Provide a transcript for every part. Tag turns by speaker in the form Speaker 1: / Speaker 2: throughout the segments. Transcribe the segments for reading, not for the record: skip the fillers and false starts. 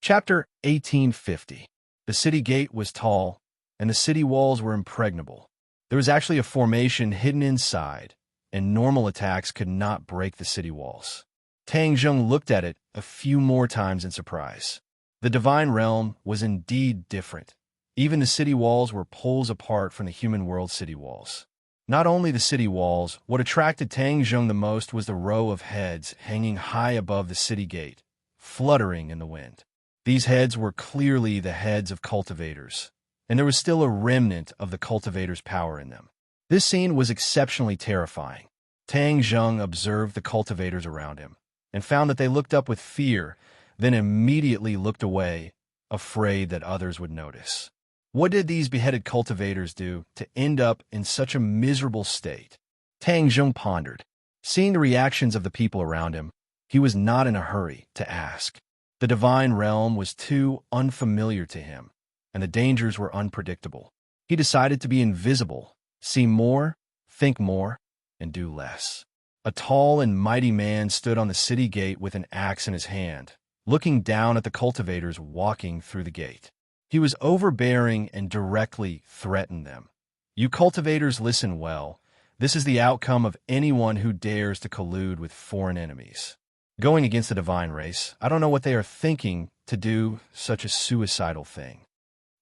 Speaker 1: Chapter 1850. The city gate was tall, and the city walls were impregnable. There was actually a formation hidden inside, and normal attacks could not break the city walls. Tang Zheng looked at it a few more times in surprise. The divine realm was indeed different. Even the city walls were poles apart from the human world city walls. Not only the city walls, what attracted Tang Zheng the most was the row of heads hanging high above the city gate, fluttering in the wind. These heads were clearly the heads of cultivators, and there was still a remnant of the cultivators' power in them. This scene was exceptionally terrifying. Tang Zheng observed the cultivators around him, and found that they looked up with fear, then immediately looked away, afraid that others would notice. What did these beheaded cultivators do to end up in such a miserable state? Tang Zheng pondered. Seeing the reactions of the people around him, he was not in a hurry to ask. The divine realm was too unfamiliar to him, and the dangers were unpredictable. He decided to be invisible, see more, think more, and do less. A tall and mighty man stood on the city gate with an axe in his hand, looking down at the cultivators walking through the gate. He was overbearing and directly threatened them. "You cultivators, listen well. This is the outcome of anyone who dares to collude with foreign enemies. Going against the divine race, I don't know what they are thinking to do such a suicidal thing."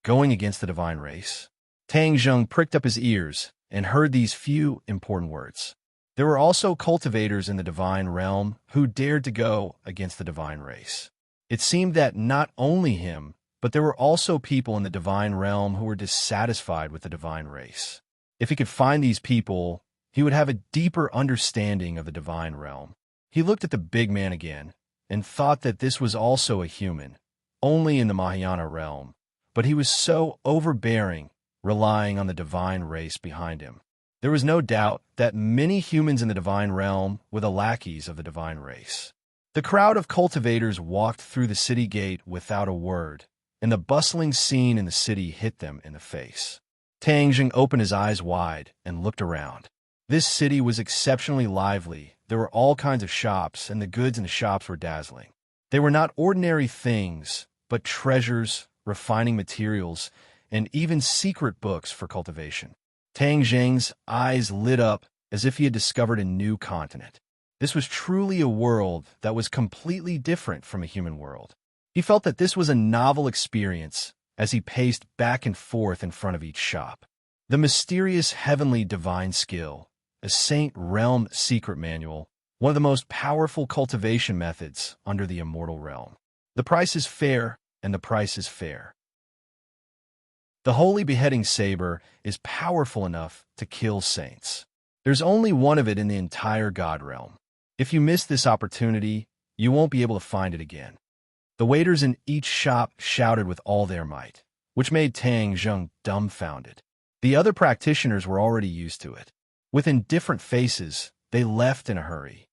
Speaker 1: Going against the divine race? Tang Zheng pricked up his ears and heard these few important words. There were also cultivators in the divine realm who dared to go against the divine race. It seemed that not only him, but there were also people in the divine realm who were dissatisfied with the divine race. If he could find these people, he would have a deeper understanding of the divine realm. He looked at the big man again and thought that this was also a human, only in the Mahayana realm, but he was so overbearing, relying on the divine race behind him. There was no doubt that many humans in the divine realm were the lackeys of the divine race. The crowd of cultivators walked through the city gate without a word, and the bustling scene in the city hit them in the face. Tang Zheng opened his eyes wide and looked around. This city was exceptionally lively. There were all kinds of shops, and the goods in the shops were dazzling. They were not ordinary things, but treasures, refining materials, and even secret books for cultivation. Tang Zheng's eyes lit up as if he had discovered a new continent. This was truly a world that was completely different from a human world. He felt that this was a novel experience as he paced back and forth in front of each shop. The mysterious heavenly divine skill, a Saint Realm secret manual, one of the most powerful cultivation methods under the immortal realm. The price is fair, and the price is fair. The holy beheading saber is powerful enough to kill saints. There's only one of it in the entire God realm. If you miss this opportunity, you won't be able to find it again. The waiters in each shop shouted with all their might, which made Tang Zheng dumbfounded. The other practitioners were already used to it. With indifferent faces, they left in a hurry.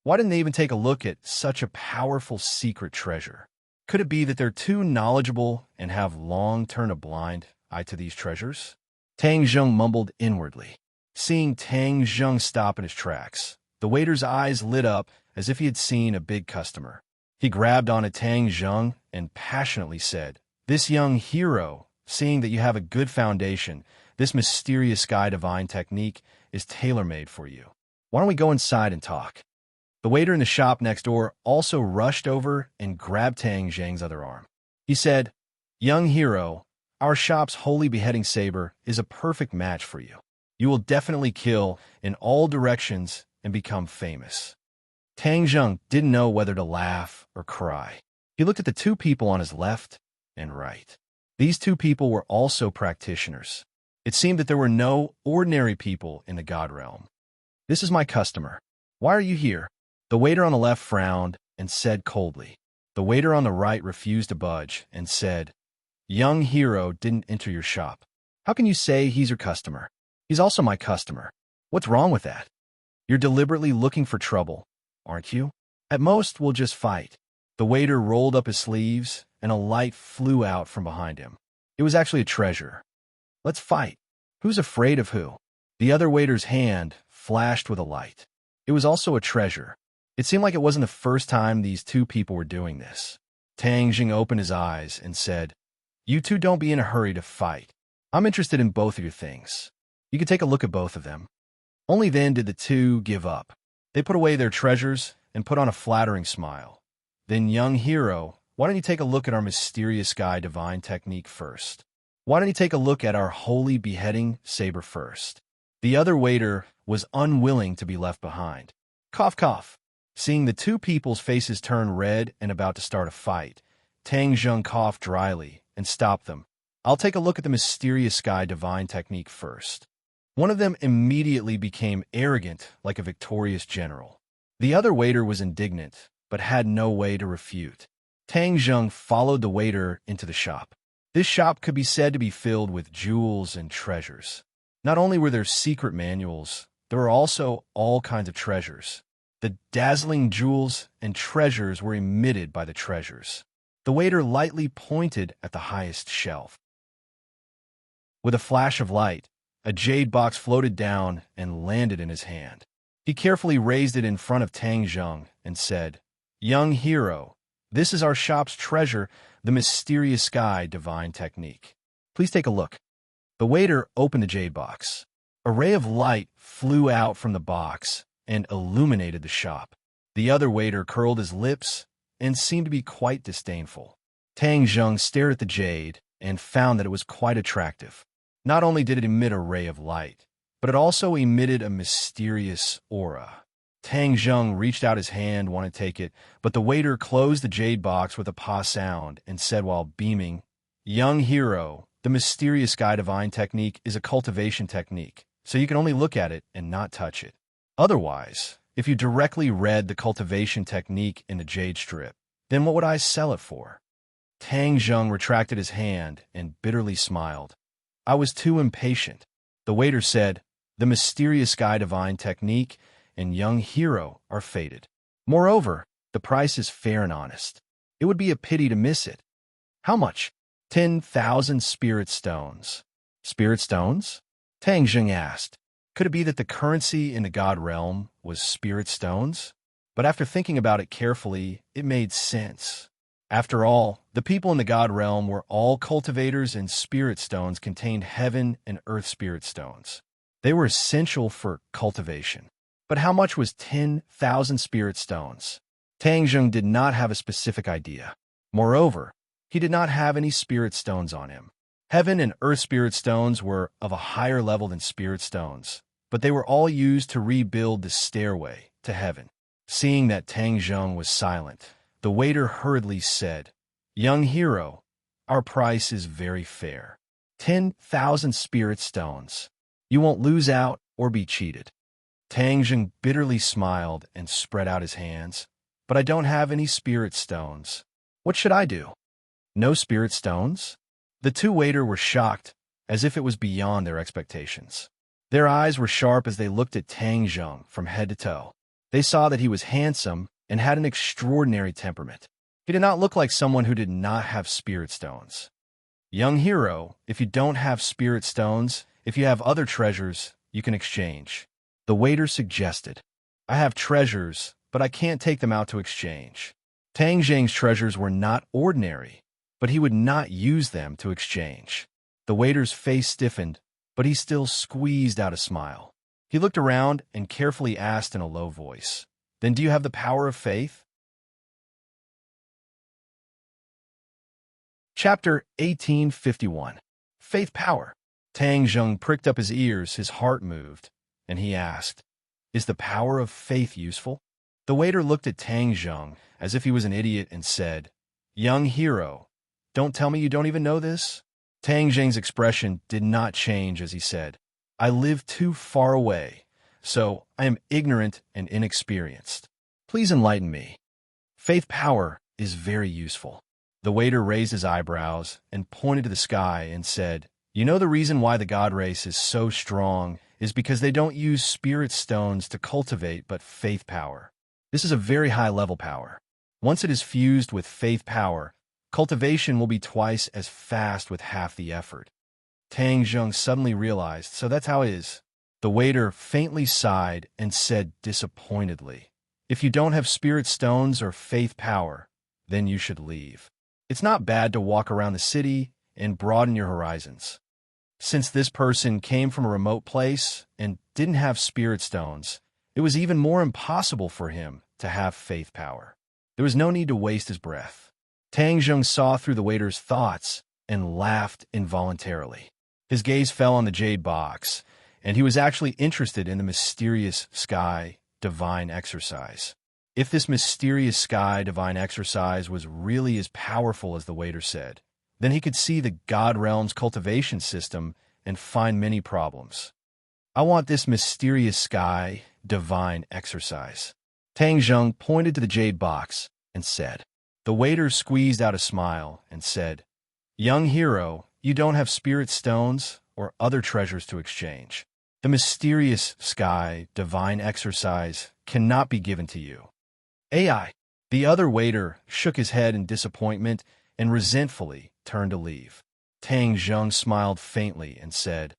Speaker 1: Why didn't they even take a look at such a powerful secret treasure? Could it be that they're too knowledgeable and have long turned a blind eye to these treasures? Tang Zheng mumbled inwardly. Seeing Tang Zheng stop in his tracks, the waiter's eyes lit up as if he had seen a big customer. He grabbed onto Tang Zheng and passionately said, "This young hero, seeing that you have a good foundation, this mysterious sky divine technique is tailor-made for you. Why don't we go inside and talk?" The waiter in the shop next door also rushed over and grabbed Tang Zheng's other arm. He said, "Young hero, our shop's holy beheading saber is a perfect match for you. You will definitely kill in all directions and become famous." Tang Zheng didn't know whether to laugh or cry. He looked at the two people on his left and right. These two people were also practitioners. It seemed that there were no ordinary people in the God realm. "This is my customer. Why are you here?" The waiter on the left frowned and said coldly. The waiter on the right refused to budge and said, "Young hero didn't enter your shop. How can you say he's your customer? He's also my customer. What's wrong with that? You're deliberately looking for trouble, aren't you? At most, we'll just fight." The waiter rolled up his sleeves, and a light flew out from behind him. It was actually a treasure. "Let's fight. Who's afraid of who?" The other waiter's hand flashed with a light. It was also a treasure. It seemed like it wasn't the first time these two people were doing this. Tang Jing opened his eyes and said, "You two don't be in a hurry to fight. I'm interested in both of your things. You can take a look at both of them." Only then did the two give up. They put away their treasures and put on a flattering smile. "Then, young hero, why don't you take a look at our mysterious guy divine technique first? Why don't you take a look at our holy beheading saber first?" The other waiter was unwilling to be left behind. Cough, cough. Seeing the two people's faces turn red and about to start a fight, Tang Zheng coughed dryly and stopped them. "I'll take a look at the mysterious sky divine technique first." One of them immediately became arrogant like a victorious general. The other waiter was indignant, but had no way to refute. Tang Zheng followed the waiter into the shop. This shop could be said to be filled with jewels and treasures. Not only were there secret manuals, there were also all kinds of treasures. The dazzling jewels and treasures were emitted by the treasures. The waiter lightly pointed at the highest shelf. With a flash of light, a jade box floated down and landed in his hand. He carefully raised it in front of Tang Zheng and said, "Young hero, this is our shop's treasure, the mysterious sky divine technique. Please take a look." The waiter opened the jade box. A ray of light flew out from the box and illuminated the shop. The other waiter curled his lips and seemed to be quite disdainful. Tang Zheng stared at the jade and found that it was quite attractive. Not only did it emit a ray of light, but it also emitted a mysterious aura. Tang Zheng reached out his hand, wanted to take it, but the waiter closed the jade box with a pa sound and said while beaming, "Young hero, the mysterious sky divine technique is a cultivation technique, so you can only look at it and not touch it. Otherwise, if you directly read the cultivation technique in the jade strip, then what would I sell it for?" Tang Zheng retracted his hand and bitterly smiled. "I was too impatient." The waiter said, "The mysterious sky divine technique and young hero are fated. Moreover, the price is fair and honest. It would be a pity to miss it." "How much?" 10,000 spirit stones." "Spirit stones?" Tang Zheng asked. Could it be that the currency in the god realm was spirit stones? But after thinking about it carefully, it made sense. After all, the people in the god realm were all cultivators, and spirit stones contained heaven and earth spirit stones. They were essential for cultivation. But how much was 10,000 spirit stones? Tang Zheng did not have a specific idea. Moreover, he did not have any spirit stones on him. Heaven and earth spirit stones were of a higher level than spirit stones, but they were all used to rebuild the stairway to heaven. Seeing that Tang Zheng was silent, the waiter hurriedly said, "Young hero, our price is very fair. 10,000 spirit stones. You won't lose out or be cheated." Tang Zheng bitterly smiled and spread out his hands. "But I don't have any spirit stones. What should I do?" "No spirit stones?" The two waiters were shocked, as if it was beyond their expectations. Their eyes were sharp as they looked at Tang Zheng from head to toe. They saw that he was handsome and had an extraordinary temperament. He did not look like someone who did not have spirit stones. "Young hero, if you don't have spirit stones, if you have other treasures, you can exchange." The waiter suggested. "I have treasures, but I can't take them out to exchange." Tang Zheng's treasures were not ordinary, but he would not use them to exchange. The waiter's face stiffened, but he still squeezed out a smile. He looked around and carefully asked in a low voice, "Then do you have the power of faith?" Chapter 1851. Faith Power. Tang Zheng pricked up his ears, his heart moved, and he asked, "Is the power of faith useful?" The waiter looked at Tang Zheng as if he was an idiot and said, "Young hero, don't tell me you don't even know this?" Tang Zheng's expression did not change as he said, "I live too far away, so I am ignorant and inexperienced. Please enlighten me." "Faith power is very useful." The waiter raised his eyebrows and pointed to the sky and said, "You know the reason why the god race is so strong is because they don't use spirit stones to cultivate but faith power. This is a very high-level power. Once it is fused with faith power, cultivation will be twice as fast with half the effort." Tang Zheng suddenly realized, so that's how it is. The waiter faintly sighed and said disappointedly, "If you don't have spirit stones or faith power, then you should leave. It's not bad to walk around the city and broaden your horizons. Since this person came from a remote place and didn't have spirit stones, it was even more impossible for him to have faith power. There was no need to waste his breath. Tang Zheng saw through the waiter's thoughts and laughed involuntarily. His gaze fell on the jade box, and he was actually interested in the mysterious sky divine exercise. If this mysterious sky divine exercise was really as powerful as the waiter said, then he could see the God Realm's cultivation system and find many problems. I want this mysterious sky divine exercise. Tang Zheng pointed to the jade box and said. The waiter squeezed out a smile and said, Young hero, you don't have spirit stones or other treasures to exchange. The mysterious sky divine exercise cannot be given to you. AI. The other waiter shook his head in disappointment and resentfully turned to leave. Tang Zheng smiled faintly and said,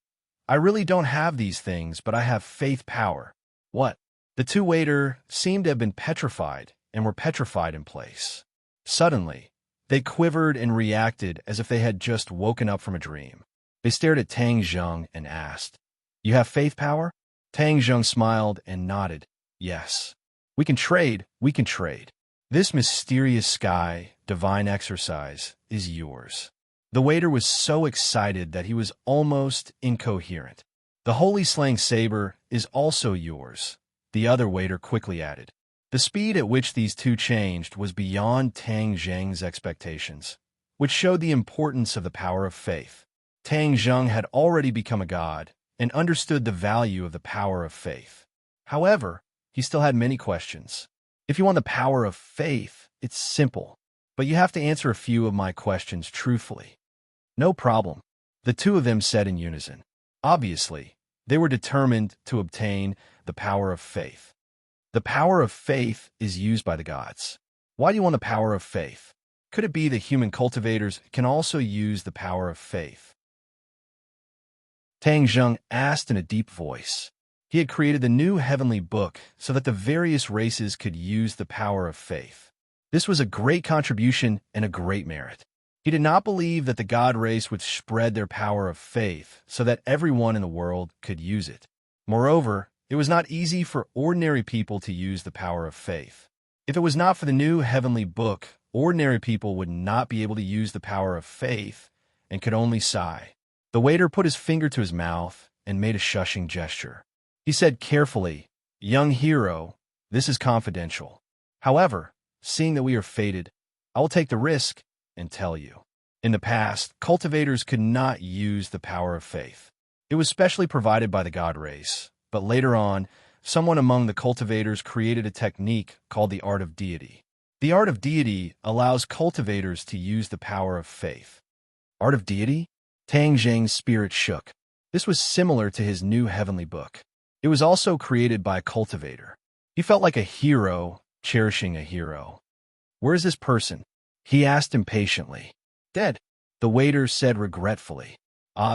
Speaker 1: I really don't have these things, but I have faith power. What? The two waiters seemed to have been petrified and were petrified in place. Suddenly, they quivered and reacted as if they had just woken up from a dream. They stared at Tang Zheng and asked, You have faith power? Tang Zheng smiled and nodded, Yes. We can trade. This mysterious sky, divine exercise, is yours. The waiter was so excited that he was almost incoherent. The holy slaying saber is also yours, the other waiter quickly added. The speed at which these two changed was beyond Tang Zheng's expectations, which showed the importance of the power of faith. Tang Zheng had already become a god and understood the value of the power of faith. However, he still had many questions. If you want the power of faith, it's simple, but you have to answer a few of my questions truthfully. No problem, the two of them said in unison. Obviously, they were determined to obtain the power of faith. The power of faith is used by the gods. Why do you want the power of faith? Could it be that human cultivators can also use the power of faith? Tang Zheng asked in a deep voice. He had created the new heavenly book so that the various races could use the power of faith. This was a great contribution and a great merit. He did not believe that the god race would spread their power of faith so that everyone in the world could use it. Moreover, it was not easy for ordinary people to use the power of faith. If it was not for the new heavenly book, ordinary people would not be able to use the power of faith and could only sigh. The waiter put his finger to his mouth and made a shushing gesture. He said carefully, Young hero, this is confidential. However, seeing that we are fated, I will take the risk and tell you. In the past, cultivators could not use the power of faith. It was specially provided by the god race, but later on, someone among the cultivators created a technique called the art of deity. The art of deity allows cultivators to use the power of faith. Art of deity? Tang Zheng's spirit shook. This was similar to his new heavenly book. It was also created by a cultivator. He felt like a hero, cherishing a hero. Where is this person? He asked impatiently. Dead, the waiter said regretfully.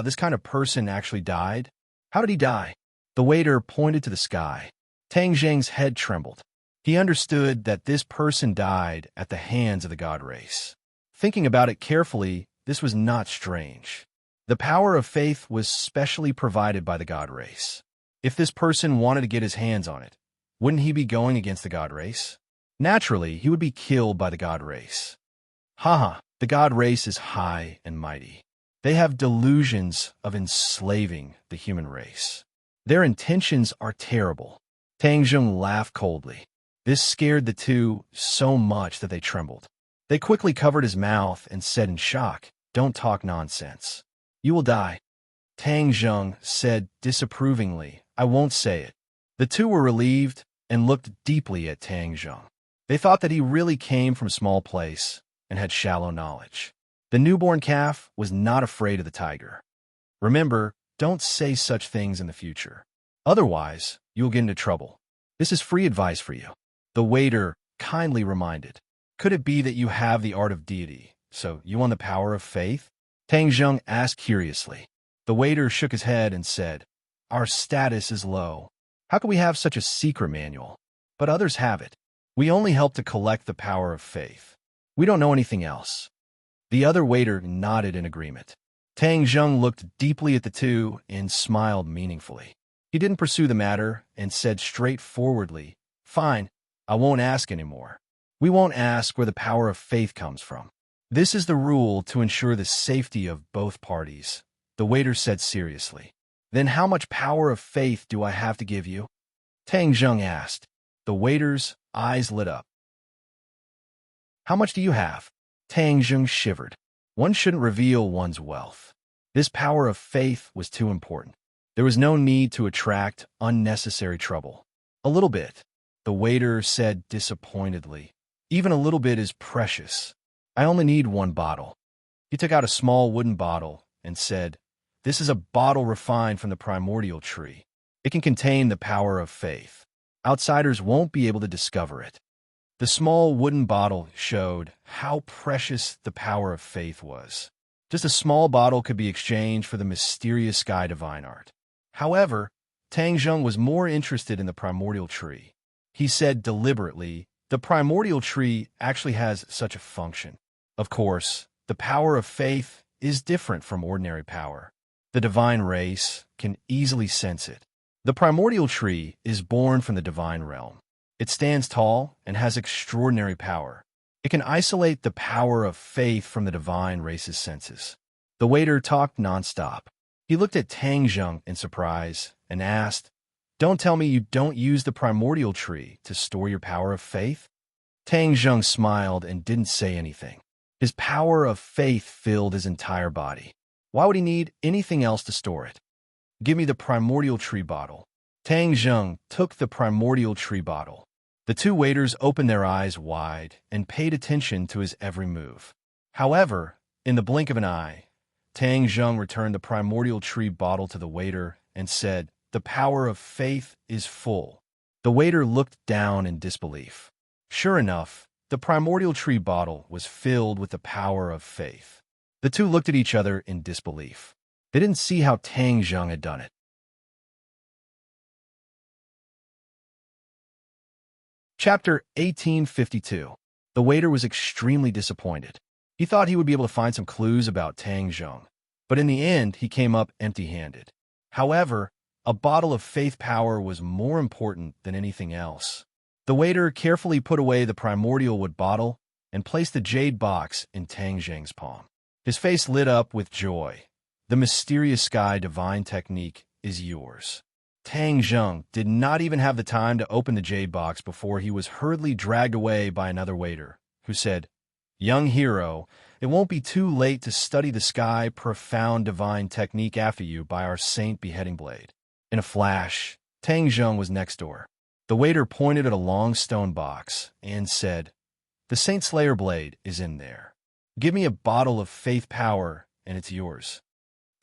Speaker 1: This kind of person actually died? How did he die? The waiter pointed to the sky. Tang Zheng's head trembled. He understood that this person died at the hands of the god race. Thinking about it carefully, this was not strange. The power of faith was specially provided by the god race. If this person wanted to get his hands on it, wouldn't he be going against the god race? Naturally, he would be killed by the god race. Haha, the god race is high and mighty. They have delusions of enslaving the human race. Their intentions are terrible. Tang Zheng laughed coldly. This scared the two so much that they trembled. They quickly covered his mouth and said in shock, Don't talk nonsense. You will die. Tang Zheng said disapprovingly, I won't say it. The two were relieved and looked deeply at Tang Zheng. They thought that he really came from a small place and had shallow knowledge. The newborn calf was not afraid of the tiger. Remember, don't say such things in the future. Otherwise, you'll get into trouble. This is free advice for you. The waiter kindly reminded. Could it be that you have the art of deity, so you want the power of faith? Tang Zheng asked curiously. The waiter shook his head and said, Our status is low. How can we have such a secret manual? But others have it. We only help to collect the power of faith. We don't know anything else. The other waiter nodded in agreement. Tang Zheng looked deeply at the two and smiled meaningfully. He didn't pursue the matter and said straightforwardly, "Fine, I won't ask anymore. We won't ask where the power of faith comes from. This is the rule to ensure the safety of both parties," the waiter said seriously. "Then how much power of faith do I have to give you?" Tang Zheng asked. The waiter's eyes lit up. "How much do you have?" Tang Zheng shivered. One shouldn't reveal one's wealth. This power of faith was too important. There was no need to attract unnecessary trouble. "A little bit," the waiter said disappointedly. "Even a little bit is precious. I only need one bottle." He took out a small wooden bottle and said, "This is a bottle refined from the primordial tree. It can contain the power of faith. Outsiders won't be able to discover it." The small wooden bottle showed how precious the power of faith was. Just a small bottle could be exchanged for the mysterious sky divine art. However, Tang Zheng was more interested in the primordial tree. He said deliberately, "The primordial tree actually has such a function. Of course, the power of faith is different from ordinary power. The divine race can easily sense it. The primordial tree is born from the divine realm. It stands tall and has extraordinary power. It can isolate the power of faith from the divine race's senses." The waiter talked nonstop. He looked at Tang Zheng in surprise and asked, "Don't tell me you don't use the primordial tree to store your power of faith?" Tang Zheng smiled and didn't say anything. His power of faith filled his entire body. Why would he need anything else to store it? "Give me the primordial tree bottle." Tang Zheng took the primordial tree bottle. The two waiters opened their eyes wide and paid attention to his every move. However, in the blink of an eye, Tang Zheng returned the primordial tree bottle to the waiter and said, "The power of faith is full." The waiter looked down in disbelief. Sure enough, the primordial tree bottle was filled with the power of faith. The two looked at each other in disbelief. They didn't see how Tang Zheng had done it. Chapter 1852. The waiter was extremely disappointed. He thought he would be able to find some clues about Tang Zheng, but in the end he came up empty-handed. However, a bottle of faith power was more important than anything else. The waiter carefully put away the primordial wood bottle and placed the jade box in Tang Zheng's palm. His face lit up with joy. "The mysterious sky divine technique is yours." Tang Zheng did not even have the time to open the jade box before he was hurriedly dragged away by another waiter, who said, "Young hero, it won't be too late to study the sky profound divine technique after you by our saint beheading blade." In a flash, Tang Zheng was next door. The waiter pointed at a long stone box and said, "The Saint Slayer blade is in there. Give me a bottle of faith power and it's yours."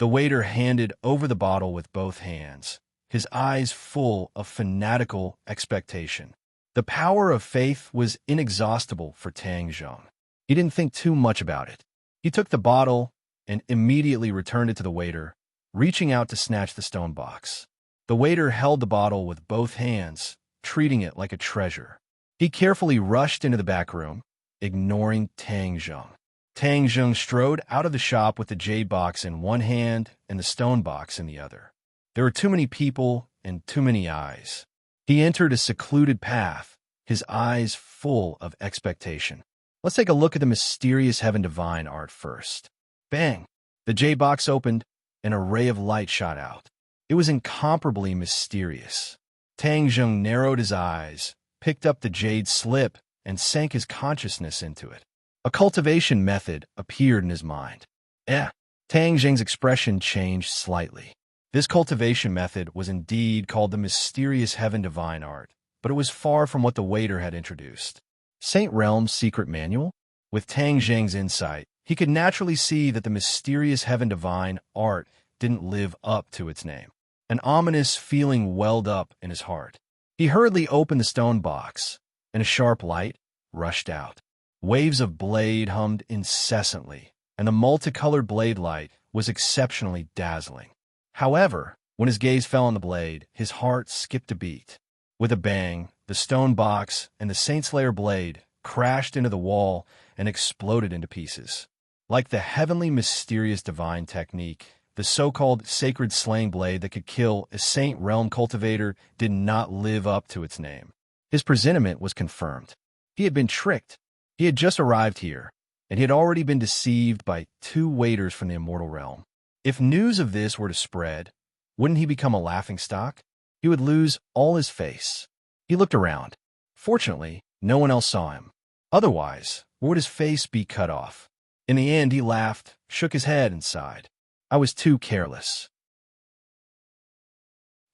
Speaker 1: The waiter handed over the bottle with both hands, his eyes full of fanatical expectation. The power of faith was inexhaustible for Tang Zheng. He didn't think too much about it. He took the bottle and immediately returned it to the waiter, reaching out to snatch the stone box. The waiter held the bottle with both hands, treating it like a treasure. He carefully rushed into the back room, ignoring Tang Zheng. Tang Zheng strode out of the shop with the jade box in one hand and the stone box in the other. There were too many people and too many eyes. He entered a secluded path, his eyes full of expectation. Let's take a look at the mysterious heaven divine art first. Bang! The jade box opened, and a ray of light shot out. It was incomparably mysterious. Tang Zheng narrowed his eyes, picked up the jade slip, and sank his consciousness into it. A cultivation method appeared in his mind. Tang Zheng's expression changed slightly. This cultivation method was indeed called the mysterious heaven divine art, but it was far from what the waiter had introduced. Saint Realm's secret manual? With Tang Zheng's insight, he could naturally see that the mysterious heaven divine art didn't live up to its name. An ominous feeling welled up in his heart. He hurriedly opened the stone box, and a sharp light rushed out. Waves of blade hummed incessantly, and the multicolored blade light was exceptionally dazzling. However, when his gaze fell on the blade, his heart skipped a beat. With a bang, the stone box and the Saint Slayer blade crashed into the wall and exploded into pieces. Like the heavenly mysterious divine technique, the so-called sacred slaying blade that could kill a Saint Realm cultivator did not live up to its name. His presentiment was confirmed. He had been tricked. He had just arrived here, and he had already been deceived by 2 waiters from the immortal realm. If news of this were to spread, wouldn't he become a laughingstock? He would lose all his face. He looked around. Fortunately, no one else saw him. Otherwise, where would his face be cut off? In the end, he laughed, shook his head, and sighed. I was too careless.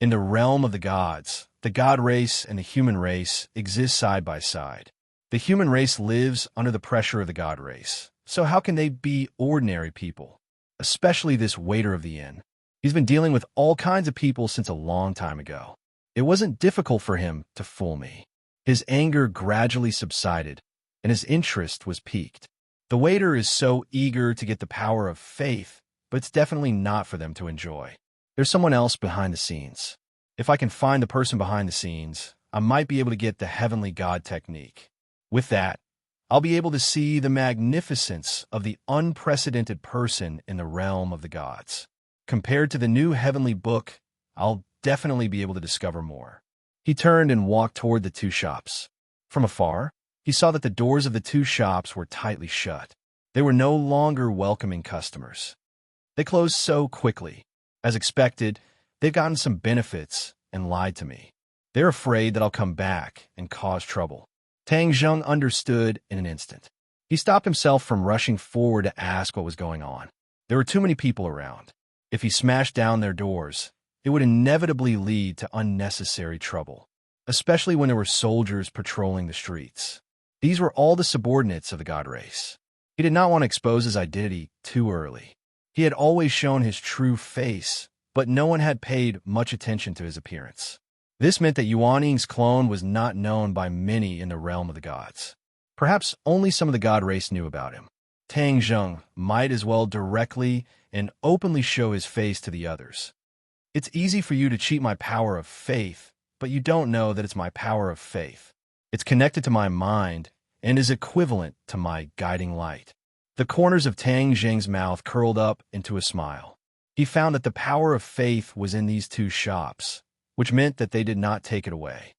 Speaker 1: In the realm of the gods, the god race and the human race exist side by side. The human race lives under the pressure of the god race, so how can they be ordinary people? Especially this waiter of the inn. He's been dealing with all kinds of people since a long time ago. It wasn't difficult for him to fool me. His anger gradually subsided, and his interest was piqued. The waiter is so eager to get the power of faith, but it's definitely not for them to enjoy. There's someone else behind the scenes. If I can find the person behind the scenes, I might be able to get the heavenly god technique. With that, I'll be able to see the magnificence of the unprecedented person in the realm of the gods. Compared to the new heavenly book, I'll definitely be able to discover more. He turned and walked toward the 2 shops. From afar, he saw that the doors of the 2 shops were tightly shut. They were no longer welcoming customers. They closed so quickly. As expected, they've gotten some benefits and lied to me. They're afraid that I'll come back and cause trouble. Tang Zheng understood in an instant. He stopped himself from rushing forward to ask what was going on. There were too many people around. If he smashed down their doors, it would inevitably lead to unnecessary trouble, especially when there were soldiers patrolling the streets. These were all the subordinates of the god race. He did not want to expose his identity too early. He had always shown his true face, but no one had paid much attention to his appearance. This meant that Yuan Ying's clone was not known by many in the realm of the gods. Perhaps only some of the god race knew about him. Tang Zheng might as well directly and openly show his face to the others. It's easy for you to cheat my power of faith, but you don't know that it's my power of faith. It's connected to my mind and is equivalent to my guiding light. The corners of Tang Zheng's mouth curled up into a smile. He found that the power of faith was in these 2 shops, which meant that they did not take it away.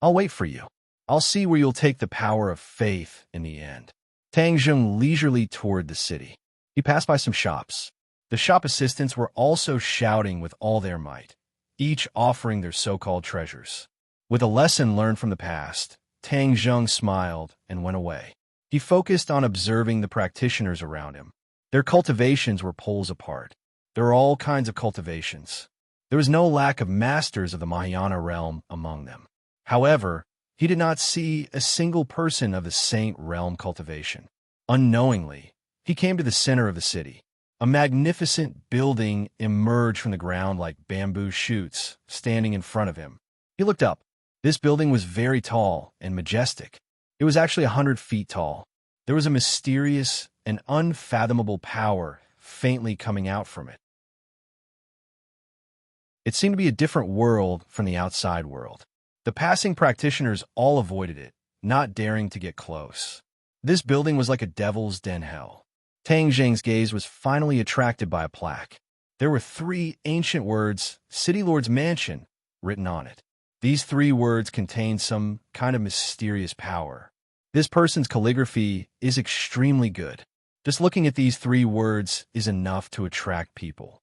Speaker 1: I'll wait for you. I'll see where you'll take the power of faith in the end. Tang Zheng leisurely toured the city. He passed by some shops. The shop assistants were also shouting with all their might, each offering their so-called treasures. With a lesson learned from the past, Tang Zheng smiled and went away. He focused on observing the practitioners around him. Their cultivations were poles apart. There were all kinds of cultivations. There was no lack of masters of the Mahayana realm among them. However, he did not see a single person of the Saint Realm cultivation. Unknowingly, he came to the center of the city. A magnificent building emerged from the ground like bamboo shoots, standing in front of him. He looked up. This building was very tall and majestic. It was actually 100 feet tall. There was a mysterious and unfathomable power faintly coming out from it. It seemed to be a different world from the outside world. The passing practitioners all avoided it, not daring to get close. This building was like a devil's den hell. Tang Zheng's gaze was finally attracted by a plaque. There were 3 ancient words, City Lord's Mansion, written on it. These 3 words contained some kind of mysterious power. This person's calligraphy is extremely good. Just looking at these 3 words is enough to attract people.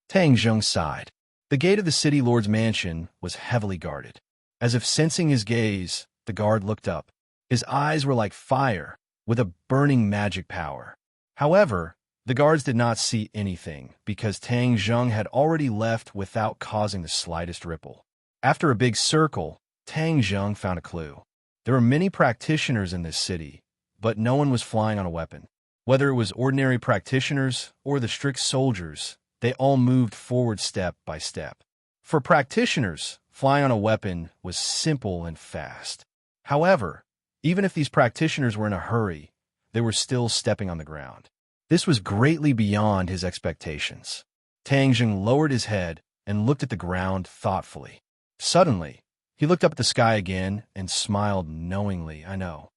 Speaker 1: Tang Zheng sighed. The gate of the City Lord's Mansion was heavily guarded. As if sensing his gaze, the guard looked up. His eyes were like fire, with a burning magic power. However, the guards did not see anything, because Tang Zheng had already left without causing the slightest ripple. After a big circle, Tang Zheng found a clue. There were many practitioners in this city, but no one was flying on a weapon. Whether it was ordinary practitioners or the strict soldiers, they all moved forward step by step. For practitioners, flying on a weapon was simple and fast. However, even if these practitioners were in a hurry, they were still stepping on the ground. This was greatly beyond his expectations. Tang Zheng lowered his head and looked at the ground thoughtfully. Suddenly, he looked up at the sky again and smiled knowingly. I know.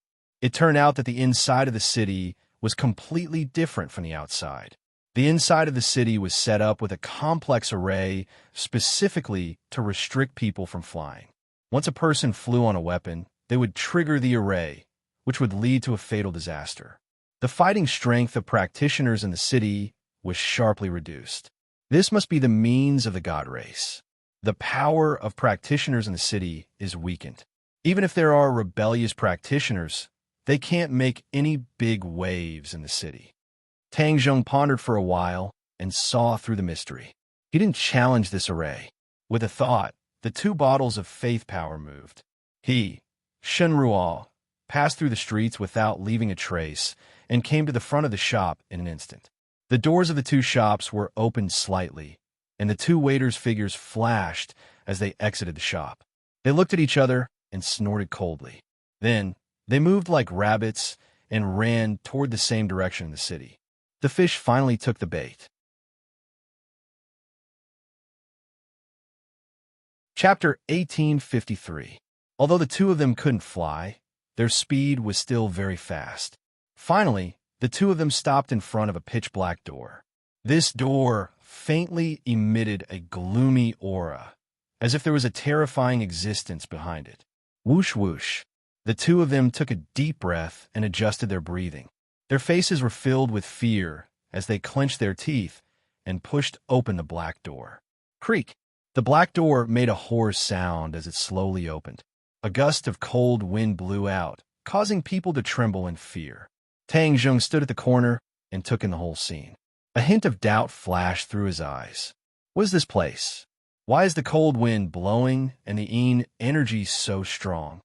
Speaker 1: It turned out that the inside of the city was completely different from the outside. The inside of the city was set up with a complex array specifically to restrict people from flying. Once a person flew on a weapon, they would trigger the array, which would lead to a fatal disaster. The fighting strength of practitioners in the city was sharply reduced. This must be the means of the god race. The power of practitioners in the city is weakened. Even if there are rebellious practitioners, they can't make any big waves in the city. Tang Zheng pondered for a while and saw through the mystery. He didn't challenge this array. With a thought, the two bottles of faith power moved. He, Shen Ruo, passed through the streets without leaving a trace and came to the front of the shop in an instant. The doors of the two shops were opened slightly, and the two waiters' figures flashed as they exited the shop. They looked at each other and snorted coldly. Then, they moved like rabbits and ran toward the same direction in the city. The fish finally took the bait. Chapter 1853. Although the two of them couldn't fly, their speed was still very fast. Finally, the two of them stopped in front of a pitch-black door. This door faintly emitted a gloomy aura, as if there was a terrifying existence behind it. Whoosh whoosh. The two of them took a deep breath and adjusted their breathing. Their faces were filled with fear as they clenched their teeth and pushed open the black door. Creak! The black door made a hoarse sound as it slowly opened. A gust of cold wind blew out, causing people to tremble in fear. Tang Zheng stood at the corner and took in the whole scene. A hint of doubt flashed through his eyes. What is this place? Why is the cold wind blowing and the energy so strong?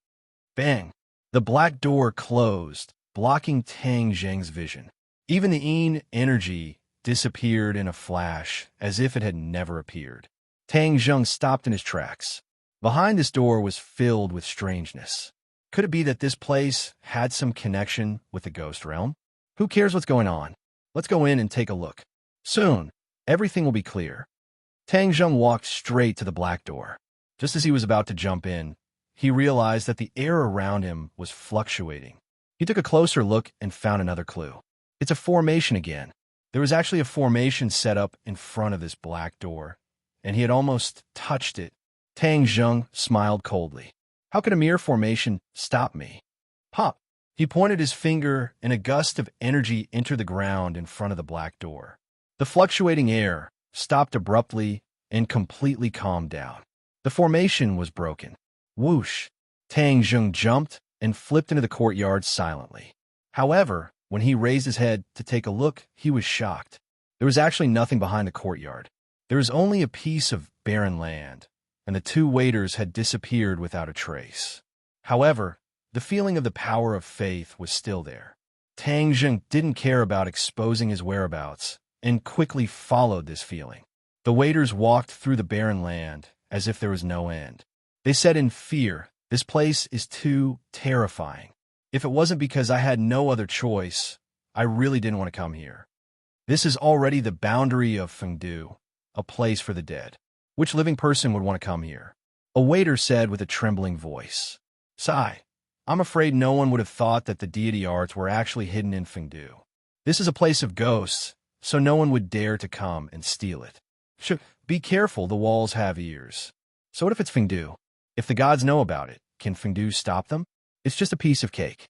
Speaker 1: Bang! The black door closed, blocking Tang Zheng's vision. Even the energy disappeared in a flash, as if it had never appeared. Tang Zheng stopped in his tracks. Behind this door was filled with strangeness. Could it be that this place had some connection with the ghost realm? Who cares what's going on? Let's go in and take a look. Soon, everything will be clear. Tang Zheng walked straight to the black door. Just as he was about to jump in, he realized that the air around him was fluctuating. He took a closer look and found another clue. It's a formation again. There was actually a formation set up in front of this black door, and he had almost touched it. Tang Zheng smiled coldly. How could a mere formation stop me? Pop! He pointed his finger, and a gust of energy entered the ground in front of the black door. The fluctuating air stopped abruptly and completely calmed down. The formation was broken. Whoosh! Tang Zheng jumped and flipped into the courtyard silently. However, when he raised his head to take a look, he was shocked. There was actually nothing behind the courtyard. There was only a piece of barren land, and the two waiters had disappeared without a trace. However, the feeling of the power of faith was still there. Tang Zheng didn't care about exposing his whereabouts and quickly followed this feeling. The waiters walked through the barren land as if there was no end. They said in fear, "This place is too terrifying. If it wasn't because I had no other choice, I really didn't want to come here. This is already the boundary of Fengdu, a place for the dead. Which living person would want to come here?" A waiter said with a trembling voice. "Sigh, I'm afraid no one would have thought that the deity arts were actually hidden in Fengdu. This is a place of ghosts, so no one would dare to come and steal it. Be careful, the walls have ears. So what if it's Fengdu? If the gods know about it, can Fengdu stop them? It's just a piece of cake."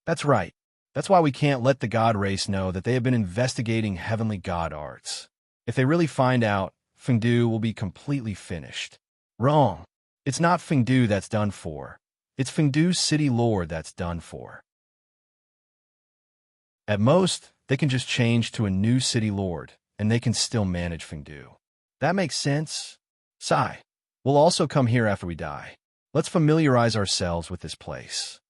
Speaker 1: That's right. That's why we can't let the god race know that they have been investigating heavenly god arts. If they really find out, Fengdu will be completely finished. Wrong. It's not Fengdu that's done for. It's Fengdu's city lord that's done for. At most, they can just change to a new city lord, and they can still manage Fengdu. That makes sense. Sigh. We'll also come here after we die. Let's familiarize ourselves with this place.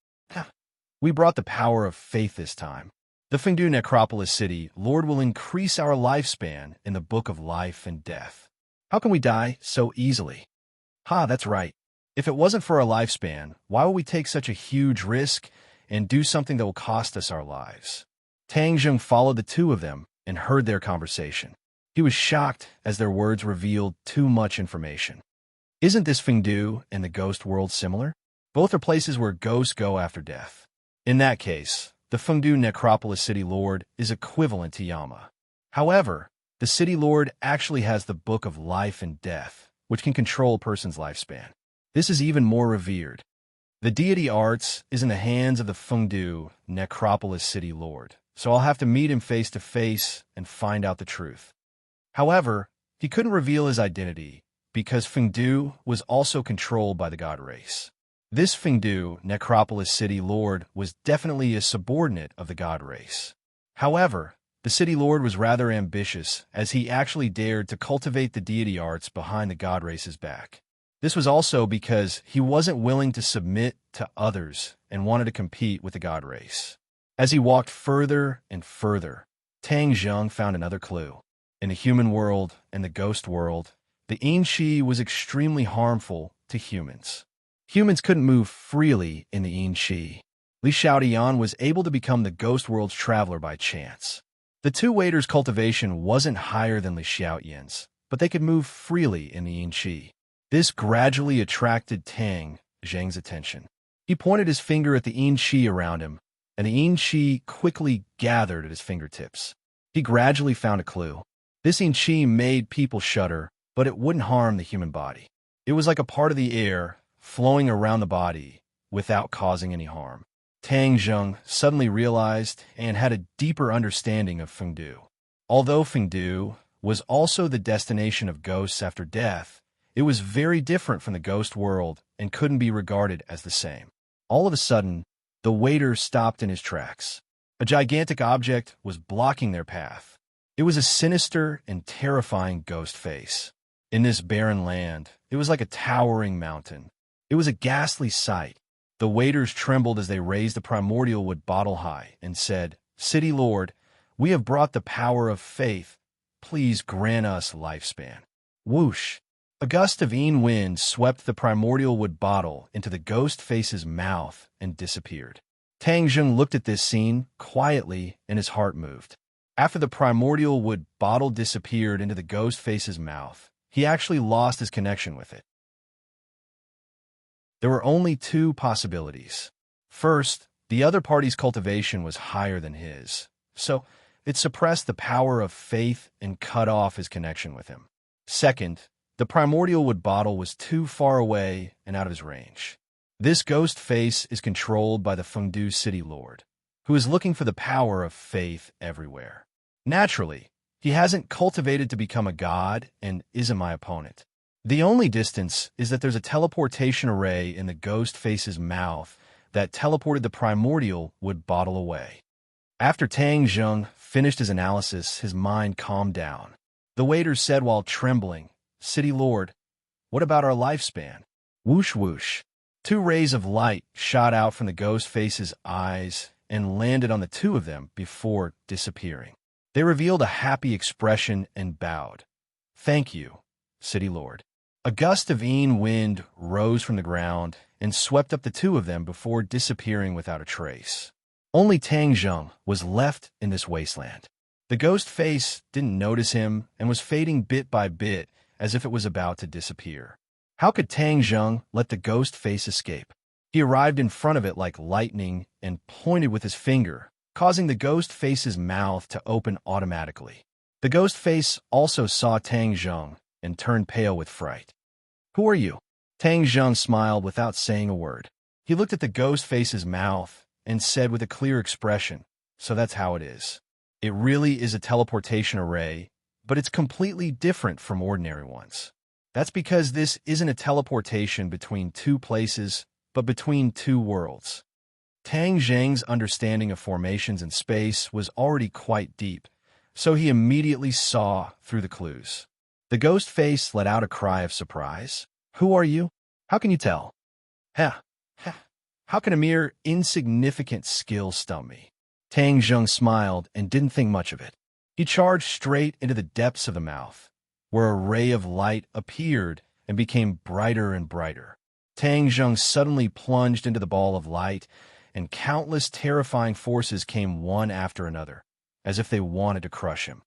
Speaker 1: We brought the power of faith this time. The Fengdu Necropolis City Lord will increase our lifespan in the Book of Life and Death. How can we die so easily? That's right. If it wasn't for our lifespan, why would we take such a huge risk and do something that will cost us our lives? Tang Zheng followed the two of them and heard their conversation. He was shocked as their words revealed too much information. Isn't this Fengdu and the ghost world similar? Both are places where ghosts go after death. In that case, the Fengdu Necropolis City Lord is equivalent to Yama. However, the City Lord actually has the Book of Life and Death, which can control a person's lifespan. This is even more revered. The deity Arts is in the hands of the Fengdu Necropolis City Lord, so I'll have to meet him face to face and find out the truth. However, he couldn't reveal his identity because Fengdu was also controlled by the god race. This Fengdu Necropolis City Lord was definitely a subordinate of the god race. However, the City Lord was rather ambitious as he actually dared to cultivate the deity arts behind the god race's back. This was also because he wasn't willing to submit to others and wanted to compete with the god race. As he walked further and further, Tang Zheng found another clue. In the human world and the ghost world, the Yin-Chi was extremely harmful to humans. Humans couldn't move freely in the Yin-Chi. Li Xiaodian was able to become the ghost world's traveler by chance. The two waiters' cultivation wasn't higher than Li Xiaoyan's, but they could move freely in the Yin-Chi. This gradually attracted Tang Zheng's attention. He pointed his finger at the Yin-Chi around him, and the Yin-Chi quickly gathered at his fingertips. He gradually found a clue. This Yin-Chi made people shudder, but it wouldn't harm the human body. It was like a part of the air flowing around the body without causing any harm. Tang Zheng suddenly realized and had a deeper understanding of Fengdu. Although Fengdu was also the destination of ghosts after death, it was very different from the ghost world and couldn't be regarded as the same. All of a sudden, the waiter stopped in his tracks. A gigantic object was blocking their path. It was a sinister and terrifying ghost face. In this barren land, it was like a towering mountain. It was a ghastly sight. The waiters trembled as they raised the primordial wood bottle high and said, "City Lord, we have brought the power of faith. Please grant us lifespan." Whoosh! A gust of Yin wind swept the primordial wood bottle into the ghost face's mouth and disappeared. Tang Zheng looked at this scene quietly and his heart moved. After the primordial wood bottle disappeared into the ghost face's mouth, he actually lost his connection with it. There were only two possibilities. First, the other party's cultivation was higher than his, so it suppressed the power of faith and cut off his connection with him. Second, the primordial wood bottle was too far away and out of his range. This ghost face is controlled by the Fengdu City Lord, who is looking for the power of faith everywhere. Naturally, he hasn't cultivated to become a god and isn't my opponent. The only distance is that there's a teleportation array in the ghost face's mouth that teleported the primordial wood bottle away. After Tang Zheng finished his analysis, his mind calmed down. The waiter said while trembling, "City Lord, what about our lifespan?" Whoosh whoosh. Two rays of light shot out from the ghost face's eyes and landed on the two of them before disappearing. They revealed a happy expression and bowed. "Thank you, City Lord." A gust of Yin wind rose from the ground and swept up the two of them before disappearing without a trace. Only Tang Zheng was left in this wasteland. The ghost face didn't notice him and was fading bit by bit as if it was about to disappear. How could Tang Zheng let the ghost face escape? He arrived in front of it like lightning and pointed with his finger, causing the ghost face's mouth to open automatically. The ghost face also saw Tang Zheng and turned pale with fright. "Who are you?" Tang Zheng smiled without saying a word. He looked at the ghost face's mouth and said with a clear expression, "So that's how it is. It really is a teleportation array, but it's completely different from ordinary ones. That's because this isn't a teleportation between two places, but between two worlds." Tang Zheng's understanding of formations in space was already quite deep, so he immediately saw through the clues. The ghost face let out a cry of surprise. "Who are you? How can you tell?" "Heh, heh. How can a mere insignificant skill stump me?" Tang Zheng smiled and didn't think much of it. He charged straight into the depths of the mouth, where a ray of light appeared and became brighter and brighter. Tang Zheng suddenly plunged into the ball of light, and countless terrifying forces came one after another, as if they wanted to crush him.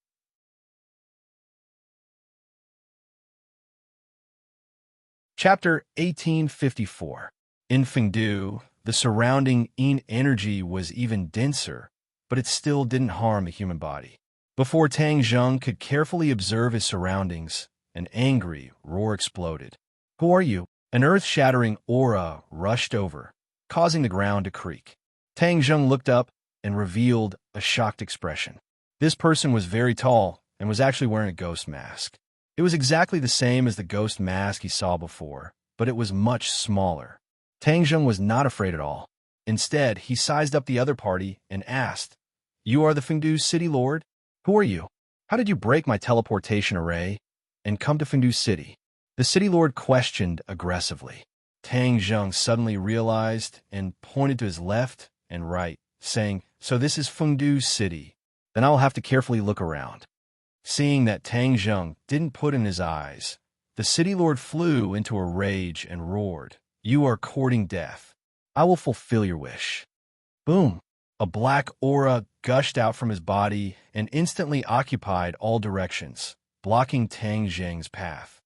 Speaker 1: Chapter 1854. In Fengdu, The surrounding energy was even denser, but it still didn't harm the human body. Before Tang Zheng could carefully observe his surroundings, an angry roar exploded. "Who are you?" An earth-shattering aura rushed over, causing the ground to creak. Tang Zheng looked up and revealed a shocked expression. This person was very tall and was actually wearing a ghost mask. It was exactly the same as the ghost mask he saw before, but it was much smaller. Tang Zheng was not afraid at all. Instead, he sized up the other party and asked, "You are the Fengdu City Lord? Who are you? How did you break my teleportation array and come to Fengdu City?" The City Lord questioned aggressively. Tang Zheng suddenly realized and pointed to his left and right, saying, "So this is Fengdu City. Then I'll have to carefully look around." Seeing that Tang Zheng didn't put in his eyes, the City Lord flew into a rage and roared, "You are courting death. I will fulfill your wish." Boom! A black aura gushed out from his body and instantly occupied all directions, blocking Tang Zheng's path.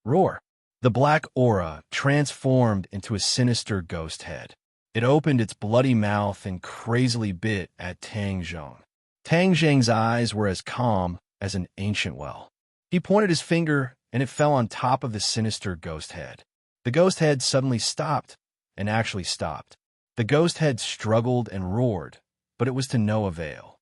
Speaker 1: Roar! The black aura transformed into a sinister ghost head. It opened its bloody mouth and crazily bit at Tang Zheng. Tang Zheng's eyes were as calm as an ancient well. He pointed his finger, and it fell on top of the sinister ghost head. The ghost head suddenly stopped, and actually stopped. The ghost head struggled and roared, but it was to no avail.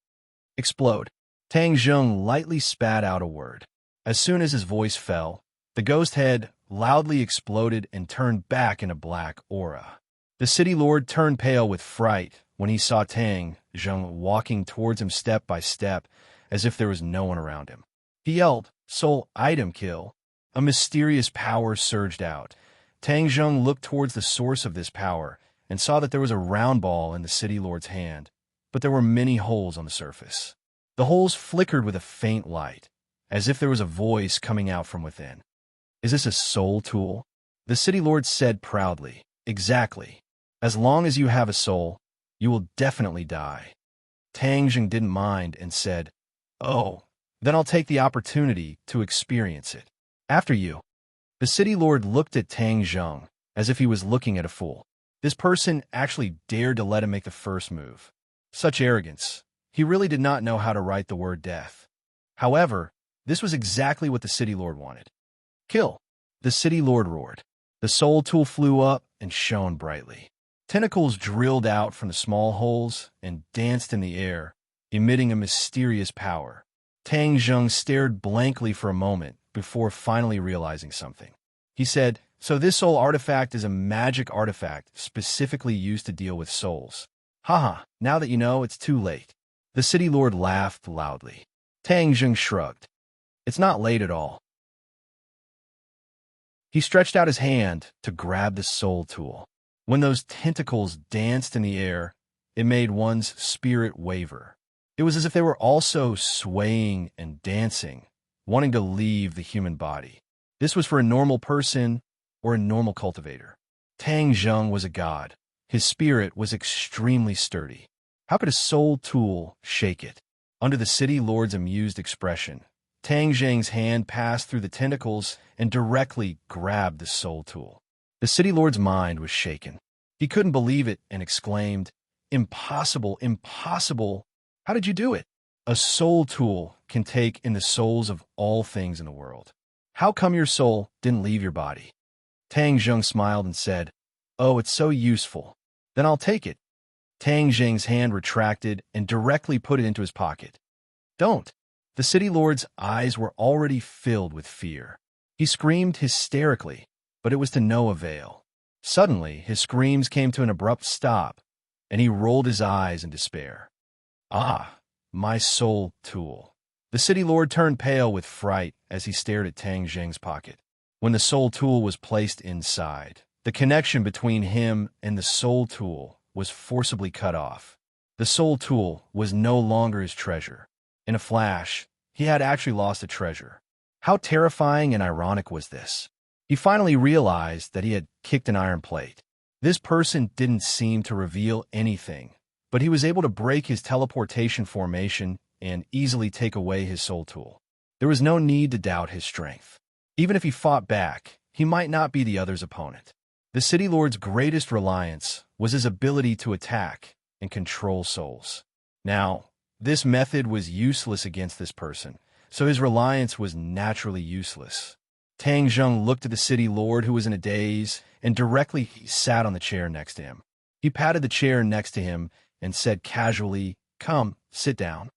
Speaker 1: Explode! Tang Zheng lightly spat out a word. As soon as his voice fell, the ghost head loudly exploded and turned back in a black aura. The City Lord turned pale with fright when he saw Tang Zheng walking towards him step by step, as if there was no one around him. He yelled, "Soul item kill!" A mysterious power surged out. Tang Zheng looked towards the source of this power and saw that there was a round ball in the City Lord's hand, but there were many holes on the surface. The holes flickered with a faint light, as if there was a voice coming out from within. "Is this a soul tool?" The City Lord said proudly. "Exactly. As long as you have a soul, you will definitely die." Tang Zheng didn't mind and said, "Oh, then I'll take the opportunity to experience it. After you." The City Lord looked at Tang Zheng as if he was looking at a fool. This person actually dared to let him make the first move. Such arrogance. He really did not know how to write the word death. However, this was exactly what the City Lord wanted. "Kill!" The City Lord roared. The soul tool flew up and shone brightly. Tentacles drilled out from the small holes and danced in the air, emitting a mysterious power. Tang Zheng stared blankly for a moment before finally realizing something. He said, "So this soul artifact is a magic artifact specifically used to deal with souls. Haha, now that you know, it's too late." The City Lord laughed loudly. Tang Zheng shrugged. "It's not late at all." He stretched out his hand to grab the soul tool. When those tentacles danced in the air, it made one's spirit waver. It was as if they were also swaying and dancing, wanting to leave the human body. This was for a normal person or a normal cultivator. Tang Zheng was a god. His spirit was extremely sturdy. How could a soul tool shake it? Under the City Lord's amused expression, Tang Zheng's hand passed through the tentacles and directly grabbed the soul tool. The City Lord's mind was shaken. He couldn't believe it and exclaimed, "Impossible, impossible! How did you do it?" A soul tool can take in the souls of all things in the world. How come your soul didn't leave your body? Tang Zheng smiled and said, "Oh, it's so useful. Then I'll take it." Tang Zheng's hand retracted and directly put it into his pocket. "Don't." The City Lord's eyes were already filled with fear. He screamed hysterically, but it was to no avail. Suddenly, his screams came to an abrupt stop, and he rolled his eyes in despair. "Ah, my soul tool." The City Lord turned pale with fright as he stared at Tang Zheng's pocket. When the soul tool was placed inside, the connection between him and the soul tool was forcibly cut off. The soul tool was no longer his treasure. In a flash, he had actually lost a treasure. How terrifying and ironic was this? He finally realized that he had kicked an iron plate. This person didn't seem to reveal anything, but he was able to break his teleportation formation and easily take away his soul tool. There was no need to doubt his strength. Even if he fought back, he might not be the other's opponent. The City Lord's greatest reliance was his ability to attack and control souls. Now, this method was useless against this person, so his reliance was naturally useless. Tang Zheng looked at the city lord, who was in a daze, and directly he sat on the chair next to him. He patted the chair next to him and said casually, "Come, sit down."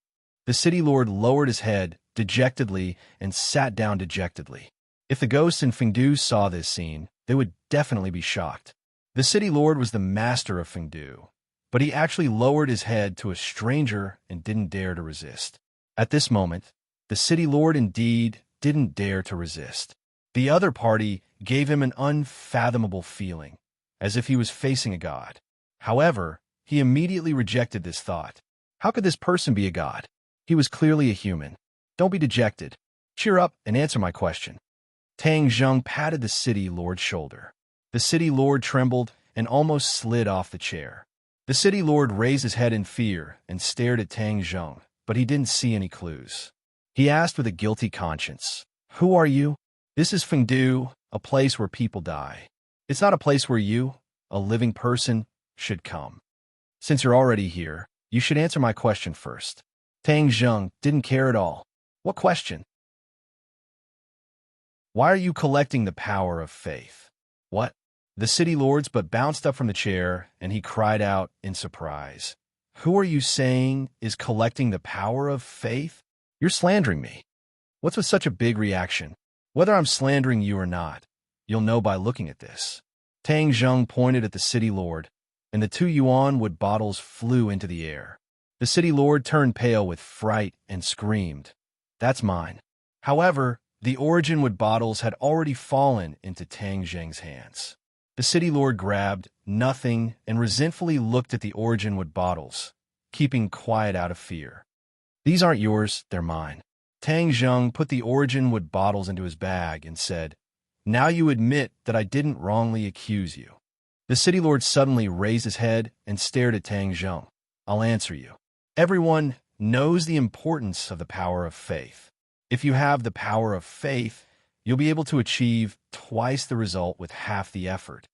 Speaker 1: The city lord lowered his head dejectedly and sat down dejectedly. If the ghosts in Fengdu saw this scene, they would definitely be shocked. The city lord was the master of Fengdu, but he actually lowered his head to a stranger and didn't dare to resist. At this moment, the city lord indeed didn't dare to resist. The other party gave him an unfathomable feeling, as if he was facing a god. However, he immediately rejected this thought. How could this person be a god? He was clearly a human. Don't be dejected. Cheer up and answer my question. Tang Zheng patted the city lord's shoulder. The city lord trembled and almost slid off the chair. The city lord raised his head in fear and stared at Tang Zheng, but he didn't see any clues. He asked with a guilty conscience, "Who are you?" "This is Fengdu, a place where people die. It's not a place where you, a living person, should come. Since you're already here, you should answer my question first." Tang Zheng didn't care at all. What question? Why are you collecting the power of faith? What? The city lord's but bounced up from the chair, and he cried out in surprise. Who are you saying is collecting the power of faith? You're slandering me. What's with such a big reaction? Whether I'm slandering you or not, you'll know by looking at this. Tang Zheng pointed at the city lord, and the 2 yuan wood bottles flew into the air. The city lord turned pale with fright and screamed, "That's mine." However, the origin wood bottles had already fallen into Tang Zheng's hands. The city lord grabbed nothing and resentfully looked at the origin wood bottles, keeping quiet out of fear. "These aren't yours, they're mine." Tang Zheng put the origin wood bottles into his bag and said, "Now you admit that I didn't wrongly accuse you." The city lord suddenly raised his head and stared at Tang Zheng. "I'll answer you. Everyone knows the importance of the power of faith. If you have the power of faith, you'll be able to achieve twice the result with half the effort.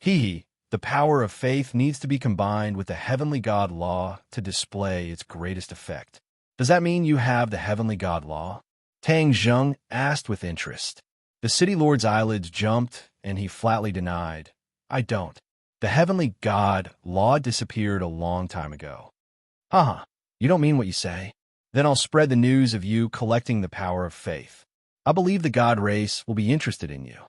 Speaker 1: The power of faith needs to be combined with the heavenly God law to display its greatest effect. Does that mean you have the heavenly God law?" Tang Zheng asked with interest. The city lord's eyelids jumped, and he flatly denied, "I don't. The heavenly God law disappeared a long time ago." "Haha, you don't mean what you say? Then I'll spread the news of you collecting the power of faith. I believe the God race will be interested in you."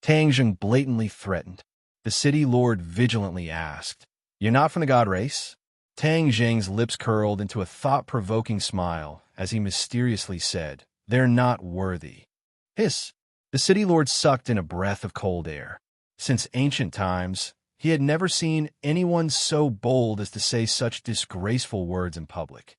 Speaker 1: Tang Zheng blatantly threatened. The city lord vigilantly asked, "You're not from the God race?" Tang Zheng's lips curled into a thought-provoking smile as he mysteriously said, "They're not worthy." Hiss! The city lord sucked in a breath of cold air. Since ancient times, he had never seen anyone so bold as to say such disgraceful words in public.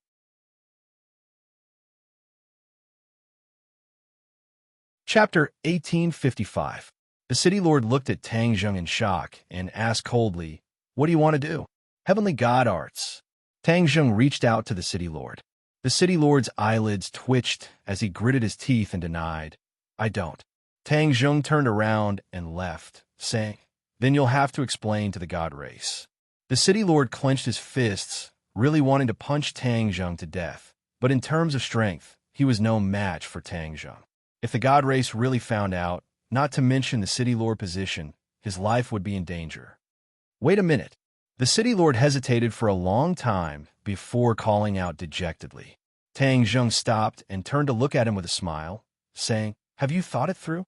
Speaker 1: Chapter 1855. The city lord looked at Tang Zheng in shock and asked coldly, "What do you want to do?" "Heavenly God arts." Tang Zheng reached out to the city lord. The city lord's eyelids twitched as he gritted his teeth and denied, "I don't." Tang Zheng turned around and left, saying, "Then you'll have to explain to the God race." The city lord clenched his fists, really wanting to punch Tang Zheng to death, but in terms of strength, he was no match for Tang Zheng. If the God race really found out, not to mention the city lord position, his life would be in danger. "Wait a minute." The city lord hesitated for a long time before calling out dejectedly. Tang Zheng stopped and turned to look at him with a smile, saying, "Have you thought it through?"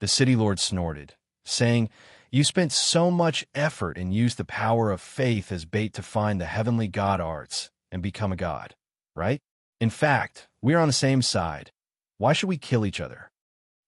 Speaker 1: The city lord snorted, saying, "You spent so much effort and used the power of faith as bait to find the heavenly God arts and become a god, right? In fact, we are on the same side. Why should we kill each other?"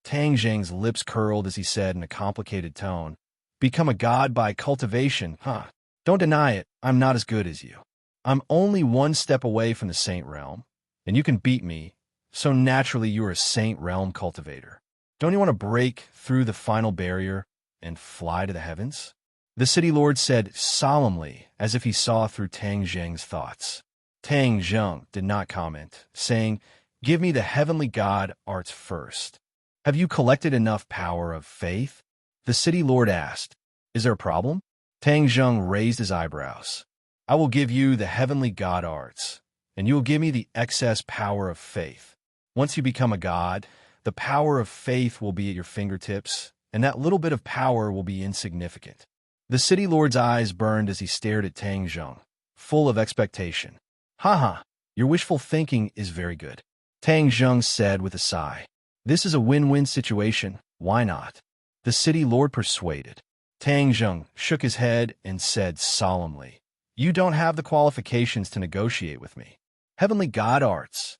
Speaker 1: Tang Zheng's lips curled as he said in a complicated tone, "Become a god by cultivation, huh? Don't deny it, I'm not as good as you. I'm only one step away from the Saint Realm, and you can beat me, so naturally you're a Saint Realm cultivator. Don't you want to break through the final barrier and fly to the heavens?" The city lord said solemnly, as if he saw through Tang Zheng's thoughts. Tang Zheng did not comment, saying, "Give me the heavenly God arts first." "Have you collected enough power of faith?" the city lord asked. "Is there a problem?" Tang Zheng raised his eyebrows. I will give you the heavenly god arts, and you will give me the excess power of faith. Once you become a god, the power of faith will be at your fingertips, and that little bit of power will be insignificant. The city lord's eyes burned as he stared at Tang Zheng, full of expectation. Haha, your wishful thinking is very good, Tang Zheng said with a sigh. This is a win-win situation, why not? The city lord persuaded. Tang Zheng shook his head and said solemnly, You don't have the qualifications to negotiate with me. Heavenly god arts.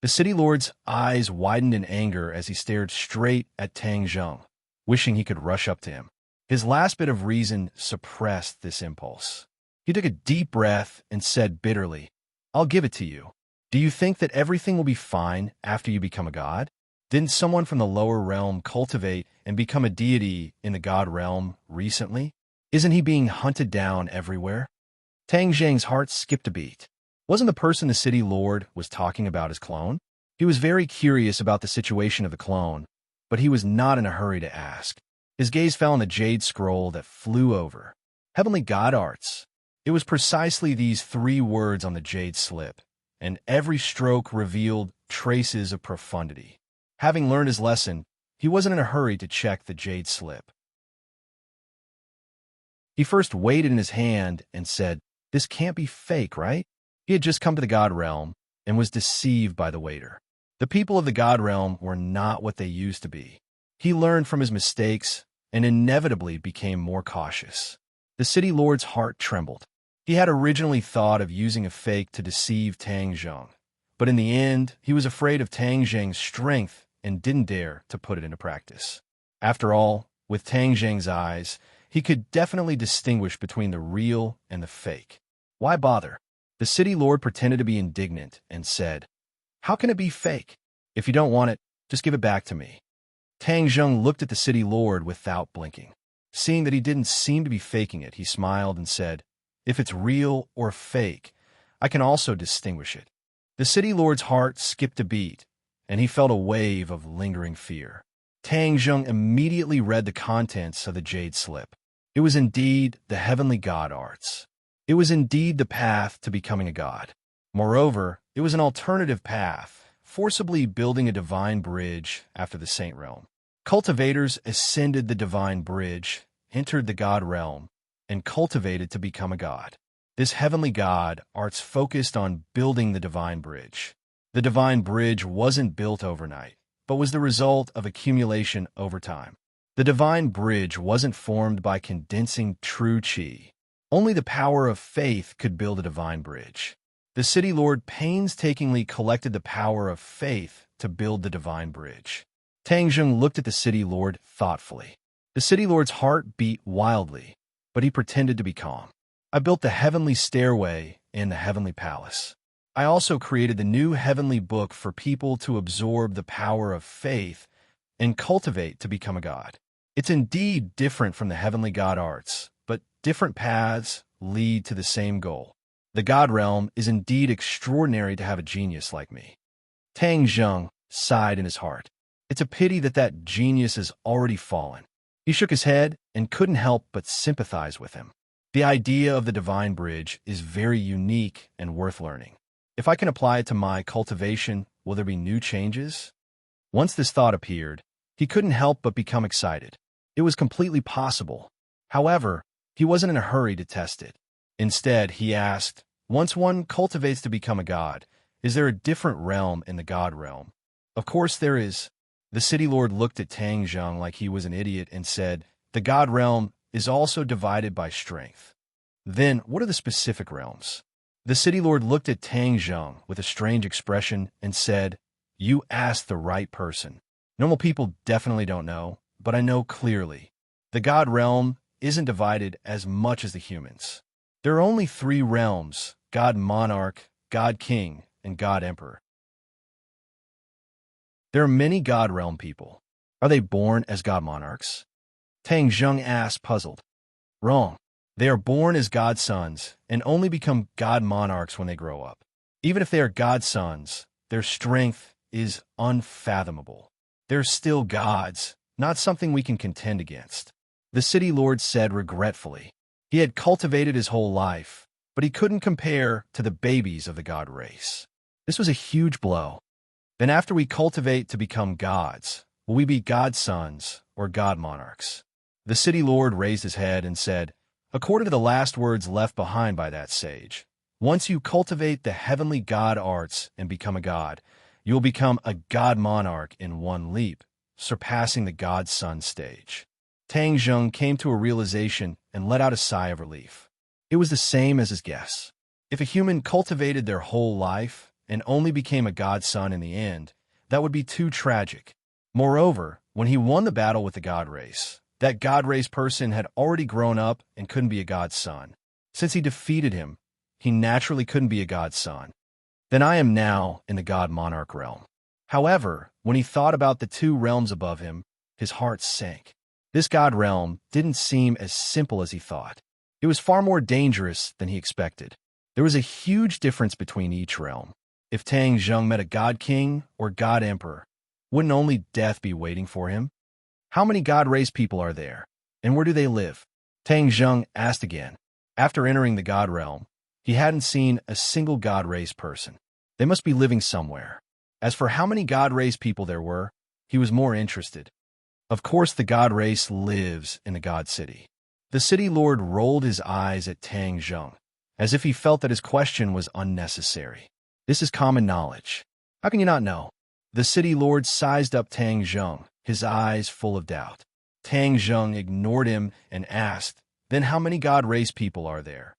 Speaker 1: The city lord's eyes widened in anger as he stared straight at Tang Zheng, wishing he could rush up to him. His last bit of reason suppressed this impulse. He took a deep breath and said bitterly, I'll give it to you. Do you think that everything will be fine after you become a god? Didn't someone from the lower realm cultivate and become a deity in the god realm recently? Isn't he being hunted down everywhere? Tang Zheng's heart skipped a beat. Wasn't the person the city lord was talking about his clone? He was very curious about the situation of the clone, but he was not in a hurry to ask. His gaze fell on the jade scroll that flew over. Heavenly god arts. It was precisely these 3 words on the jade slip, and every stroke revealed traces of profundity. Having learned his lesson, he wasn't in a hurry to check the jade slip. He first weighed it in his hand and said, This can't be fake, right? He had just come to the god realm and was deceived by the waiter. The people of the god realm were not what they used to be. He learned from his mistakes and inevitably became more cautious. The city lord's heart trembled. He had originally thought of using a fake to deceive Tang Zheng, but in the end, he was afraid of Tang Zheng's strength and didn't dare to put it into practice. After all, with Tang Zheng's eyes, he could definitely distinguish between the real and the fake. Why bother? The city lord pretended to be indignant and said, How can it be fake? If you don't want it, just give it back to me. Tang Zheng looked at the city lord without blinking. Seeing that he didn't seem to be faking it, he smiled and said, If it's real or fake, I can also distinguish it. The city lord's heart skipped a beat, and he felt a wave of lingering fear. Tang Zheng immediately read the contents of the jade slip. It was indeed the heavenly god arts. It was indeed the path to becoming a god. Moreover, it was an alternative path, forcibly building a divine bridge after the saint realm. Cultivators ascended the divine bridge, entered the god realm, and cultivated to become a god. This heavenly god arts focused on building the divine bridge. The divine bridge wasn't built overnight, but was the result of accumulation over time. The divine bridge wasn't formed by condensing true chi. Only the power of faith could build a divine bridge. The city lord painstakingly collected the power of faith to build the divine bridge. Tang Zheng looked at the city lord thoughtfully. The city lord's heart beat wildly, but he pretended to be calm. I built the heavenly stairway in the heavenly palace. I also created the new heavenly book for people to absorb the power of faith and cultivate to become a god. It's indeed different from the heavenly god arts, but different paths lead to the same goal. The god realm is indeed extraordinary to have a genius like me. Tang Zheng sighed in his heart. It's a pity that genius has already fallen. He shook his head and couldn't help but sympathize with him. The idea of the divine bridge is very unique and worth learning. If I can apply it to my cultivation, will there be new changes? Once this thought appeared, he couldn't help but become excited. It was completely possible. However, he wasn't in a hurry to test it. Instead, he asked, Once one cultivates to become a god, is there a different realm in the god realm? Of course there is. The city lord looked at Tang Zheng like he was an idiot and said, The god realm is also divided by strength. Then, what are the specific realms? The city lord looked at Tang Zheng with a strange expression and said, You asked the right person. Normal people definitely don't know, but I know clearly. The god realm isn't divided as much as the humans. There are only 3 realms, God Monarch, God King, and God Emperor. There are many god realm people. Are they born as god monarchs? Tang Zheng asked, puzzled. Wrong. They are born as god sons and only become god monarchs when they grow up. Even if they are god sons, their strength is unfathomable. They're still gods, not something we can contend against. The city lord said regretfully. He had cultivated his whole life, but he couldn't compare to the babies of the god race. This was a huge blow. Then after we cultivate to become gods, will we be godsons or god monarchs? The city lord raised his head and said, according to the last words left behind by that sage, once you cultivate the heavenly god arts and become a god, you will become a god monarch in one leap, surpassing the godson stage. Tang Zheng came to a realization and let out a sigh of relief. It was the same as his guess. If a human cultivated their whole life and only became a godson in the end, that would be too tragic. Moreover, when he won the battle with the god race, that god race person had already grown up and couldn't be a godson. Since he defeated him, he naturally couldn't be a godson. Then I am now in the god monarch realm. However, when he thought about the two realms above him, his heart sank. This god realm didn't seem as simple as he thought. It was far more dangerous than he expected. There was a huge difference between each realm. If Tang Zheng met a god king or god emperor, wouldn't only death be waiting for him? How many god race people are there, and where do they live? Tang Zheng asked again. After entering the god realm, he hadn't seen a single god race person. They must be living somewhere. As for how many god race people there were, he was more interested. Of course, the god race lives in the god city. The city lord rolled his eyes at Tang Zheng, as if he felt that his question was unnecessary. This is common knowledge. How can you not know? The city lord sized up Tang Zheng, his eyes full of doubt. Tang Zheng ignored him and asked, then how many god race people are there?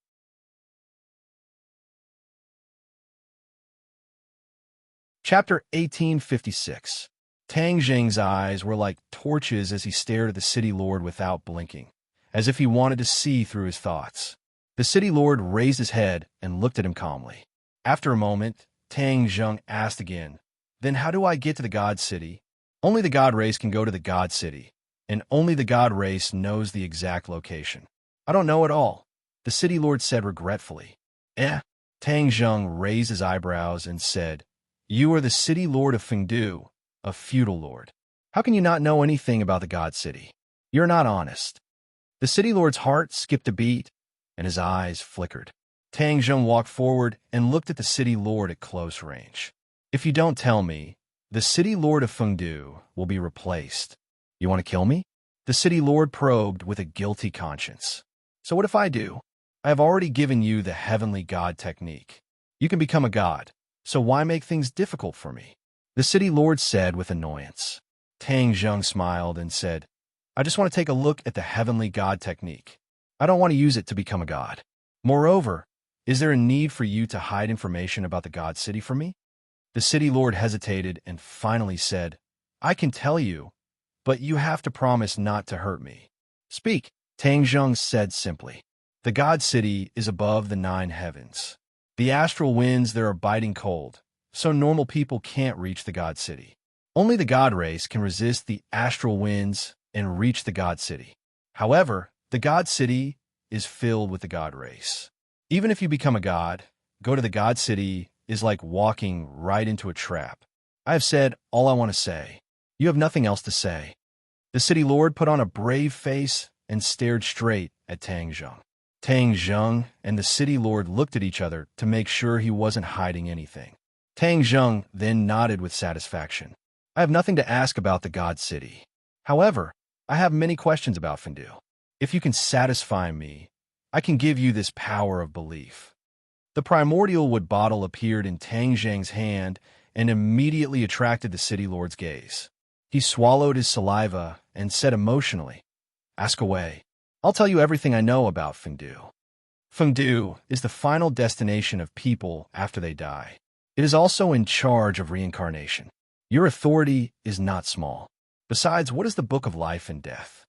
Speaker 1: Chapter 1856. Tang Zheng's eyes were like torches as he stared at the city lord without blinking, as if he wanted to see through his thoughts. The city lord raised his head and looked at him calmly. After a moment, Tang Zheng asked again, then how do I get to the god city? Only the god race can go to the god city, and only the god race knows the exact location. I don't know at all, the city lord said regretfully. Tang Zheng raised his eyebrows and said, you are the city lord of Fengdu, a feudal lord. How can you not know anything about the god city? You're not honest. The city lord's heart skipped a beat, and his eyes flickered. Tang Zheng walked forward and looked at the city lord at close range. If you don't tell me, the city lord of Fengdu will be replaced. You want to kill me? The city lord probed with a guilty conscience. So what if I do? I have already given you the heavenly god technique. You can become a god, so why make things difficult for me? The city lord said with annoyance. Tang Zheng smiled and said, I just want to take a look at the heavenly god technique. I don't want to use it to become a god. Moreover, is there a need for you to hide information about the god city from me? The city lord hesitated and finally said, I can tell you, but you have to promise not to hurt me. Speak, Tang Zheng said simply. The god city is above the 9 heavens. The astral winds there are biting cold, so normal people can't reach the god city. Only the god race can resist the astral winds and reach the god city. However, the god city is filled with the god race. Even if you become a god, go to the god city is like walking right into a trap. I have said all I want to say. You have nothing else to say. The city lord put on a brave face and stared straight at Tang Zheng. Tang Zheng and the city lord looked at each other to make sure he wasn't hiding anything. Tang Zheng then nodded with satisfaction. I have nothing to ask about the god city. However, I have many questions about Fengdu. If you can satisfy me, I can give you this power of belief. The primordial wood bottle appeared in Tang Zheng's hand and immediately attracted the city lord's gaze. He swallowed his saliva and said emotionally, Ask away. I'll tell you everything I know about Fengdu. Fengdu is the final destination of people after they die. It is also in charge of reincarnation. Your authority is not small. Besides, what is the Book of Life and Death?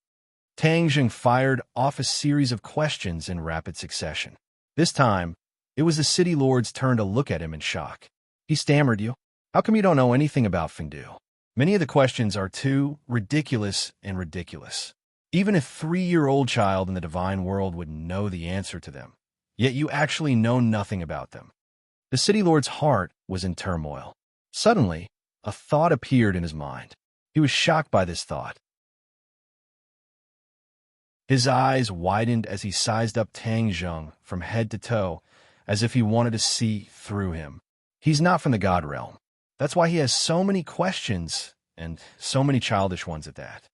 Speaker 1: Tang Zheng fired off a series of questions in rapid succession. This time, it was the city lord's turn to look at him in shock. He stammered, you? How come you don't know anything about Fengdu? Many of the questions are too ridiculous and ridiculous. Even a 3-year-old child in the divine world would know the answer to them. Yet you actually know nothing about them. The city lord's heart was in turmoil. Suddenly, a thought appeared in his mind. He was shocked by this thought. His eyes widened as he sized up Tang Zheng from head to toe, as if he wanted to see through him. He's not from the God realm. That's why he has so many questions, and so many childish ones at that.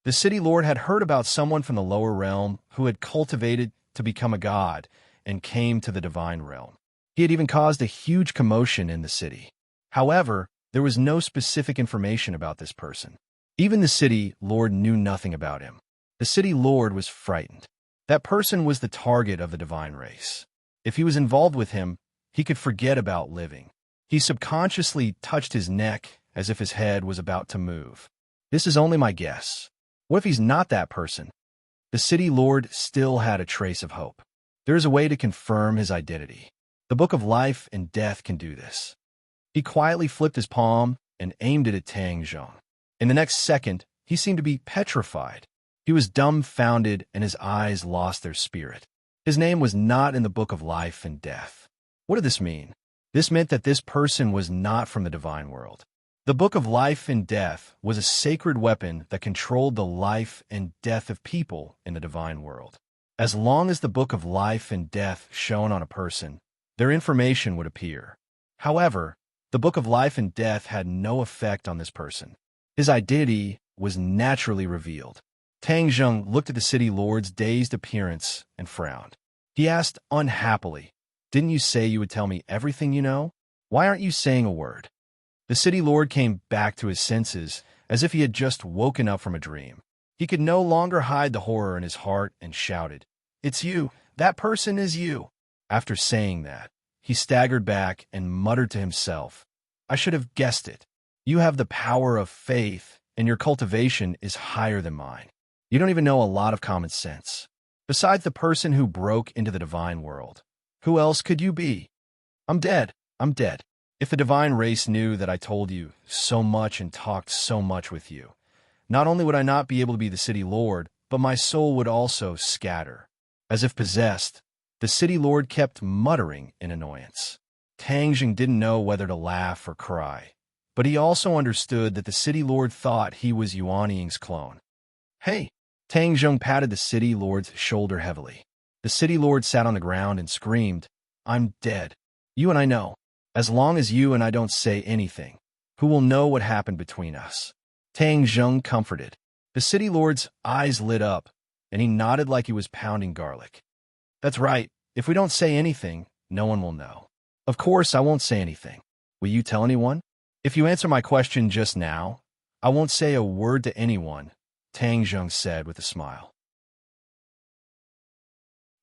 Speaker 1: The city lord had heard about someone from the lower realm who had cultivated to become a god and came to the divine realm. He had even caused a huge commotion in the city. However, there was no specific information about this person. Even the city lord knew nothing about him. The city lord was frightened. That person was the target of the divine race. If he was involved with him, he could forget about living. He subconsciously touched his neck as if his head was about to move. This is only my guess. What if he's not that person? The city lord still had a trace of hope. There is a way to confirm his identity. The Book of Life and Death can do this. He quietly flipped his palm and aimed it at Tang Zheng. In the next second, he seemed to be petrified. He was dumbfounded and his eyes lost their spirit. His name was not in the Book of Life and Death. What did this mean? This meant that this person was not from the divine world. The Book of Life and Death was a sacred weapon that controlled the life and death of people in the divine world. As long as the Book of Life and Death shone on a person, their information would appear. However, the Book of Life and Death had no effect on this person. His identity was naturally revealed. Tang Zheng looked at the city lord's dazed appearance and frowned. He asked unhappily, "Didn't you say you would tell me everything you know? Why aren't you saying a word?" The city lord came back to his senses as if he had just woken up from a dream. He could no longer hide the horror in his heart and shouted, "It's you! That person is you!" After saying that, he staggered back and muttered to himself, "I should have guessed it. You have the power of faith, and your cultivation is higher than mine. You don't even know a lot of common sense. Besides the person who broke into the divine world, who else could you be? I'm dead. I'm dead. If the divine race knew that I told you so much and talked so much with you, not only would I not be able to be the city lord, but my soul would also scatter." As if possessed, the city lord kept muttering in annoyance. Tang Zheng didn't know whether to laugh or cry, but he also understood that the city lord thought he was Yuan Ying's clone. "Hey!" Tang Zheng patted the city lord's shoulder heavily. The city lord sat on the ground and screamed, "I'm dead. You and I know. As long as you and I don't say anything, who will know what happened between us?" Tang Zheng comforted. The city lord's eyes lit up, and he nodded like he was pounding garlic. "That's right. If we don't say anything, no one will know. Of course, I won't say anything. Will you tell anyone? If you answer my question just now, I won't say a word to anyone," Tang Zheng said with a smile.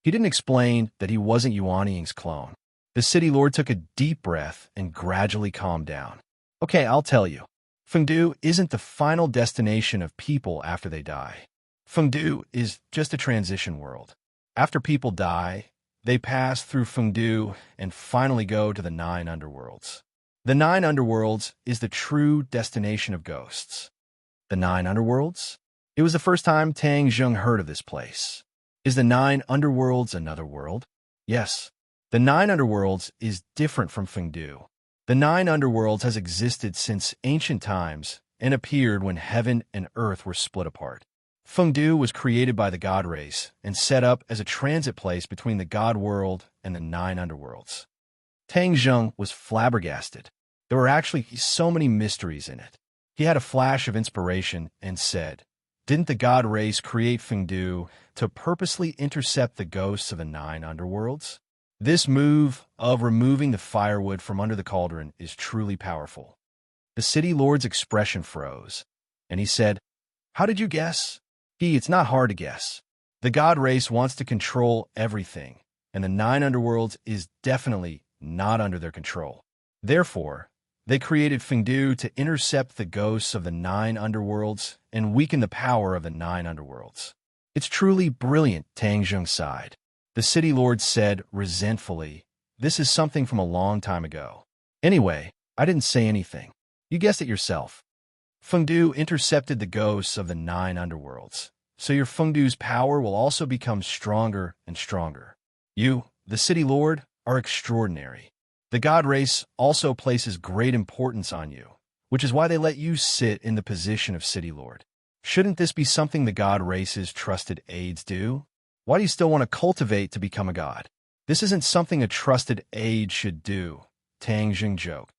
Speaker 1: He didn't explain that he wasn't Yuan Ying's clone. The city lord took a deep breath and gradually calmed down. "Okay, I'll tell you. Fengdu isn't the final destination of people after they die. Fengdu is just a transition world. After people die, they pass through Fengdu and finally go to the 9 underworlds. The 9 underworlds is the true destination of ghosts." The 9 underworlds? It was the first time Tang Zheng heard of this place. Is the 9 underworlds another world? Yes. The 9 underworlds is different from Fengdu. The 9 underworlds has existed since ancient times and appeared when heaven and earth were split apart. Fengdu was created by the god race and set up as a transit place between the god world and the 9 underworlds. Tang Zheng was flabbergasted. There were actually so many mysteries in it. He had a flash of inspiration and said, "Didn't the god race create Fengdu to purposely intercept the ghosts of the 9 underworlds?" This move of removing the firewood from under the cauldron is truly powerful. The city lord's expression froze, and he said, "How did you guess?" It's not hard to guess. The god race wants to control everything, and the 9 underworlds is definitely not under their control. Therefore, they created Fengdu to intercept the ghosts of the 9 underworlds and weaken the power of the 9 underworlds. It's truly brilliant, Tang Zheng sighed. The city lord said resentfully, "This is something from a long time ago. Anyway, I didn't say anything. You guessed it yourself. Fengdu intercepted the ghosts of the 9 underworlds, so your Fengdu's power will also become stronger and stronger. You, the city lord, are extraordinary. The god race also places great importance on you, which is why they let you sit in the position of city lord. Shouldn't this be something the god race's trusted aides do? Why do you still want to cultivate to become a god? This isn't something a trusted aide should do, Tang Jing joked.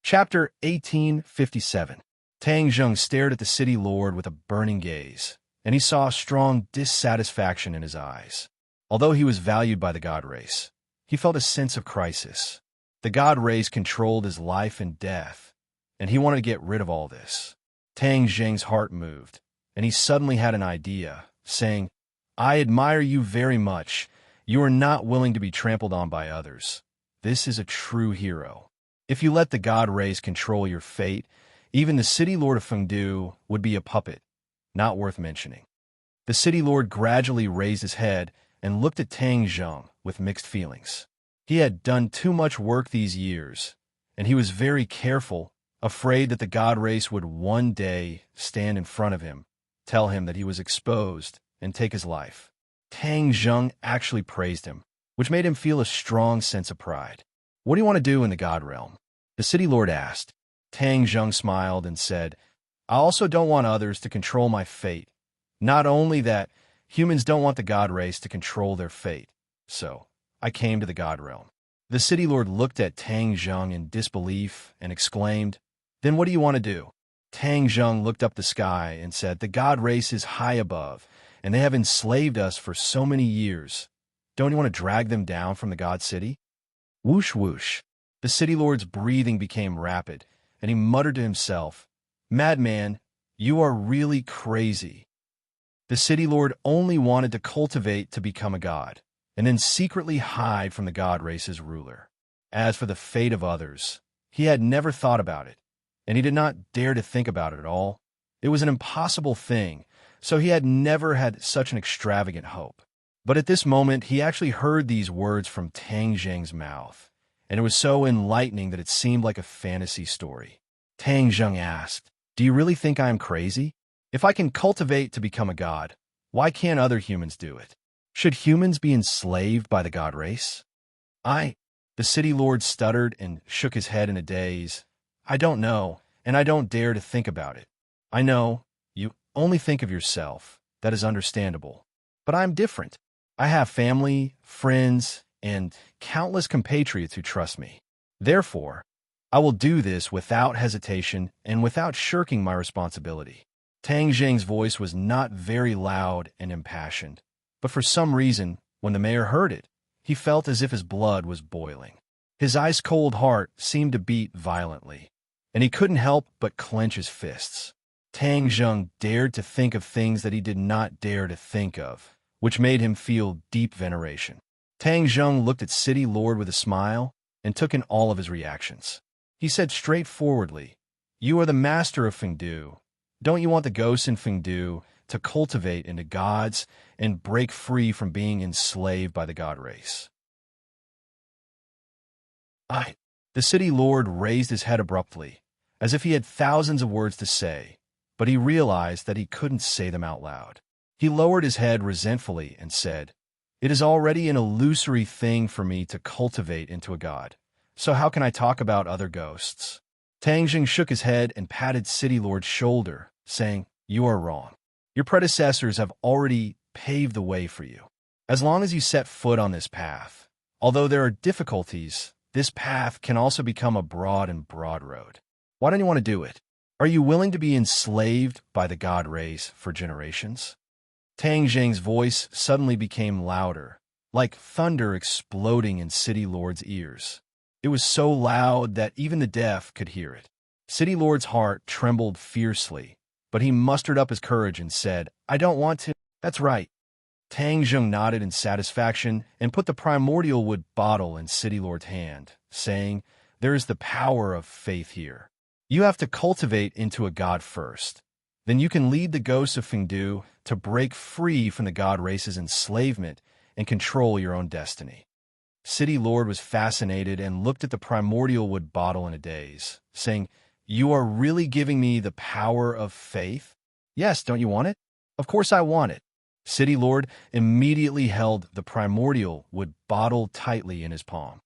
Speaker 1: Chapter 1857. Tang Jung stared at the city lord with a burning gaze, and he saw strong dissatisfaction in his eyes. Although he was valued by the god race, he felt a sense of crisis. The god race controlled his life and death, and he wanted to get rid of all this. Tang Jing's heart moved, and he suddenly had an idea, saying, I admire you very much. You are not willing to be trampled on by others. This is a true hero. If you let the god race control your fate, even the city lord of Fengdu would be a puppet, not worth mentioning. The city lord gradually raised his head and looked at Tang Jung with mixed feelings. He had done too much work these years, and he was very careful, afraid that the god race would one day stand in front of him, tell him that he was exposed, and take his life. Tang Jung actually praised him, which made him feel a strong sense of pride. What do you want to do in the god realm? The city lord asked. Tang Jung smiled and said, I also don't want others to control my fate. Not only that, humans don't want the god race to control their fate. So, I came to the god realm. The city lord looked at Tang Jung in disbelief and exclaimed, Then what do you want to do? Tang Jung looked up the sky and said, The god race is high above, and they have enslaved us for so many years. Don't you want to drag them down from the god city? Whoosh whoosh. The city lord's breathing became rapid, and he muttered to himself, Madman, you are really crazy. The city lord only wanted to cultivate to become a god, and then secretly hide from the god race's ruler. As for the fate of others, he had never thought about it, and he did not dare to think about it at all. It was an impossible thing, so he had never had such an extravagant hope. But at this moment, he actually heard these words from Tang Jing's mouth, and it was so enlightening that it seemed like a fantasy story. Tang Jung asked, Do you really think I am crazy? If I can cultivate to become a god, why can't other humans do it? Should humans be enslaved by the god race? The city lord stuttered and shook his head in a daze. I don't know, and I don't dare to think about it. I know, you only think of yourself. That is understandable. But I'm different. I have family, friends, and countless compatriots who trust me. Therefore, I will do this without hesitation and without shirking my responsibility. Tang Jing's voice was not very loud and impassioned, but for some reason, when the mayor heard it, he felt as if his blood was boiling. His ice-cold heart seemed to beat violently, and he couldn't help but clench his fists. Tang Jung dared to think of things that he did not dare to think of, which made him feel deep veneration. Tang Jung looked at City Lord with a smile and took in all of his reactions. He said straightforwardly, You are the master of Fengdu. Don't you want the ghosts in Fengdu to cultivate into gods and break free from being enslaved by the god race? The city lord raised his head abruptly, as if he had thousands of words to say, but he realized that he couldn't say them out loud. He lowered his head resentfully and said, It is already an illusory thing for me to cultivate into a god, so how can I talk about other ghosts? Tang Jing shook his head and patted City Lord's shoulder, saying, You are wrong. Your predecessors have already paved the way for you. As long as you set foot on this path, although there are difficulties, this path can also become a broad road. Why don't you want to do it? Are you willing to be enslaved by the god race for generations? Tang Jing's voice suddenly became louder, like thunder exploding in City Lord's ears. It was so loud that even the deaf could hear it. City Lord's heart trembled fiercely, but he mustered up his courage and said, I don't want to. That's right. Tang Jung nodded in satisfaction and put the primordial wood bottle in City Lord's hand, saying, There is the power of faith here. You have to cultivate into a god first. Then you can lead the ghosts of Fengdu to break free from the god race's enslavement and control your own destiny. City Lord was fascinated and looked at the primordial wood bottle in a daze, saying, You are really giving me the power of faith? Yes, don't you want it? Of course I want it. City Lord immediately held the primordial wood bottle tightly in his palm.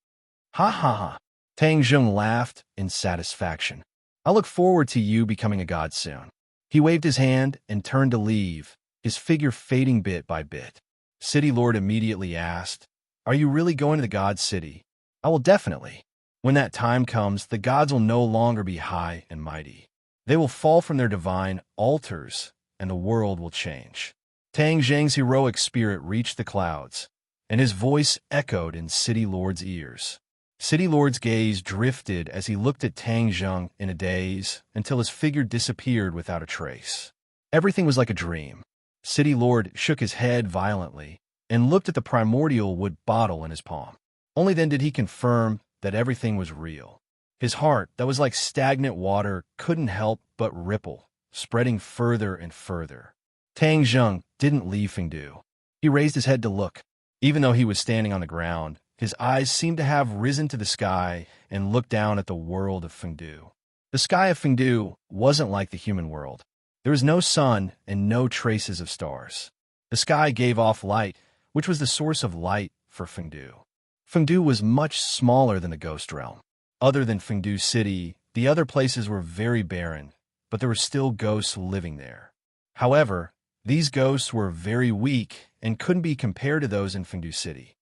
Speaker 1: Ha ha ha. Tang Zheng laughed in satisfaction. "I look forward to you becoming a god soon." He waved his hand and turned to leave, his figure fading bit by bit. City Lord immediately asked, "Are you really going to the god city?" "I will definitely. When that time comes, the gods will no longer be high and mighty. They will fall from their divine altars, and the world will change." Tang Zheng's heroic spirit reached the clouds, and his voice echoed in City Lord's ears. City Lord's gaze drifted as he looked at Tang Zheng in a daze until his figure disappeared without a trace. Everything was like a dream. City Lord shook his head violently and looked at the primordial wood bottle in his palm. Only then did he confirm that everything was real. His heart, that was like stagnant water, couldn't help but ripple, spreading further and further. Tang Zheng didn't leave Fengdu. He raised his head to look. Even though he was standing on the ground, his eyes seemed to have risen to the sky and looked down at the world of Fengdu. The sky of Fengdu wasn't like the human world. There was no sun and no traces of stars. The sky gave off light, which was the source of light for Fengdu. Fengdu was much smaller than the ghost realm. Other than Fengdu City, the other places were very barren, but there were still ghosts living there. However, these ghosts were very weak and couldn't be compared to those in Fengdu City.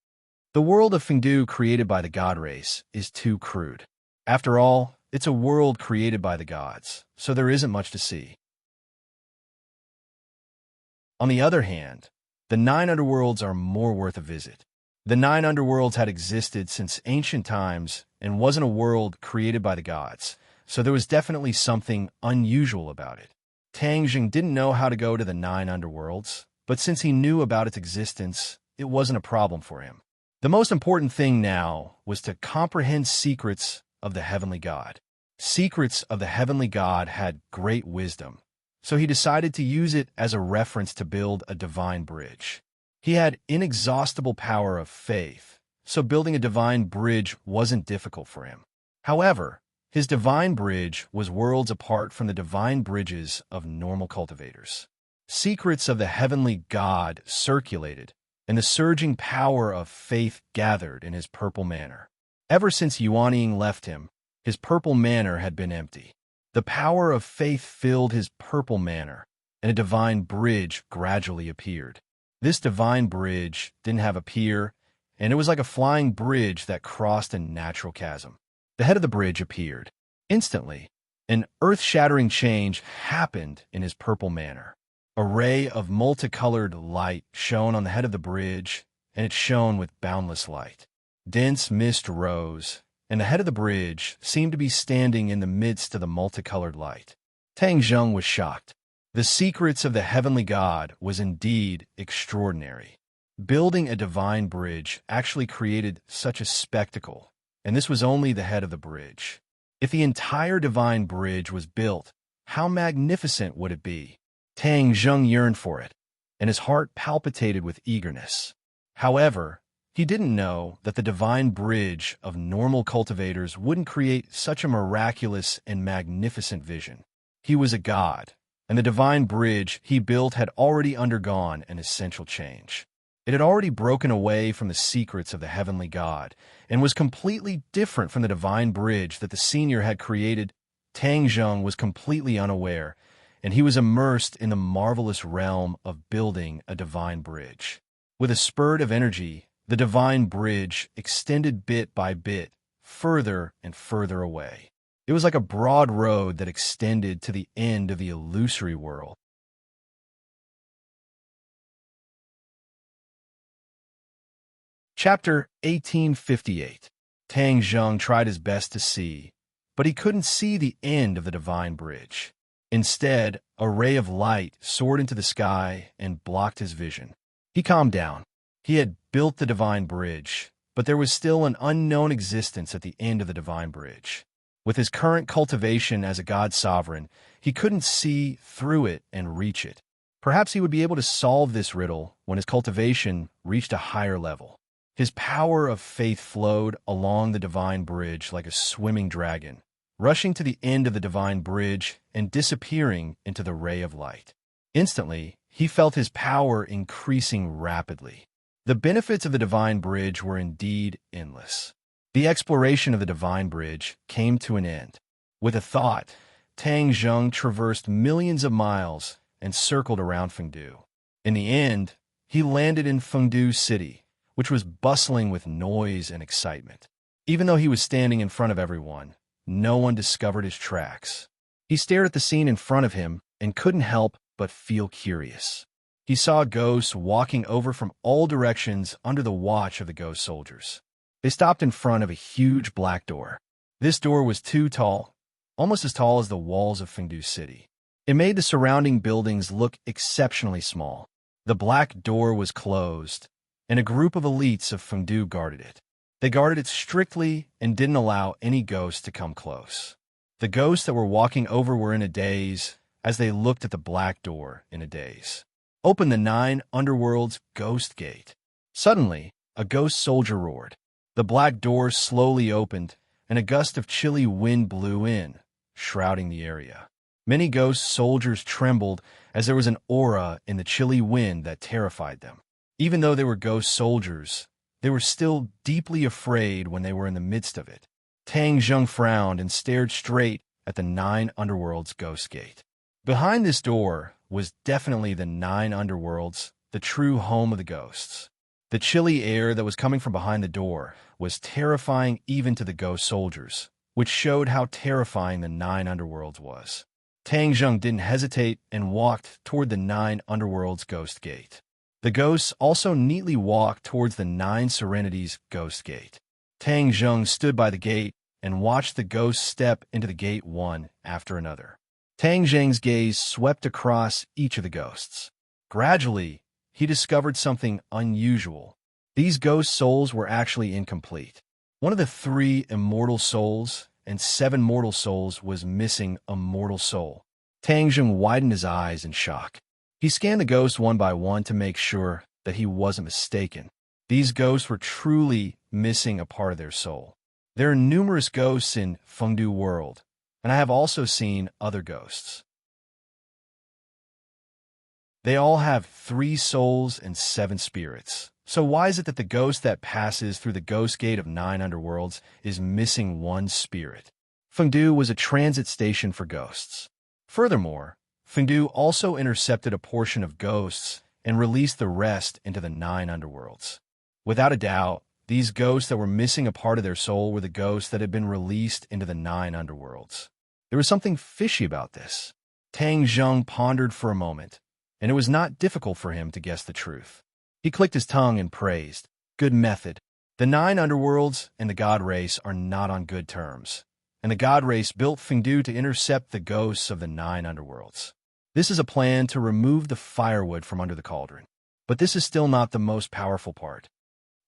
Speaker 1: The world of Fengdu created by the god race is too crude. After all, it's a world created by the gods, so there isn't much to see. On the other hand, the 9 underworlds are more worth a visit. The 9 underworlds had existed since ancient times and wasn't a world created by the gods, so there was definitely something unusual about it. Tang Zheng didn't know how to go to the 9 underworlds, but since he knew about its existence, it wasn't a problem for him. The most important thing now was to comprehend secrets of the heavenly god. Secrets of the heavenly god had great wisdom, so he decided to use it as a reference to build a divine bridge. He had inexhaustible power of faith, so building a divine bridge wasn't difficult for him. However, his divine bridge was worlds apart from the divine bridges of normal cultivators. Secrets of the heavenly god circulated, and the surging power of faith gathered in his purple manor. Ever since Yuanying left him, his purple manor had been empty. The power of faith filled his purple manor, and a divine bridge gradually appeared. This divine bridge didn't have a pier, and it was like a flying bridge that crossed a natural chasm. The head of the bridge appeared. Instantly, an earth-shattering change happened in his purple manor. A ray of multicolored light shone on the head of the bridge, and it shone with boundless light. Dense mist rose, and the head of the bridge seemed to be standing in the midst of the multicolored light. Tang Zheng was shocked. The secrets of the heavenly god was indeed extraordinary. Building a divine bridge actually created such a spectacle, and this was only the head of the bridge. If the entire divine bridge was built, how magnificent would it be? Tang Zheng yearned for it, and his heart palpitated with eagerness. However, he didn't know that the divine bridge of normal cultivators wouldn't create such a miraculous and magnificent vision. He was a god, and the divine bridge he built had already undergone an essential change. It had already broken away from the secrets of the heavenly god and was completely different from the divine bridge that the senior had created. Tang Zheng was completely unaware, and he was immersed in the marvelous realm of building a divine bridge. With a spurt of energy, the divine bridge extended bit by bit, further and further away. It was like a broad road that extended to the end of the illusory world. Chapter 1858. Tang Zheng tried his best to see, but he couldn't see the end of the divine bridge. Instead, a ray of light soared into the sky and blocked his vision. He calmed down. He had built the divine bridge, but there was still an unknown existence at the end of the divine bridge. With his current cultivation as a god sovereign, he couldn't see through it and reach it. Perhaps he would be able to solve this riddle when his cultivation reached a higher level. His power of faith flowed along the divine bridge like a swimming dragon, rushing to the end of the divine bridge and disappearing into the ray of light. Instantly, he felt his power increasing rapidly. The benefits of the divine bridge were indeed endless. The exploration of the Divine Bridge came to an end. With a thought, Tang Zheng traversed millions of miles and circled around Fengdu. In the end, he landed in Fengdu City, which was bustling with noise and excitement. Even though he was standing in front of everyone, no one discovered his tracks. He stared at the scene in front of him and couldn't help but feel curious. He saw ghosts walking over from all directions under the watch of the ghost soldiers. They stopped in front of a huge black door. This door was too tall, almost as tall as the walls of Fengdu City. It made the surrounding buildings look exceptionally small. The black door was closed, and a group of elites of Fengdu guarded it. They guarded it strictly and didn't allow any ghosts to come close. The ghosts that were walking over were in a daze as they looked at the black door in a daze. Open the 9 Underworld's Ghost Gate. Suddenly, a ghost soldier roared. The black door slowly opened, and a gust of chilly wind blew in, shrouding the area. Many ghost soldiers trembled as there was an aura in the chilly wind that terrified them. Even though they were ghost soldiers, they were still deeply afraid when they were in the midst of it. Tang Zheng frowned and stared straight at the 9 Underworld's Ghost Gate. Behind this door was definitely the 9 Underworlds, the true home of the ghosts. The chilly air that was coming from behind the door was terrifying even to the ghost soldiers, which showed how terrifying the 9 Underworlds was. Tang Zheng didn't hesitate and walked toward the 9 Underworld's Ghost Gate. The ghosts also neatly walked towards the 9 Serenity's Ghost Gate. Tang Zheng stood by the gate and watched the ghosts step into the gate one after another. Tang Zheng's gaze swept across each of the ghosts. Gradually, he discovered something unusual. These ghost souls were actually incomplete. One of the 3 immortal souls and 7 mortal souls was missing a mortal soul. Tang Zheng widened his eyes in shock. He scanned the ghosts one by one to make sure that he wasn't mistaken. These ghosts were truly missing a part of their soul. There are numerous ghosts in Fengdu World, and I have also seen other ghosts. They all have 3 souls and 7 spirits. So why is it that the ghost that passes through the Ghost Gate of 9 Underworlds is missing 1 spirit? Fengdu was a transit station for ghosts. Furthermore, Fengdu also intercepted a portion of ghosts and released the rest into the 9 Underworlds. Without a doubt, these ghosts that were missing a part of their soul were the ghosts that had been released into the 9 Underworlds. There was something fishy about this. Tang Zheng pondered for a moment, and it was not difficult for him to guess the truth. He clicked his tongue and praised. Good method. The 9 Underworlds and the God Race are not on good terms, and the God Race built Fengdu to intercept the ghosts of the 9 Underworlds. This is a plan to remove the firewood from under the cauldron. But this is still not the most powerful part.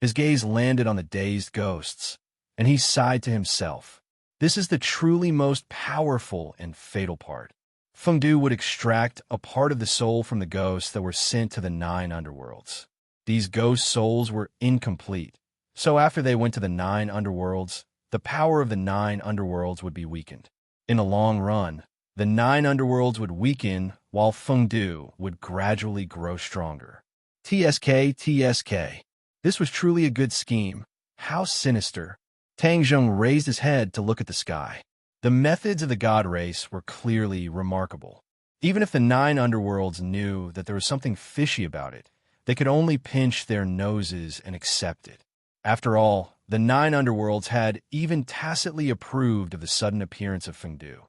Speaker 1: His gaze landed on the dazed ghosts, and he sighed to himself. This is the truly most powerful and fatal part. Fengdu would extract a part of the soul from the ghosts that were sent to the 9 Underworlds. These ghost souls were incomplete, so after they went to the 9 Underworlds, the power of the 9 Underworlds would be weakened. In the long run, the 9 Underworlds would weaken while Fengdu would gradually grow stronger. TSK. This was truly a good scheme. How sinister. Tang Zheng raised his head to look at the sky. The methods of the God Race were clearly remarkable. Even if the 9 Underworlds knew that there was something fishy about it, they could only pinch their noses and accept it. After all, the 9 Underworlds had even tacitly approved of the sudden appearance of Fengdu.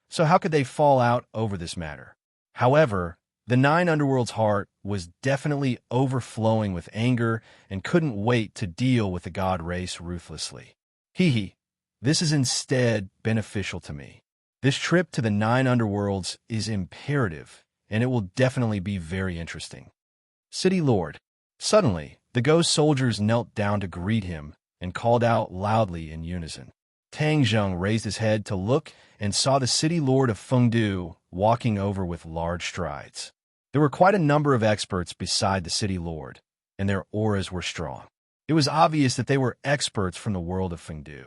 Speaker 1: So how could they fall out over this matter? However, the 9 Underworlds' heart was definitely overflowing with anger and couldn't wait to deal with the God Race ruthlessly. This is instead beneficial to me. This trip to the 9 Underworlds is imperative, and it will definitely be very interesting. City Lord. Suddenly, the ghost soldiers knelt down to greet him and called out loudly in unison. Tang Zheng raised his head to look and saw the City Lord of Fengdu walking over with large strides. There were quite a number of experts beside the City Lord, and their auras were strong. It was obvious that they were experts from the world of Fengdu.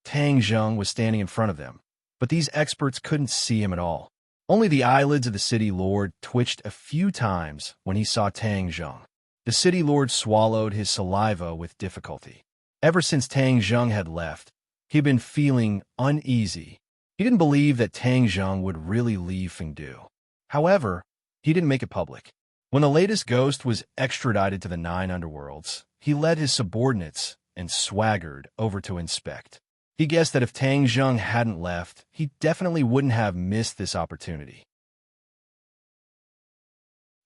Speaker 1: Tang Zheng was standing in front of them, but these experts couldn't see him at all. Only the eyelids of the City Lord twitched a few times when he saw Tang Zheng. The City Lord swallowed his saliva with difficulty. Ever since Tang Zheng had left, he'd been feeling uneasy. He didn't believe that Tang Zheng would really leave Fengdu. However, he didn't make it public. When the latest ghost was extradited to the 9 underworlds, he led his subordinates and swaggered over to inspect. He guessed that if Tang Zheng hadn't left, he definitely wouldn't have missed this opportunity.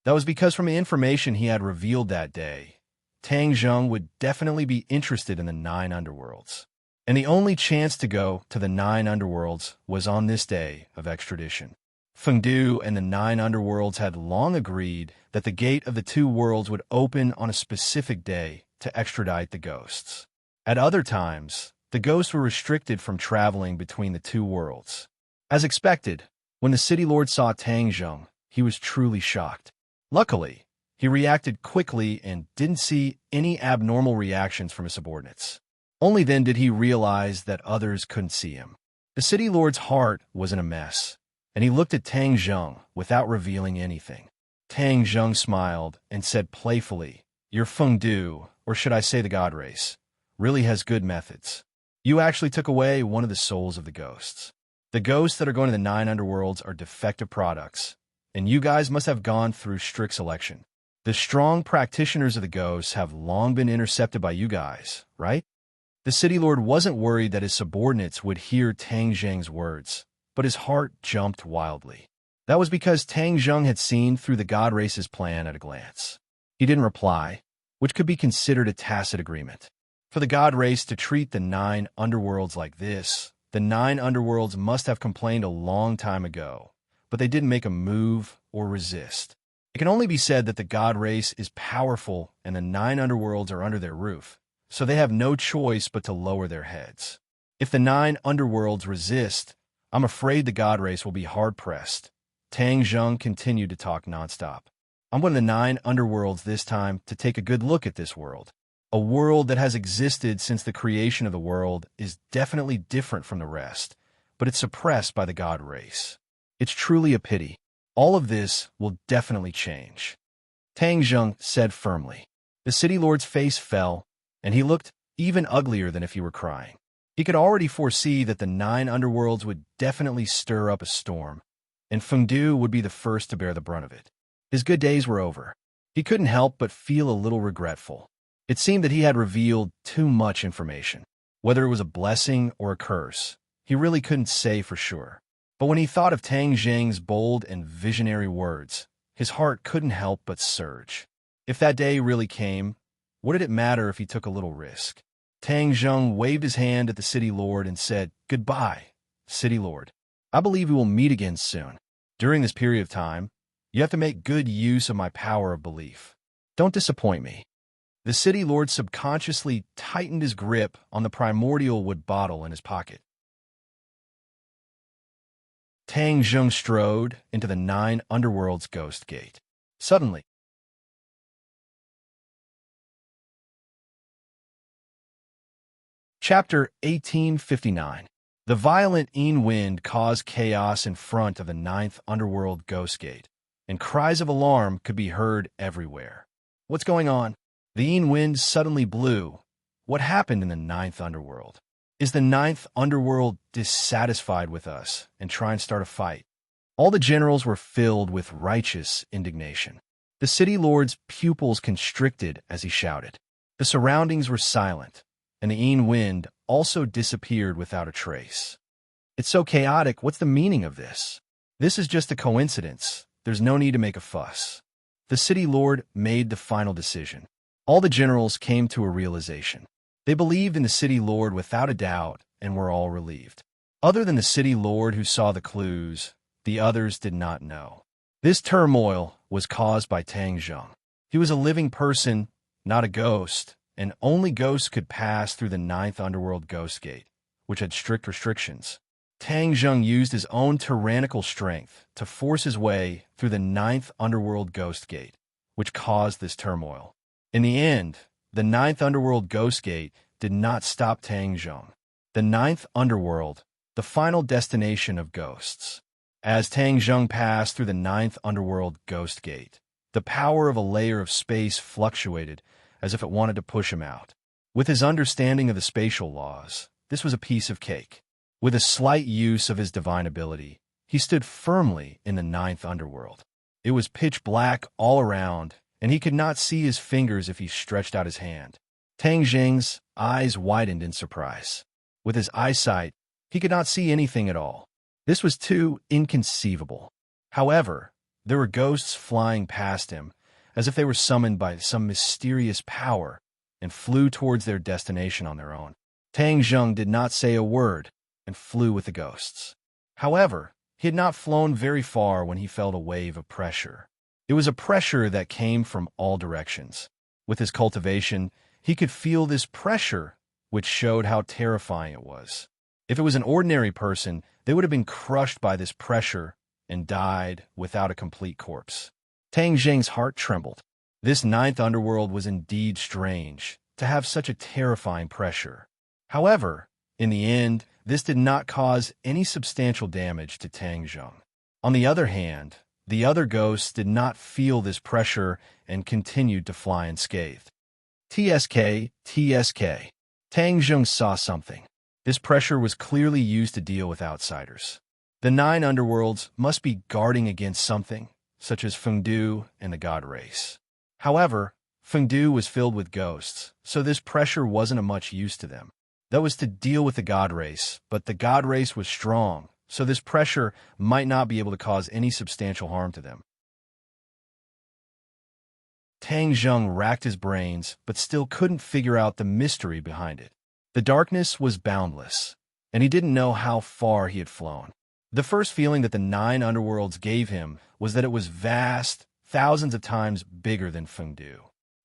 Speaker 1: That was because from the information he had revealed that day, Tang Zheng would definitely be interested in the 9 underworlds. And the only chance to go to the 9 underworlds was on this day of extradition. Fengdu and the 9 underworlds had long agreed that the gate of the 2 worlds would open on a specific day to extradite the ghosts. At other times, the ghosts were restricted from traveling between the 2 worlds. As expected, when the city lord saw Tang Zheng, he was truly shocked. Luckily, he reacted quickly and didn't see any abnormal reactions from his subordinates. Only then did he realize that others couldn't see him. The city lord's heart was in a mess, and he looked at Tang Zheng without revealing anything. Tang Zheng smiled and said playfully, "Your Fengdu, or should I say the god race, really has good methods. You actually took away one of the souls of the ghosts. The ghosts that are going to the 9 underworlds are defective products, and you guys must have gone through strict selection. The strong practitioners of the ghosts have long been intercepted by you guys, right?" The city lord wasn't worried that his subordinates would hear Tang Zheng's words, but his heart jumped wildly. That was because Tang Zheng had seen through the god race's plan at a glance. He didn't reply, which could be considered a tacit agreement. For the god race to treat the 9 underworlds like this, the 9 underworlds must have complained a long time ago, but they didn't make a move or resist. It can only be said that the god race is powerful and the 9 underworlds are under their roof, so they have no choice but to lower their heads. If the 9 underworlds resist, I'm afraid the god race will be hard-pressed. Tang Zheng continued to talk nonstop. I'm going to the 9 underworlds this time to take a good look at this world. A world that has existed since the creation of the world is definitely different from the rest, but it's suppressed by the god race. It's truly a pity. All of this will definitely change. Tang Zheng said firmly. The city lord's face fell, and he looked even uglier than if he were crying. He could already foresee that the 9 underworlds would definitely stir up a storm, and Fengdu would be the first to bear the brunt of it. His good days were over. He couldn't help but feel a little regretful. It seemed that he had revealed too much information. Whether it was a blessing or a curse, he really couldn't say for sure. But when he thought of Tang Zheng's bold and visionary words, his heart couldn't help but surge. If that day really came, what did it matter if he took a little risk? Tang Zheng waved his hand at the city lord and said, "Goodbye, city lord. I believe we will meet again soon. During this period of time, you have to make good use of my power of belief. Don't disappoint me." The city lord subconsciously tightened his grip on the primordial wood bottle in his pocket. Tang Zheng strode into the 9 underworlds ghost gate. Suddenly, Chapter 1859. The violent Yin wind caused chaos in front of the 9th underworld ghost gate, and cries of alarm could be heard everywhere. What's going on? The Yin wind suddenly blew. What happened in the 9th underworld? Is the 9th underworld dissatisfied with us and trying to start a fight? All the generals were filled with righteous indignation. The city lord's pupils constricted as he shouted. The surroundings were silent, and the Yin wind also disappeared without a trace. It's so chaotic, what's the meaning of this? This is just a coincidence. There's no need to make a fuss. The city lord made the final decision. All the generals came to a realization. They believed in the city lord without a doubt and were all relieved. Other than the city lord who saw the clues, the others did not know. This turmoil was caused by Tang Zheng. He was a living person, not a ghost, and only ghosts could pass through the 9th underworld ghost gate, which had strict restrictions. Tang Zheng used his own tyrannical strength to force his way through the 9th underworld ghost gate, which caused this turmoil. In the end, the 9th underworld ghost gate did not stop Tang Zheng. The 9th underworld, the final destination of ghosts. As Tang Zheng passed through the 9th underworld ghost gate, the power of a layer of space fluctuated as if it wanted to push him out. With his understanding of the spatial laws, this was a piece of cake. With a slight use of his divine ability, he stood firmly in the ninth underworld. It was pitch black all around, and he could not see his fingers if he stretched out his hand. Tang Jing's eyes widened in surprise. With his eyesight, he could not see anything at all. This was too inconceivable. However, there were ghosts flying past him, as if they were summoned by some mysterious power, and flew towards their destination on their own. Tang Zheng did not say a word and flew with the ghosts. However, he had not flown very far when he felt a wave of pressure. It was a pressure that came from all directions. With his cultivation, he could feel this pressure, which showed how terrifying it was. If it was an ordinary person, they would have been crushed by this pressure and died without a complete corpse. Tang Zheng's heart trembled. This ninth underworld was indeed strange, to have such a terrifying pressure. However, in the end, this did not cause any substantial damage to Tang Zheng. On the other hand, the other ghosts did not feel this pressure and continued to fly unscathed. TSK. Tang Zheng saw something. This pressure was clearly used to deal with outsiders. The 9 underworlds must be guarding against something, such as Fengdu and the God race. However, Fengdu was filled with ghosts, so this pressure wasn't of much use to them. That was to deal with the God race, but the God race was strong, so this pressure might not be able to cause any substantial harm to them. Tang Zheng racked his brains, but still couldn't figure out the mystery behind it. The darkness was boundless, and he didn't know how far he had flown. The first feeling that the 9 underworlds gave him was that it was vast, thousands of times bigger than Fengdu.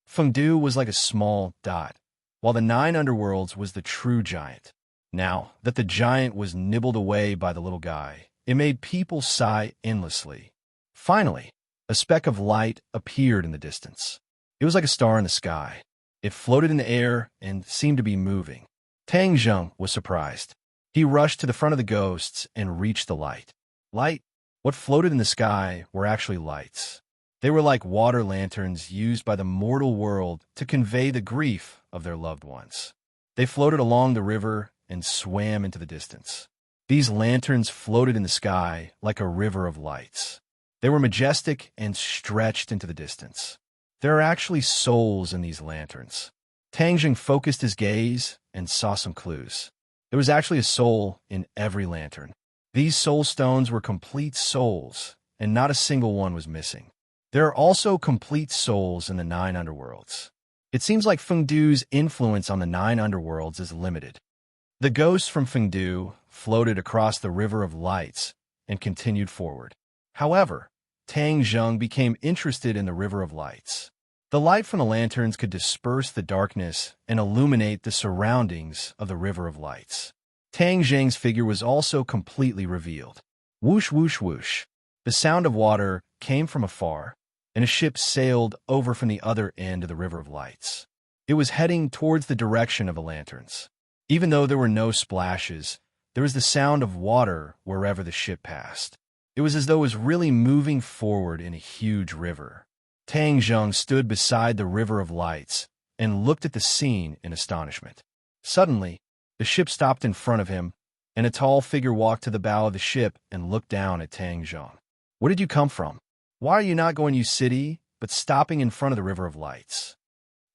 Speaker 1: Fengdu was like a small dot, while the 9 underworlds was the true giant. Now that the giant was nibbled away by the little guy, it made people sigh endlessly. Finally, a speck of light appeared in the distance. It was like a star in the sky. It floated in the air and seemed to be moving. Tang Zheng was surprised. He rushed to the front of the ghosts and reached the light. Light? What floated in the sky were actually lights. They were like water lanterns used by the mortal world to convey the grief of their loved ones. They floated along the river and swam into the distance. These lanterns floated in the sky like a river of lights. They were majestic and stretched into the distance. There are actually souls in these lanterns. Tang Zheng focused his gaze and saw some clues. There was actually a soul in every lantern. These soul stones were complete souls, and not a single one was missing. There are also complete souls in the 9 underworlds. It seems like Fengdu's influence on the 9 underworlds is limited. The ghosts from Fengdu floated across the river of lights and continued forward. However, Tang Zheng became interested in the river of lights. The light from the lanterns could disperse the darkness and illuminate the surroundings of the river of lights. Tang Zheng's figure was also completely revealed. Whoosh, whoosh, whoosh. The sound of water came from afar, and a ship sailed over from the other end of the river of lights. It was heading towards the direction of the lanterns. Even though there were no splashes, there was the sound of water wherever the ship passed. It was as though it was really moving forward in a huge river. Tang Zheng stood beside the river of lights and looked at the scene in astonishment. Suddenly, the ship stopped in front of him, and a tall figure walked to the bow of the ship and looked down at Tang Zheng. "Where did you come from? Why are you not going to your city, but stopping in front of the river of lights?"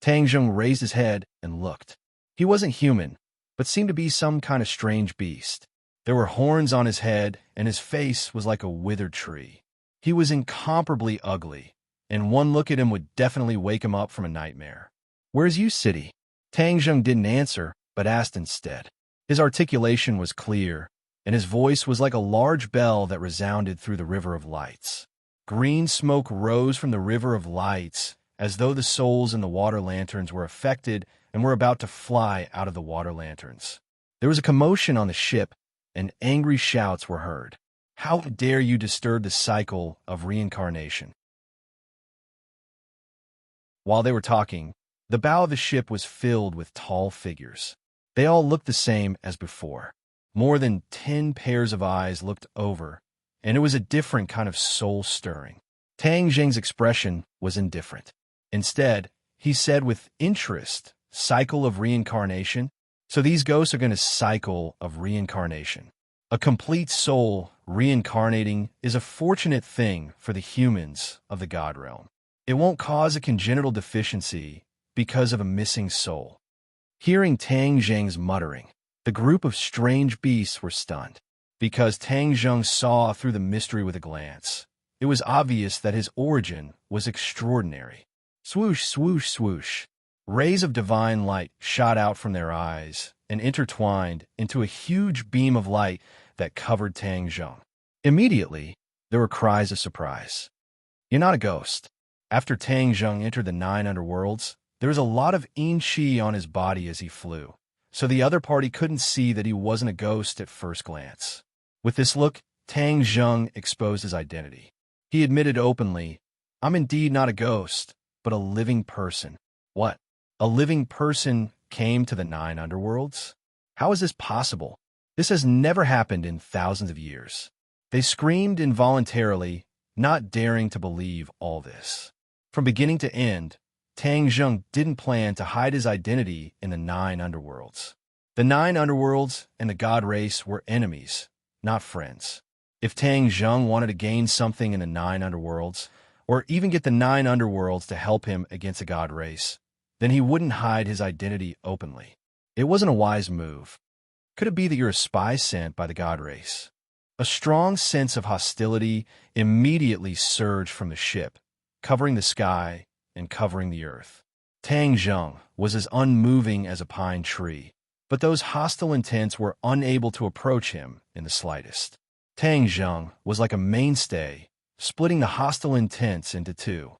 Speaker 1: Tang Zheng raised his head and looked. He wasn't human, but seemed to be some kind of strange beast. There were horns on his head, and his face was like a withered tree. He was incomparably ugly, and one look at him would definitely wake him up from a nightmare. "Where's you city?" Tang Zheng didn't answer, but asked instead. His articulation was clear, and his voice was like a large bell that resounded through the river of lights. Green smoke rose from the river of lights, as though the souls in the water lanterns were affected and were about to fly out of the water lanterns. There was a commotion on the ship, and angry shouts were heard. "How dare you disturb the cycle of reincarnation?" While they were talking, the bow of the ship was filled with tall figures. They all looked the same as before. More than 10 pairs of eyes looked over, and it was a different kind of soul-stirring. Tang Zheng's expression was indifferent. Instead, he said with interest, cycle of reincarnation. So these ghosts are going to cycle of reincarnation. A complete soul reincarnating is a fortunate thing for the humans of the God realm. It won't cause a congenital deficiency because of a missing soul. Hearing Tang Zheng's muttering, the group of strange beasts were stunned. Because Tang Zheng saw through the mystery with a glance, it was obvious that his origin was extraordinary. Swoosh, swoosh, swoosh. Rays of divine light shot out from their eyes and intertwined into a huge beam of light that covered Tang Zheng. Immediately, there were cries of surprise. "You're not a ghost." After Tang Zheng entered the 9 underworlds, there was a lot of yin qi on his body as he flew, so the other party couldn't see that he wasn't a ghost at first glance. With this look, Tang Zheng exposed his identity. He admitted openly, "I'm indeed not a ghost, but a living person." What? A living person came to the 9 underworlds? How is this possible? This has never happened in thousands of years. They screamed involuntarily, not daring to believe all this. From beginning to end, Tang Zheng didn't plan to hide his identity in the 9 underworlds. The 9 underworlds and the god race were enemies, not friends. If Tang Zheng wanted to gain something in the 9 underworlds, or even get the 9 underworlds to help him against a god race, then he wouldn't hide his identity openly. It wasn't a wise move. Could it be that you're a spy sent by the god race? A strong sense of hostility immediately surged from the ship, covering the sky and covering the earth. Tang Zheng was as unmoving as a pine tree, but those hostile intents were unable to approach him in the slightest. Tang Zheng was like a mainstay, splitting the hostile intents into two.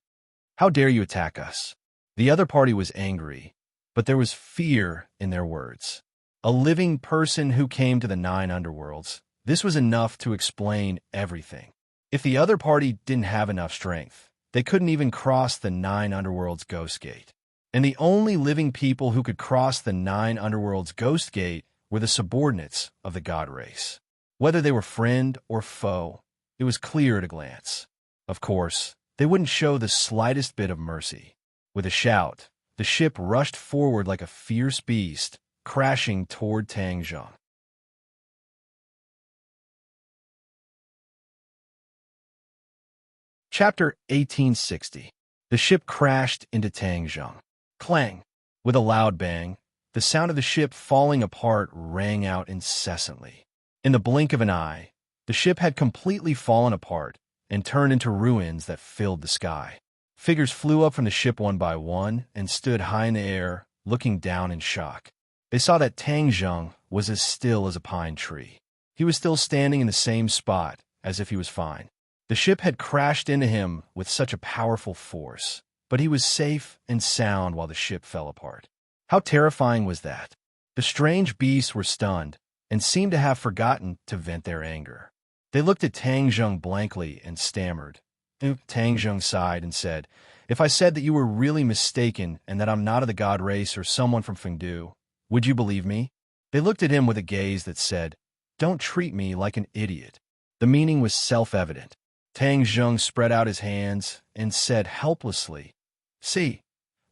Speaker 1: "How dare you attack us?" The other party was angry, but there was fear in their words. A living person who came to the 9 underworlds, this was enough to explain everything. If the other party didn't have enough strength, they couldn't even cross the 9 underworlds ghost gate. And the only living people who could cross the 9 underworlds ghost gate were the subordinates of the god race. Whether they were friend or foe, it was clear at a glance. Of course, they wouldn't show the slightest bit of mercy. With a shout, the ship rushed forward like a fierce beast, crashing toward Tang Zheng. Chapter 1860. The ship crashed into Tang Zheng. Clang! With a loud bang, the sound of the ship falling apart rang out incessantly. In the blink of an eye, the ship had completely fallen apart and turned into ruins that filled the sky. Figures flew up from the ship one by one and stood high in the air, looking down in shock. They saw that Tang Zheng was as still as a pine tree. He was still standing in the same spot, as if he was fine. The ship had crashed into him with such a powerful force, but he was safe and sound while the ship fell apart. How terrifying was that? The strange beasts were stunned and seemed to have forgotten to vent their anger. They looked at Tang Zheng blankly and stammered. Tang Zheng sighed and said, "If I said that you were really mistaken and that I'm not of the god race or someone from Fengdu, would you believe me?" They looked at him with a gaze that said, "Don't treat me like an idiot." The meaning was self-evident. Tang Zheng spread out his hands and said helplessly, "See,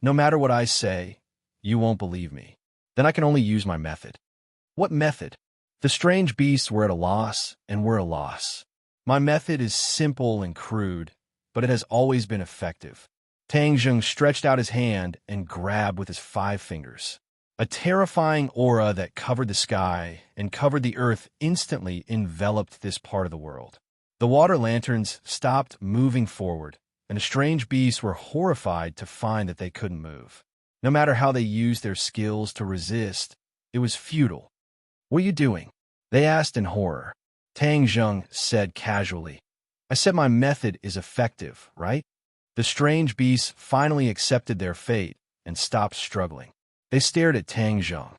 Speaker 1: no matter what I say, you won't believe me. Then I can only use my method." "What method?" The strange beasts were at a loss and were a loss. "My method is simple and crude, but it has always been effective." Tang Zheng stretched out his hand and grabbed with his 5 fingers. A terrifying aura that covered the sky and covered the earth instantly enveloped this part of the world. The water lanterns stopped moving forward, and the strange beasts were horrified to find that they couldn't move. No matter how they used their skills to resist, it was futile. "What are you doing?" they asked in horror. Tang Zheng said casually, "I said my method is effective, right?" The strange beasts finally accepted their fate and stopped struggling. They stared at Tang Zheng.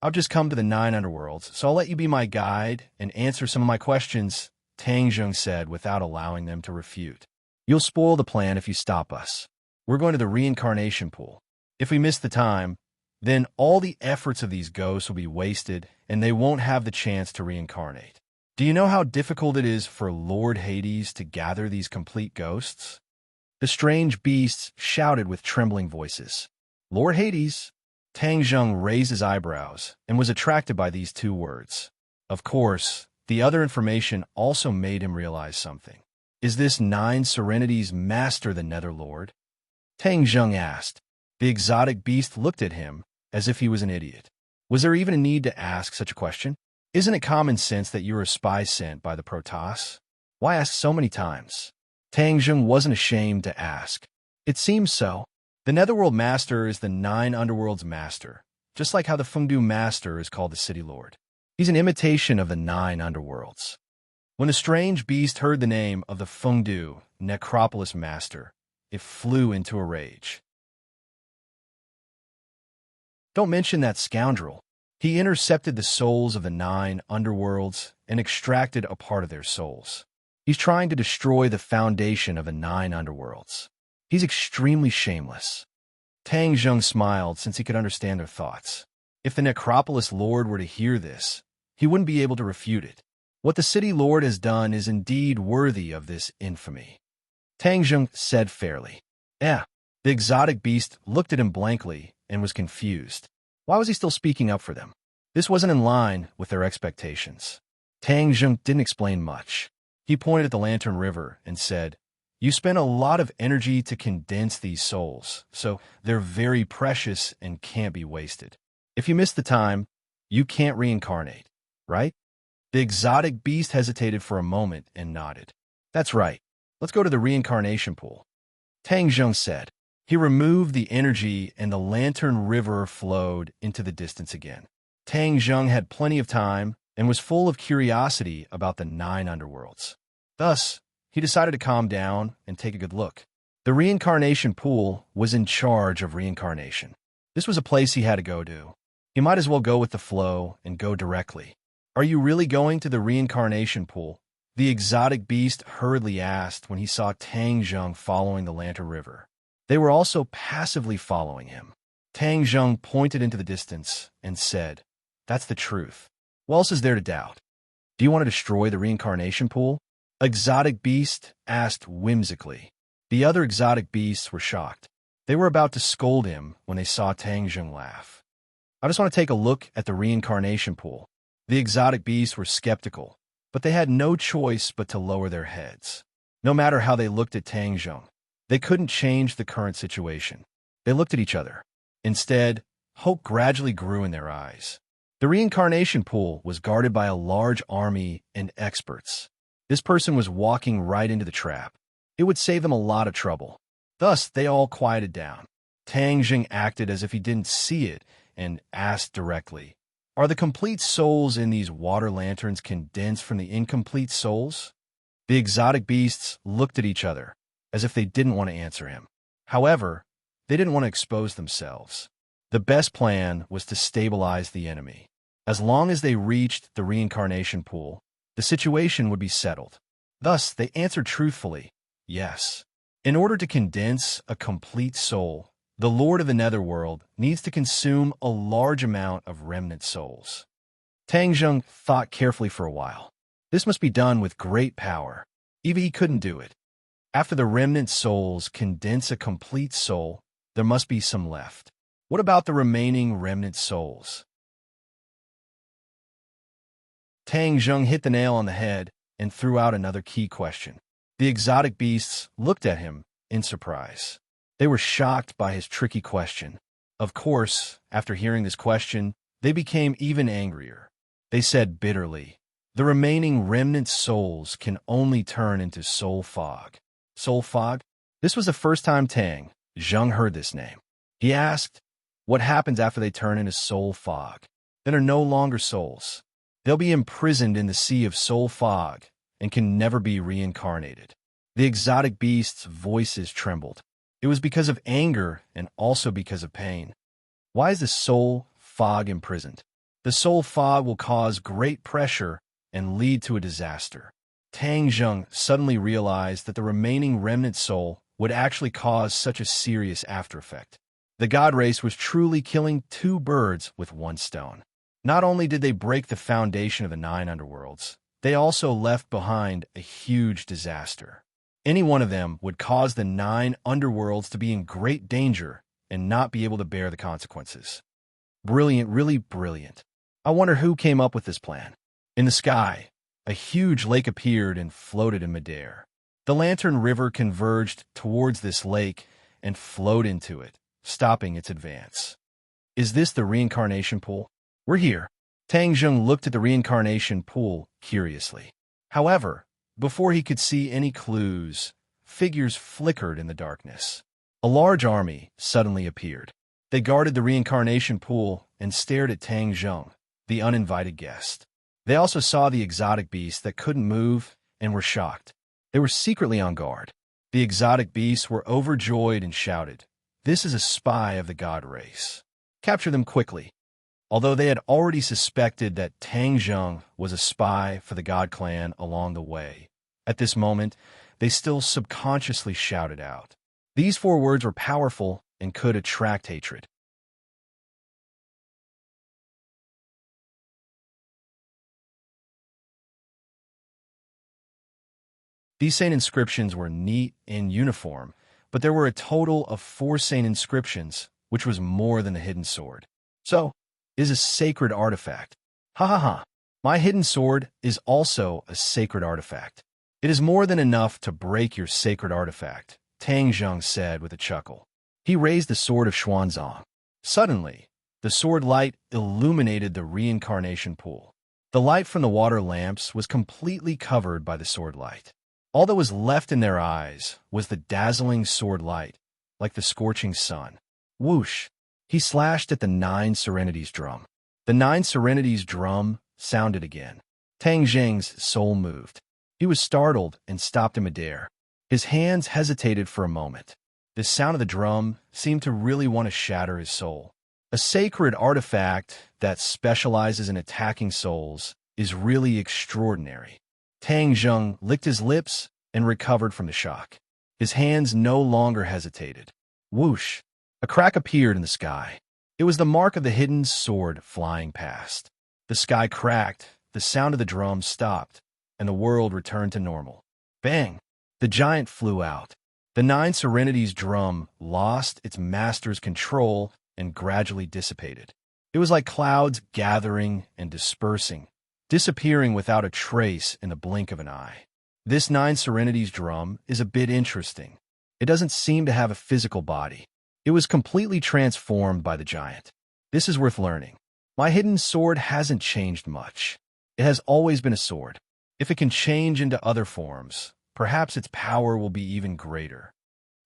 Speaker 1: "I've just come to the 9 underworlds, so I'll let you be my guide and answer some of my questions," Tang Zheng said without allowing them to refute. "You'll spoil the plan if you stop us. We're going to the reincarnation pool. If we miss the time, then all the efforts of these ghosts will be wasted and they won't have the chance to reincarnate. Do you know how difficult it is for Lord Hades to gather these complete ghosts?" The strange beasts shouted with trembling voices. "Lord Hades?" Tang Zheng raised his eyebrows and was attracted by these two words. Of course, the other information also made him realize something. Is this Nine Serenity's master the Netherlord? Tang Zheng asked. The exotic beast looked at him as if he was an idiot. Was there even a need to ask such a question? Isn't it common sense that you're a spy sent by the Protoss? Why ask so many times? Tang Zheng wasn't ashamed to ask. It seems so. The Netherworld Master is the Nine Underworlds Master, just like how the Fengdu Master is called the City Lord. He's an imitation of the Nine Underworlds. When the strange beast heard the name of the Fengdu Necropolis Master, it flew into a rage. Don't mention that scoundrel. He intercepted the souls of the Nine Underworlds and extracted a part of their souls. He's trying to destroy the foundation of the Nine Underworlds. He's extremely shameless. Tang Zheng smiled since he could understand their thoughts. If the Necropolis Lord were to hear this, he wouldn't be able to refute it. What the City Lord has done is indeed worthy of this infamy. Tang Zheng said fairly. The exotic beast looked at him blankly and was confused. Why was he still speaking up for them? This wasn't in line with their expectations. Tang Zheng didn't explain much. He pointed at the Lantern River and said, "You spent a lot of energy to condense these souls, so they're very precious and can't be wasted. If you miss the time, you can't reincarnate, right?" The exotic beast hesitated for a moment and nodded. "That's right. Let's go to the reincarnation pool," Tang Zheng said. He removed the energy and the Lantern River flowed into the distance again. Tang Zheng had plenty of time and was full of curiosity about the Nine Underworlds. Thus, he decided to calm down and take a good look. The reincarnation pool was in charge of reincarnation. This was a place he had to go to. He might as well go with the flow and go directly. "Are you really going to the reincarnation pool?" the exotic beast hurriedly asked when he saw Tang Zheng following the Lantern River. They were also passively following him. Tang Zheng pointed into the distance and said, "That's the truth. What else is there to doubt? Do you want to destroy the reincarnation pool?" Exotic beast asked whimsically. The other exotic beasts were shocked. They were about to scold him when they saw Tang Zheng laugh. "I just want to take a look at the reincarnation pool." The exotic beasts were skeptical, but they had no choice but to lower their heads. No matter how they looked at Tang Zheng, they couldn't change the current situation. They looked at each other. Instead, hope gradually grew in their eyes. The reincarnation pool was guarded by a large army and experts. This person was walking right into the trap. It would save them a lot of trouble. Thus, they all quieted down. Tang Zheng acted as if he didn't see it and asked directly, "Are the complete souls in these water lanterns condensed from the incomplete souls?" The exotic beasts looked at each other as if they didn't want to answer him. However, they didn't want to expose themselves. The best plan was to stabilize the enemy. As long as they reached the reincarnation pool, the situation would be settled. Thus, they answered truthfully, yes. In order to condense a complete soul, the Lord of the Netherworld needs to consume a large amount of remnant souls. Tang Zheng thought carefully for a while. This must be done with great power. Even he couldn't do it. After the remnant souls condense a complete soul, there must be some left. What about the remaining remnant souls? Tang Zheng hit the nail on the head and threw out another key question. The exotic beasts looked at him in surprise. They were shocked by his tricky question. Of course, after hearing this question, they became even angrier. They said bitterly, "The remaining remnant souls can only turn into soul fog." Soul fog? This was the first time Tang Zheng heard this name. He asked, "What happens after they turn into soul fog? Then are no longer souls. They'll be imprisoned in the sea of soul fog and can never be reincarnated." The exotic beasts' voices trembled. It was because of anger and also because of pain. Why is the soul fog imprisoned? The soul fog will cause great pressure and lead to a disaster. Tang Zheng suddenly realized that the remaining remnant soul would actually cause such a serious after effect. The god race was truly killing two birds with one stone. Not only did they break the foundation of the Nine Underworlds, they also left behind a huge disaster. Any one of them would cause the Nine Underworlds to be in great danger and not be able to bear the consequences. Brilliant, really brilliant. I wonder who came up with this plan. In the sky, a huge lake appeared and floated in midair. The Lantern River converged towards this lake and flowed into it, stopping its advance. Is this the reincarnation pool? We're here. Tang Zheng looked at the reincarnation pool curiously. However, before he could see any clues, figures flickered in the darkness. A large army suddenly appeared. They guarded the reincarnation pool and stared at Tang Zheng, the uninvited guest. They also saw the exotic beasts that couldn't move and were shocked. They were secretly on guard. The exotic beasts were overjoyed and shouted, "This is a spy of the god race. Capture them quickly." Although they had already suspected that Tang Zheng was a spy for the God clan along the way, at this moment, they still subconsciously shouted out. These 4 words were powerful and could attract hatred. These saint inscriptions were neat and uniform, but there were a total of 4 saint inscriptions, which was more than the hidden sword. So, is a sacred artifact. Ha ha ha. My hidden sword is also a sacred artifact. It is more than enough to break your sacred artifact, Tang Zheng said with a chuckle. He raised the sword of Xuanzang. Suddenly, the sword light illuminated the reincarnation pool. The light from the water lamps was completely covered by the sword light. All that was left in their eyes was the dazzling sword light, like the scorching sun. Whoosh! He slashed at the 9 Serenities drum. The 9 Serenities drum sounded again. Tang Zheng's soul moved. He was startled and stopped in midair. His hands hesitated for a moment. The sound of the drum seemed to really want to shatter his soul. A sacred artifact that specializes in attacking souls is really extraordinary. Tang Zheng licked his lips and recovered from the shock. His hands no longer hesitated. Whoosh! A crack appeared in the sky. It was the mark of the hidden sword flying past. The sky cracked, the sound of the drum stopped, and the world returned to normal. Bang! The giant flew out. The 9 Serenities drum lost its master's control and gradually dissipated. It was like clouds gathering and dispersing, disappearing without a trace in the blink of an eye. This 9 Serenities drum is a bit interesting. It doesn't seem to have a physical body. It was completely transformed by the giant. This is worth learning. My hidden sword hasn't changed much. It has always been a sword. If it can change into other forms, perhaps its power will be even greater.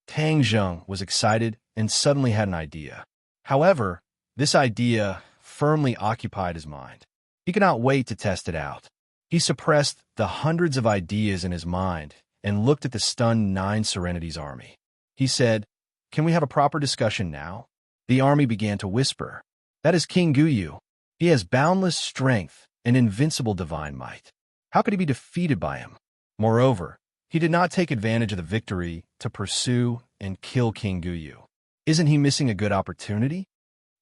Speaker 1: Tang Zheng was excited and suddenly had an idea. However, this idea firmly occupied his mind. He could not wait to test it out. He suppressed the hundreds of ideas in his mind and looked at the stunned 9 Serenities army. He said, "Can we have a proper discussion now?" The army began to whisper. "That is King Guyu. He has boundless strength and invincible divine might. How could he be defeated by him? Moreover, he did not take advantage of the victory to pursue and kill King Guyu. Isn't he missing a good opportunity?"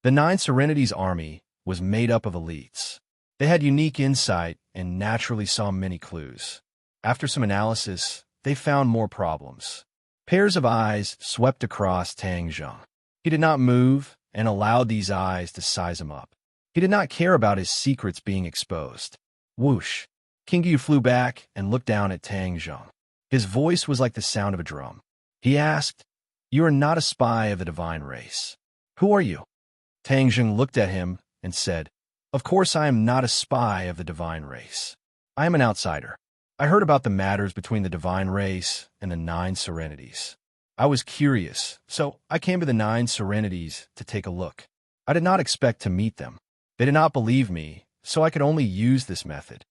Speaker 1: The 9 Serenities army was made up of elites. They had unique insight and naturally saw many clues. After some analysis, they found more problems. Pairs of eyes swept across Tang Zheng. He did not move and allowed these eyes to size him up. He did not care about his secrets being exposed. Whoosh! King Yu flew back and looked down at Tang Zheng. His voice was like the sound of a drum. He asked, "You are not a spy of the divine race. Who are you?" Tang Zheng looked at him and said, "Of course I am not a spy of the divine race. I am an outsider. I heard about the matters between the divine race and the 9 Serenities. I was curious, so I came to the 9 Serenities to take a look. I did not expect to meet them. They did not believe me, so I could only use this method.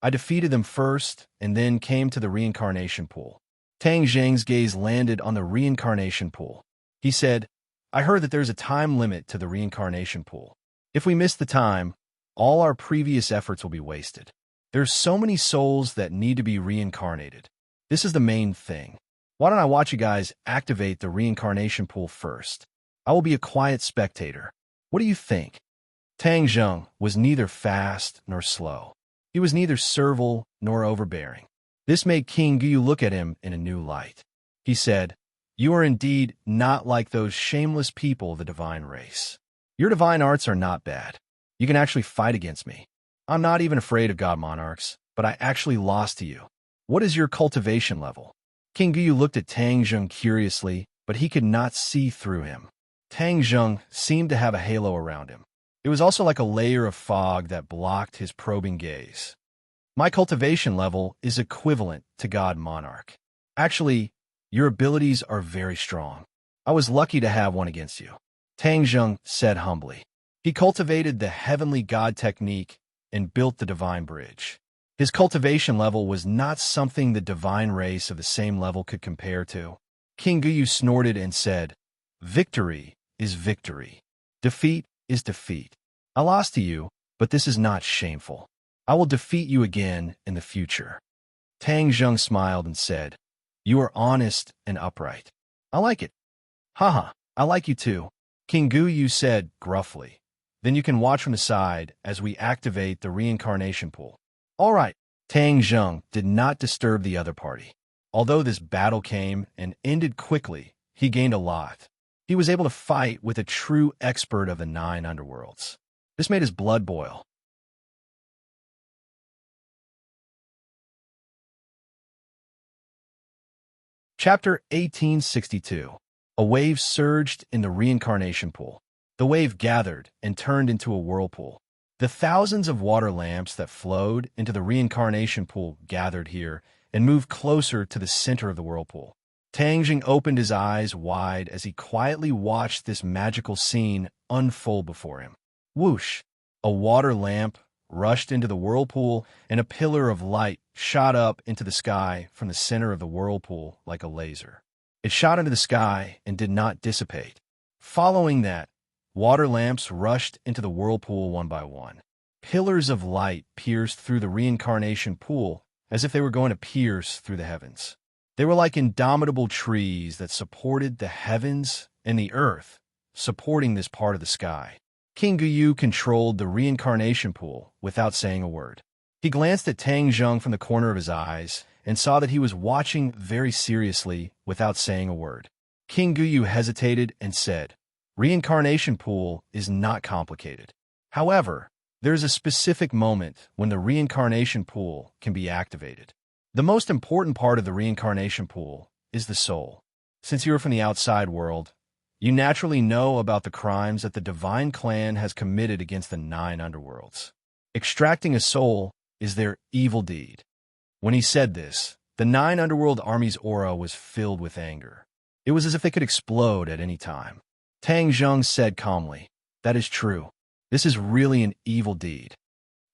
Speaker 1: I defeated them first and then came to the reincarnation pool." Tang Zheng's gaze landed on the reincarnation pool. He said, "I heard that there's a time limit to the reincarnation pool. If we miss the time, all our previous efforts will be wasted. There's so many souls that need to be reincarnated. This is the main thing. Why don't I watch you guys activate the reincarnation pool first? I will be a quiet spectator. What do you think?" Tang Zheng was neither fast nor slow. He was neither servile nor overbearing. This made King Guyu look at him in a new light. He said, You are indeed not like those shameless people of the divine race. Your divine arts are not bad. You can actually fight against me. I'm not even afraid of god monarchs, but I actually lost to you. What is your cultivation level? King Guyu looked at Tang Zheng curiously, but he could not see through him. Tang Zheng seemed to have a halo around him. It was also like a layer of fog that blocked his probing gaze. My cultivation level is equivalent to god monarch. Actually, your abilities are very strong. I was lucky to have one against you. Tang Zheng said humbly. He cultivated the heavenly god technique and built the divine bridge. His cultivation level was not something the divine race of the same level could compare to. King Guyu snorted and said, "Victory is victory. Defeat is defeat. I lost to you, but this is not shameful. I will defeat you again in the future." Tang Zheng smiled and said, "You are honest and upright. I like it." "Haha, I like you too," King Guyu said gruffly. "Then you can watch from the side as we activate the reincarnation pool." All right. Tang Zheng did not disturb the other party. Although this battle came and ended quickly, he gained a lot. He was able to fight with a true expert of the 9 underworlds. This made his blood boil. Chapter 1862. A wave surged in the reincarnation pool. The wave gathered and turned into a whirlpool. The thousands of water lamps that flowed into the reincarnation pool gathered here and moved closer to the center of the whirlpool. Tang Jing opened his eyes wide as he quietly watched this magical scene unfold before him. Whoosh! A water lamp rushed into the whirlpool, and a pillar of light shot up into the sky from the center of the whirlpool like a laser. It shot into the sky and did not dissipate. Following that, water lamps rushed into the whirlpool one by one. Pillars of light pierced through the reincarnation pool as if they were going to pierce through the heavens. They were like indomitable trees that supported the heavens and the earth, supporting this part of the sky. King Guyu controlled the reincarnation pool without saying a word. He glanced at Tang Zheng from the corner of his eyes and saw that he was watching very seriously without saying a word. King Guyu hesitated and said, "Reincarnation pool is not complicated. However, there is a specific moment when the reincarnation pool can be activated. The most important part of the reincarnation pool is the soul. Since you are from the outside world, you naturally know about the crimes that the divine clan has committed against the 9 underworlds. Extracting a soul is their evil deed." When he said this, the 9 underworld army's aura was filled with anger. It was as if they could explode at any time. Tang Zheng said calmly, "That is true. This is really an evil deed."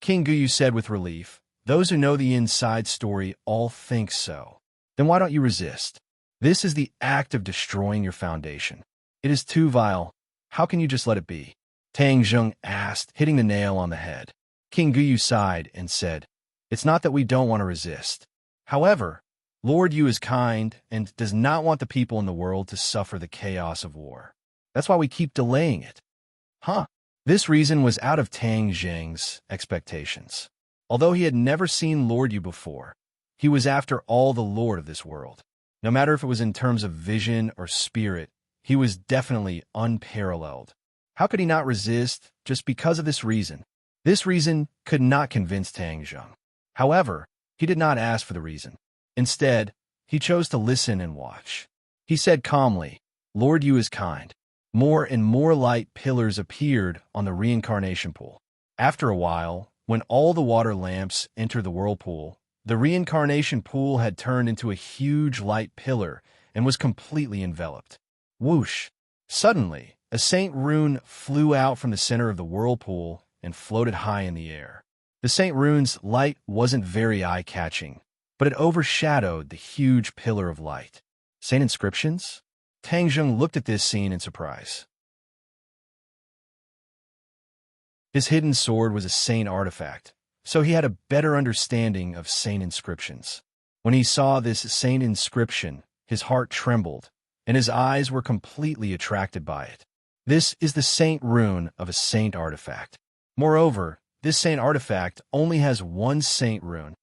Speaker 1: King Guyu said with relief, "Those who know the inside story all think so. Then why don't you resist? This is the act of destroying your foundation. It is too vile. How can you just let it be?" Tang Zheng asked, hitting the nail on the head. King Guyu sighed and said, "It's not that we don't want to resist. However, Lord Yu is kind and does not want the people in the world to suffer the chaos of war. That's why we keep delaying it." Huh? This reason was out of Tang Zheng's expectations. Although he had never seen Lord Yu before, he was after all the lord of this world. No matter if it was in terms of vision or spirit, he was definitely unparalleled. How could he not resist just because of this reason? This reason could not convince Tang Zheng. However, he did not ask for the reason. Instead, he chose to listen and watch. He said calmly, "Lord Yu is kind." More and more light pillars appeared on the reincarnation pool. After a while, when all the water lamps entered the whirlpool, the reincarnation pool had turned into a huge light pillar and was completely enveloped. Whoosh! Suddenly, a saint rune flew out from the center of the whirlpool and floated high in the air. The saint rune's light wasn't very eye-catching, but it overshadowed the huge pillar of light. Saint inscriptions? Tang Zheng looked at this scene in surprise. His hidden sword was a saint artifact, so he had a better understanding of saint inscriptions. When he saw this saint inscription, his heart trembled, and his eyes were completely attracted by it. This is the saint rune of a saint artifact. Moreover, this saint artifact only has one saint rune.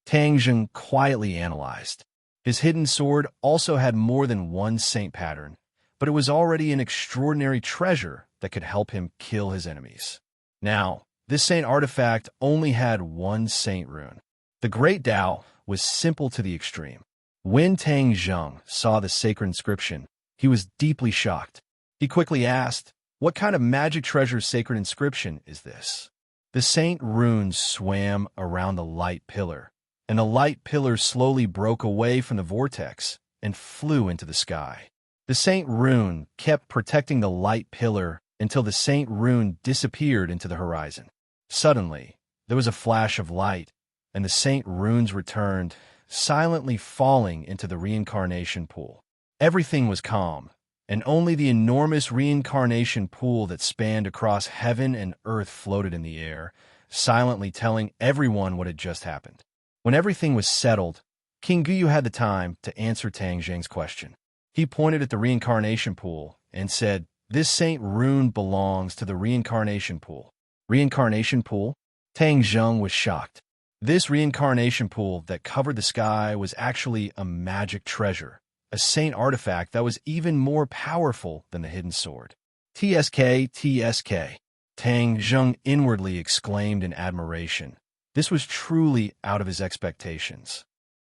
Speaker 1: Tang Zheng quietly analyzed. His hidden sword also had more than one saint pattern, but it was already an extraordinary treasure that could help him kill his enemies. Now, this saint artifact only had one saint rune. The Great Tao was simple to the extreme. When Tang Zheng saw the sacred inscription, he was deeply shocked. He quickly asked, "What kind of magic treasure's sacred inscription is this?" The saint runes swam around the light pillar, and the light pillar slowly broke away from the vortex and flew into the sky. The saint rune kept protecting the light pillar until the saint rune disappeared into the horizon. Suddenly, there was a flash of light, and the saint runes returned, silently falling into the reincarnation pool. Everything was calm, and only the enormous reincarnation pool that spanned across heaven and earth floated in the air, silently telling everyone what had just happened. When everything was settled, King Guyu had the time to answer Tang Zheng's question. He pointed at the reincarnation pool and said, "This saint rune belongs to the reincarnation pool." Reincarnation pool? Tang Zheng was shocked. This reincarnation pool that covered the sky was actually a magic treasure, a saint artifact that was even more powerful than the hidden sword. TSK, TSK. Tang Zheng inwardly exclaimed in admiration. This was truly out of his expectations.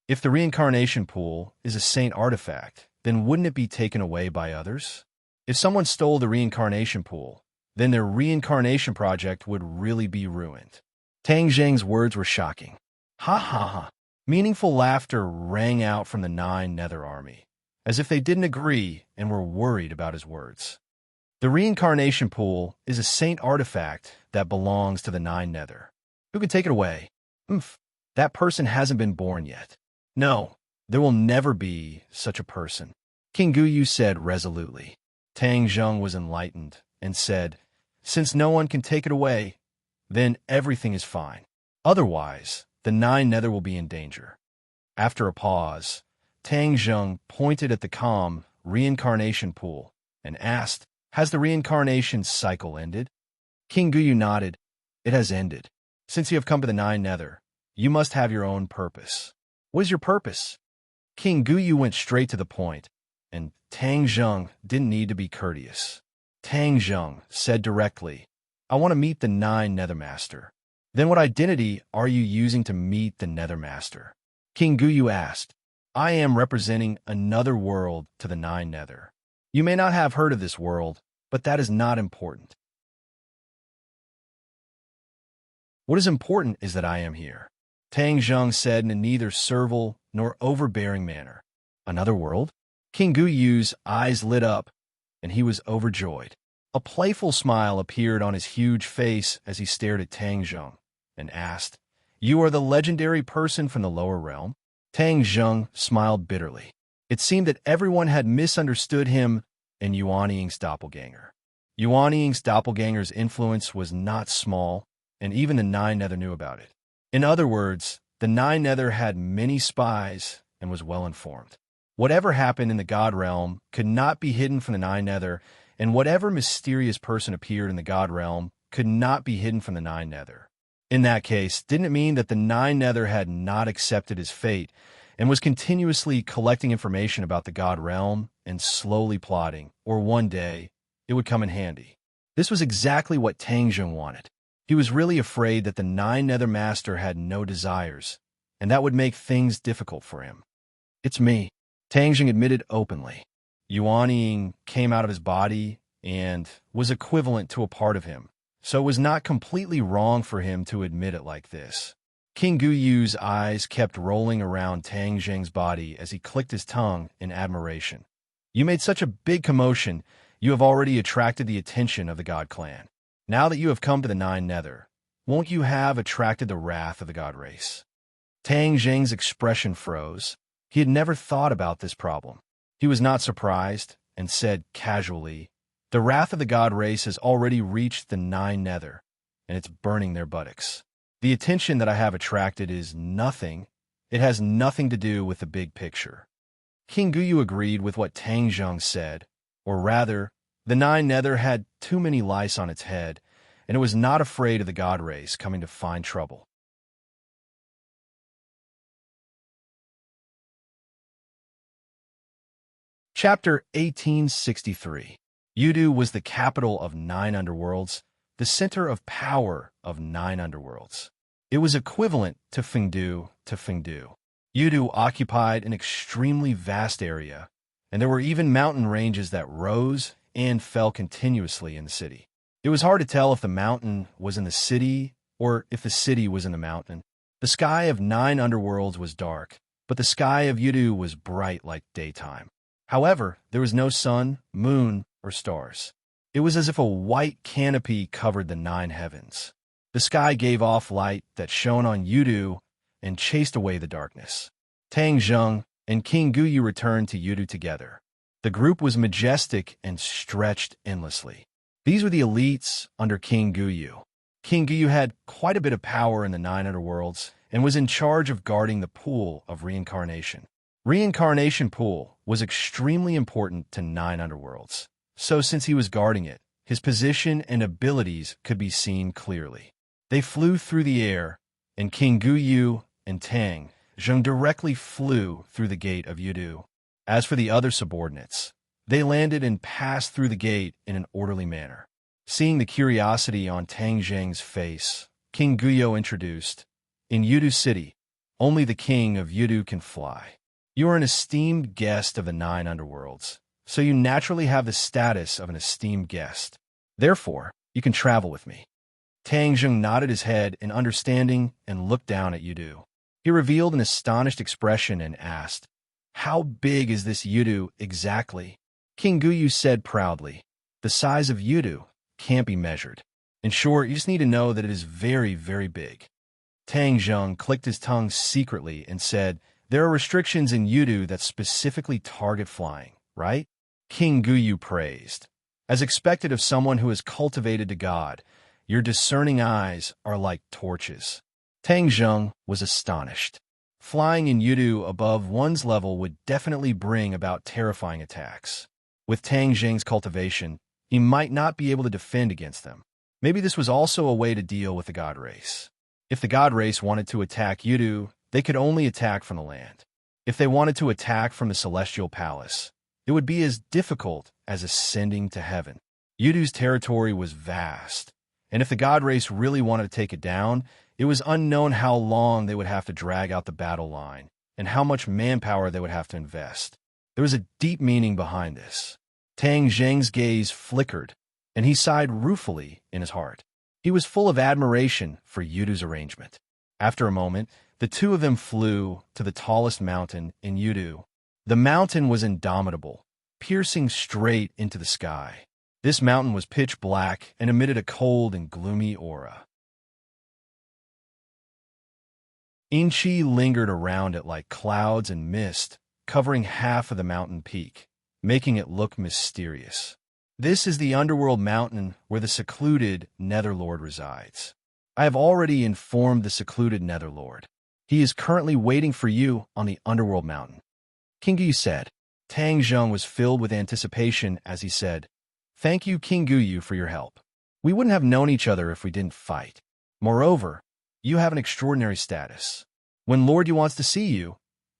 Speaker 1: If the reincarnation pool is a saint artifact, then wouldn't it be taken away by others? If someone stole the reincarnation pool, then their reincarnation project would really be ruined. Tang Zheng's words were shocking. Ha ha ha. Meaningful laughter rang out from the Nine Nether Army, as if they didn't agree and were worried about his words. The reincarnation pool is a saint artifact that belongs to the Nine Nether. Who can take it away? That person hasn't been born yet. No, there will never be such a person, King Guyu said resolutely. Tang Zheng was enlightened and said, "Since no one can take it away, then everything is fine. Otherwise, the Nine Nether will be in danger." After a pause, Tang Zheng pointed at the calm reincarnation pool and asked, "Has the reincarnation cycle ended?" King Guyu nodded. "It has ended. Since you have come to the Nine Nether, you must have your own purpose." "What is your purpose?" King Guyu went straight to the point, and Tang Zheng didn't need to be courteous. Tang Zheng said directly, "I want to meet the Nine Nethermaster." "Then what identity are you using to meet the Nethermaster?" King Guyu asked. "I am representing another world to the Nine Nether. You may not have heard of this world, but that is not important. What is important is that I am here," Tang Zheng said in a neither servile nor overbearing manner. "Another world?" King Guyu's eyes lit up, and he was overjoyed. A playful smile appeared on his huge face as he stared at Tang Zheng and asked, "You are the legendary person from the lower realm?" Tang Zheng smiled bitterly. It seemed that everyone had misunderstood him and Yuan Ying's doppelganger. Yuan Ying's doppelganger's influence was not small, and even the Nine Nether knew about it. In other words, the Nine Nether had many spies and was well informed. Whatever happened in the God realm could not be hidden from the Nine Nether, and whatever mysterious person appeared in the God realm could not be hidden from the Nine Nether. In that case, didn't it mean that the Nine Nether had not accepted his fate and was continuously collecting information about the God realm and slowly plotting, or one day, it would come in handy? This was exactly what Tang Zheng wanted. He was really afraid that the Nine Nether Master had no desires, and that would make things difficult for him. "It's me," Tang Zheng admitted openly. Yuan Ying came out of his body and was equivalent to a part of him, so it was not completely wrong for him to admit it like this. King Guyu's eyes kept rolling around Tang Zheng's body as he clicked his tongue in admiration. "You made such a big commotion, you have already attracted the attention of the God clan. Now that you have come to the Nine Nether, won't you have attracted the wrath of the God race?" Tang Zheng's expression froze. He had never thought about this problem. He was not surprised and said casually, "The wrath of the God race has already reached the Nine Nether, and it's burning their buttocks. The attention that I have attracted is nothing. It has nothing to do with the big picture." King Guyu agreed with what Tang Zheng said, or rather, the Nine Nether had too many lice on its head, and it was not afraid of the God race coming to find trouble. Chapter 1863. Yudu was the capital of 9 underworlds, the center of power of 9 underworlds. It was equivalent to Fengdu. Yudu occupied an extremely vast area, and there were even mountain ranges that rose and fell continuously in the city. It was hard to tell if the mountain was in the city or if the city was in the mountain. The sky of 9 underworlds was dark, but the sky of Yudu was bright like daytime. However, there was no sun, moon, or stars. It was as if a white canopy covered the 9 heavens. The sky gave off light that shone on Yudu and chased away the darkness. Tang Zheng and King Guyu returned to Yudu together. The group was majestic and stretched endlessly. These were the elites under King Guyu. King Guyu had quite a bit of power in the 9 underworlds and was in charge of guarding the pool of reincarnation. Reincarnation pool was extremely important to 9 underworlds, so since he was guarding it, his position and abilities could be seen clearly. They flew through the air, and King Guyu and Tang Zheng directly flew through the gate of Yudu. As for the other subordinates, they landed and passed through the gate in an orderly manner. Seeing the curiosity on Tang Zheng's face, King Guyu introduced, "In Yudu City, only the king of Yudu can fly. You are an esteemed guest of the 9 underworlds, so you naturally have the status of an esteemed guest. Therefore, you can travel with me." Tang Zheng nodded his head in understanding and looked down at Yudu. He revealed an astonished expression and asked, "How big is this Yudu exactly?" King Guyu said proudly, "The size of Yudu can't be measured. In short, you just need to know that it is very, very big." Tang Zheng clicked his tongue secretly and said, "There are restrictions in Yudu that specifically target flying, right?" King Guyu praised. "As expected of someone who is cultivated to God, your discerning eyes are like torches." Tang Zheng was astonished. Flying in Yudu above one's level would definitely bring about terrifying attacks. With Tang Zheng's cultivation, he might not be able to defend against them. Maybe this was also a way to deal with the god race. If the god race wanted to attack Yudu, they could only attack from the land. If they wanted to attack from the celestial palace, it would be as difficult as ascending to heaven. Yudu's territory was vast, and if the god race really wanted to take it down, it was unknown how long they would have to drag out the battle line and how much manpower they would have to invest. There was a deep meaning behind this. Tang Zheng's gaze flickered, and he sighed ruefully in his heart. He was full of admiration for Yudu's arrangement. After a moment, the two of them flew to the tallest mountain in Yudu. The mountain was indomitable, piercing straight into the sky. This mountain was pitch black and emitted a cold and gloomy aura. Inchi lingered around it like clouds and mist, covering half of the mountain peak, making it look mysterious. This is the underworld mountain where the secluded Netherlord resides. I have already informed the secluded Netherlord. He is currently waiting for you on the underworld mountain." King Guyu said. Tang Zheng was filled with anticipation as he said, "Thank you, King Guyu, for your help. We wouldn't have known each other if we didn't fight. Moreover, you have an extraordinary status. When Lord Yu wants to see you,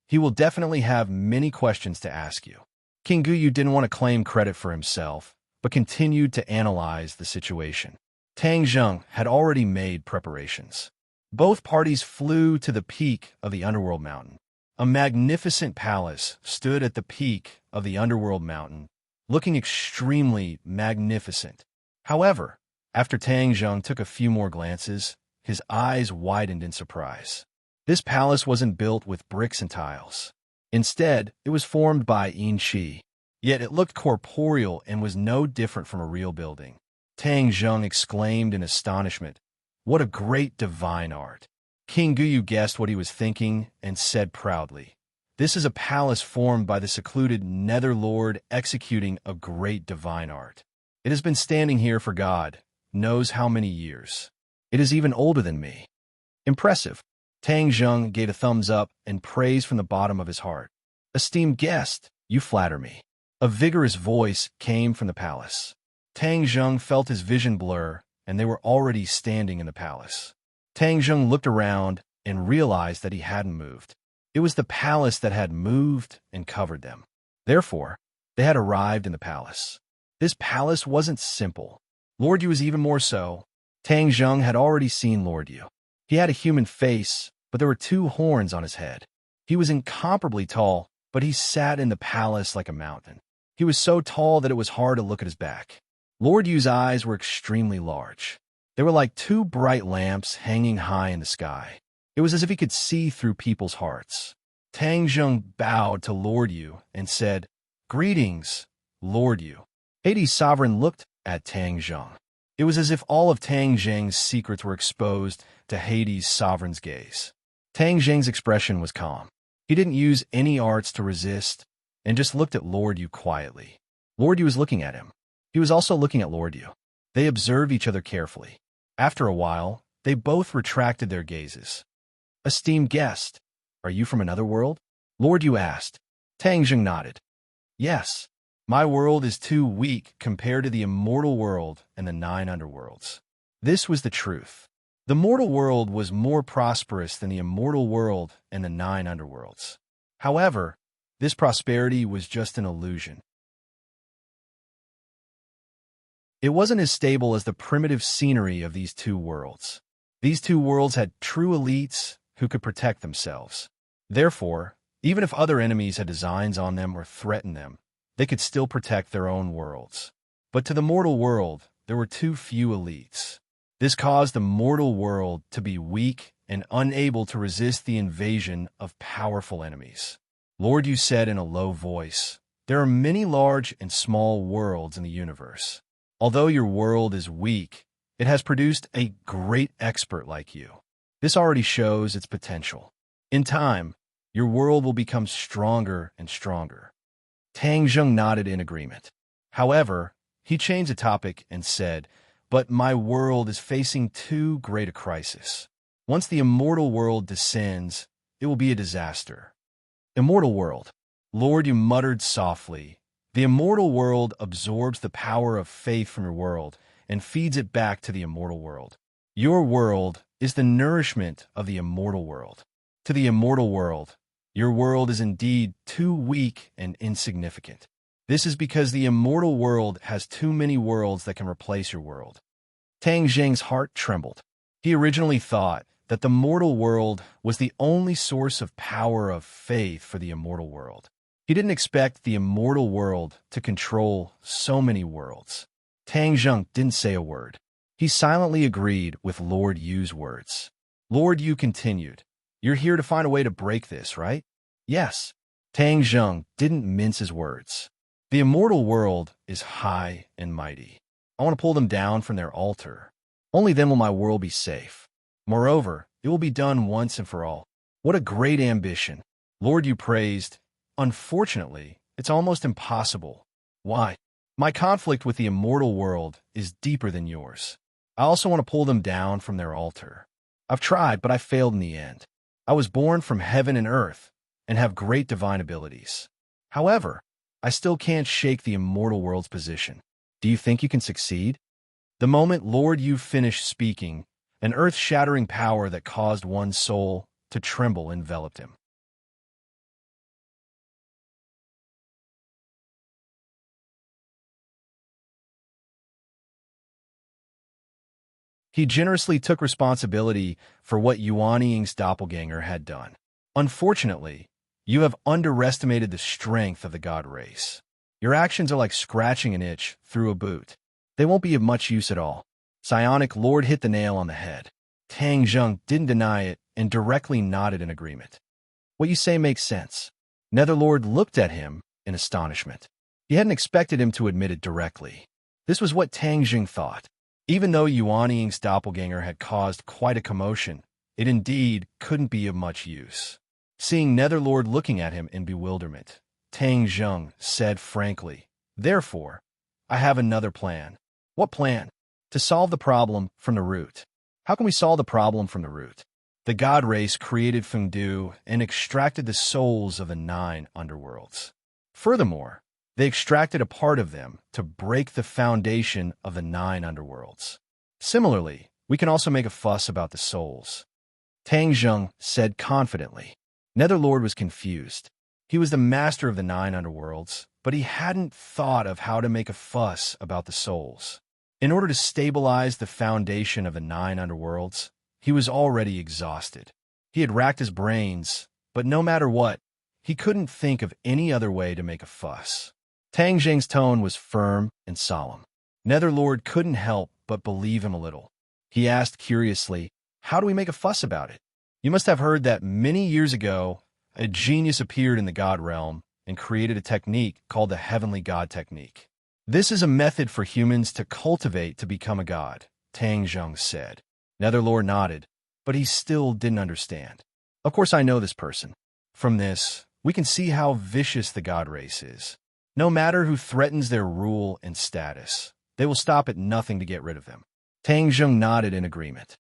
Speaker 1: he will definitely have many questions to ask you." King Guyu didn't want to claim credit for himself, but continued to analyze the situation. Tang Zheng had already made preparations. Both parties flew to the peak of the underworld mountain. A magnificent palace stood at the peak of the underworld mountain, looking extremely magnificent. However, after Tang Zheng took a few more glances, his eyes widened in surprise. This palace wasn't built with bricks and tiles. Instead, it was formed by yin qi. Yet it looked corporeal and was no different from a real building. Tang Zheng exclaimed in astonishment, "What a great divine art!" King Guyu guessed what he was thinking and said proudly, "This is a palace formed by the secluded Netherlord executing a great divine art. It has been standing here for God knows how many years. It is even older than me." Impressive. Tang Zheng gave a thumbs up and praise from the bottom of his heart. "Esteemed guest, you flatter me." A vigorous voice came from the palace. Tang Zheng felt his vision blur, and they were already standing in the palace. Tang Zheng looked around and realized that he hadn't moved. It was the palace that had moved and covered them. Therefore, They had arrived in the palace. This palace wasn't simple. Lord Yu was even more so. Tang Zheng had already seen Lord Yu. He had a human face, but there were two horns on his head. He was incomparably tall, but he sat in the palace like a mountain. He was so tall that it was hard to look at his back. Lord Yu's eyes were extremely large. They were like two bright lamps hanging high in the sky. It was as if he could see through people's hearts. Tang Zheng bowed to Lord Yu and said, "Greetings, Lord Yu." Hades' sovereign looked at Tang Zheng. It was as if all of Tang Zheng's secrets were exposed to Hades' sovereign's gaze. Tang Zheng's expression was calm. He didn't use any arts to resist and just looked at Lord Yu quietly. Lord Yu was looking at him. He was also looking at Lord Yu. They observed each other carefully. After a while, they both retracted their gazes. "Esteemed guest, are you from another world?" Lord Yu asked. Tang Zheng nodded. "Yes. My world is too weak compared to the immortal world and the 9 underworlds." This was the truth. The mortal world was more prosperous than the immortal world and the 9 underworlds. However, this prosperity was just an illusion. It wasn't as stable as the primitive scenery of these two worlds. These two worlds had true elites who could protect themselves. Therefore, even if other enemies had designs on them or threatened them, they could still protect their own worlds. But to the mortal world, there were too few elites. This caused the mortal world to be weak and unable to resist the invasion of powerful enemies. Lord Yu said in a low voice, "There are many large and small worlds in the universe. Although your world is weak, it has produced a great expert like you. This already shows its potential. In time, your world will become stronger and stronger." Tang Zheng nodded in agreement. However, he changed the topic and said, "But my world is facing too great a crisis. Once the immortal world descends, it will be a disaster." Immortal world. Lord Yu muttered softly. The immortal world absorbs the power of faith from your world and feeds it back to the immortal world. Your world is the nourishment of the immortal world. To the immortal world, your world is indeed too weak and insignificant. This is because the immortal world has too many worlds that can replace your world. Tang Zheng's heart trembled. He originally thought that the mortal world was the only source of power of faith for the immortal world. He didn't expect the immortal world to control so many worlds. Tang Zheng didn't say a word. He silently agreed with Lord Yu's words. Lord Yu continued, "You're here to find a way to break this, right?" "Yes." Tang Zheng didn't mince his words. "The immortal world is high and mighty. I want to pull them down from their altar. Only then will my world be safe. Moreover, it will be done once and for all." What a great ambition. Lord Yu praised. "Unfortunately, it's almost impossible." "Why?" "My conflict with the immortal world is deeper than yours. I also want to pull them down from their altar. I've tried, but I failed in the end. I was born from heaven and earth and have great divine abilities. However, I still can't shake the immortal world's position. Do you think you can succeed?" The moment Lord Yu finished speaking, an earth-shattering power that caused one's soul to tremble enveloped him. He generously took responsibility for what Yuan Ying's doppelganger had done. "Unfortunately, you have underestimated the strength of the god race. Your actions are like scratching an itch through a boot. They won't be of much use at all." Psionic Lord hit the nail on the head. Tang Zheng didn't deny it and directly nodded in agreement. "What you say makes sense." Netherlord looked at him in astonishment. He hadn't expected him to admit it directly. This was what Tang Zheng thought. Even though Yuan Ying's doppelganger had caused quite a commotion, it indeed couldn't be of much use. Seeing Netherlord looking at him in bewilderment, Tang Zheng said frankly, "Therefore, I have another plan." "What plan?" "To solve the problem from the root." "How can we solve the problem from the root?" "The god race created Fengdu and extracted the souls of the 9 underworlds. Furthermore, they extracted a part of them to break the foundation of the 9 underworlds. Similarly, we can also make a fuss about the souls." Tang Zheng said confidently. Netherlord was confused. He was the master of the 9 underworlds, but he hadn't thought of how to make a fuss about the souls. In order to stabilize the foundation of the 9 underworlds, he was already exhausted. He had racked his brains, but no matter what, he couldn't think of any other way to make a fuss. Tang Zheng's tone was firm and solemn. Netherlord couldn't help but believe him a little. He asked curiously, "How do we make a fuss about it? You must have heard that many years ago, a genius appeared in the God realm and created a technique called the Heavenly God Technique. This is a method for humans to cultivate to become a god," Tang Zheng said. Netherlord nodded, but he still didn't understand. "Of course I know this person. From this, we can see how vicious the god race is. No matter who threatens their rule and status, they will stop at nothing to get rid of them." Tang Zheng nodded in agreement.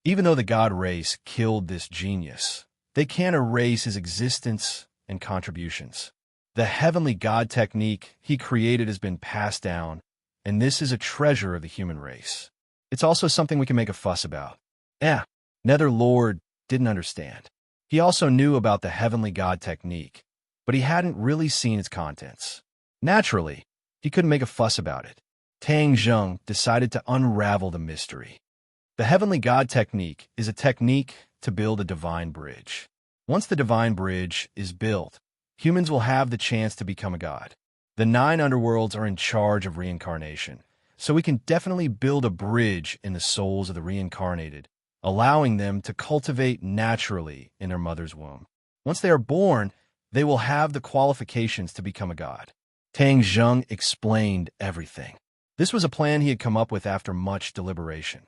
Speaker 1: Even though the god race killed this genius, they can't erase his existence and contributions. The Heavenly God Technique he created has been passed down, and this is a treasure of the human race. It's also something we can make a fuss about. Netherlord didn't understand. He also knew about the Heavenly God Technique, but he hadn't really seen its contents. Naturally, he couldn't make a fuss about it. Tang Zheng decided to unravel the mystery. The Heavenly God Technique is a technique to build a divine bridge. Once the divine bridge is built, humans will have the chance to become a god. The 9 underworlds are in charge of reincarnation, so we can definitely build a bridge in the souls of the reincarnated, allowing them to cultivate naturally in their mother's womb. Once they are born, they will have the qualifications to become a god. Tang Zheng explained everything. This was a plan he had come up with after much deliberation.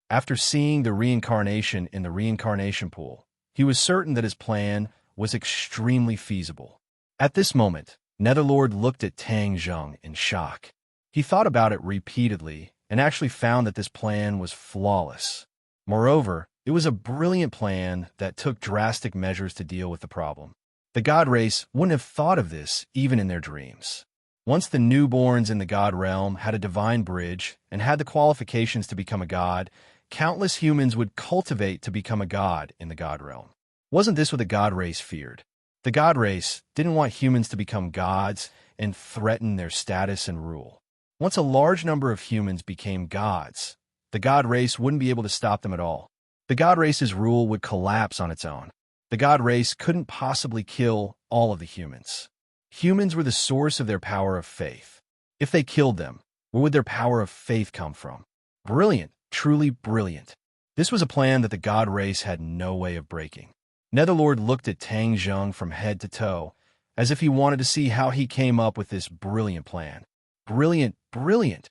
Speaker 1: After seeing the reincarnation in the reincarnation pool, he was certain that his plan was extremely feasible. At this moment, Netherlord looked at Tang Zheng in shock. He thought about it repeatedly and actually found that this plan was flawless. Moreover, it was a brilliant plan that took drastic measures to deal with the problem. The god race wouldn't have thought of this even in their dreams. Once the newborns in the god realm had a divine bridge and had the qualifications to become a god, countless humans would cultivate to become a god in the god realm. Wasn't this what the god race feared? The god race didn't want humans to become gods and threaten their status and rule. Once a large number of humans became gods, the god race wouldn't be able to stop them at all. The god race's rule would collapse on its own. The god race couldn't possibly kill all of the humans. Humans were the source of their power of faith. If they killed them, where would their power of faith come from? Brilliant, truly brilliant. This was a plan that the god race had no way of breaking. Netherlord looked at Tang Zheng from head to toe, as if he wanted to see how he came up with this brilliant plan. Brilliant, brilliant.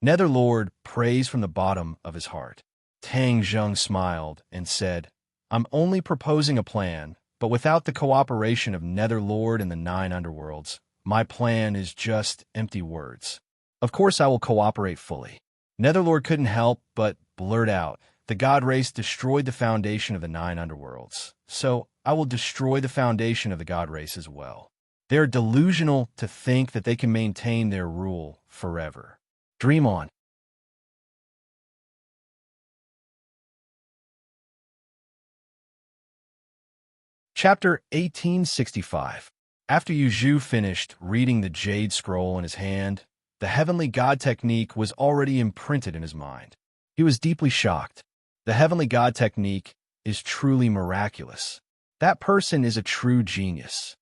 Speaker 1: Netherlord praised from the bottom of his heart. Tang Zheng smiled and said, "I'm only proposing a plan, but without the cooperation of Netherlord and the 9 underworlds, my plan is just empty words. Of course I will cooperate fully." Netherlord couldn't help but blurt out, "The god race destroyed the foundation of the 9 underworlds, so I will destroy the foundation of the god race as well. They are delusional to think that they can maintain their rule forever. Dream on." Chapter 1865. After Yu Zhu finished reading the jade scroll in his hand, the Heavenly God Technique was already imprinted in his mind. He was deeply shocked. The Heavenly God Technique is truly miraculous. That person is a true genius.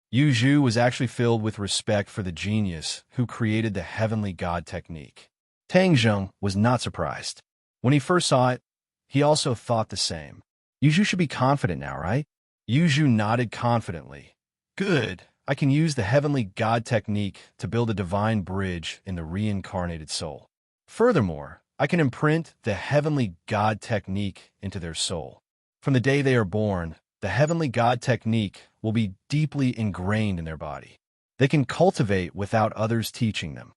Speaker 1: Yu Zhu was actually filled with respect for the genius who created the Heavenly God Technique. Tang Zheng was not surprised. When he first saw it, he also thought the same. Yu Zhu should be confident now, right? Yu Zhu nodded confidently. "Good. I can use the Heavenly God Technique to build a divine bridge in the reincarnated soul. Furthermore, I can imprint the Heavenly God Technique into their soul. From the day they are born, the Heavenly God Technique will be deeply ingrained in their body. They can cultivate without others teaching them."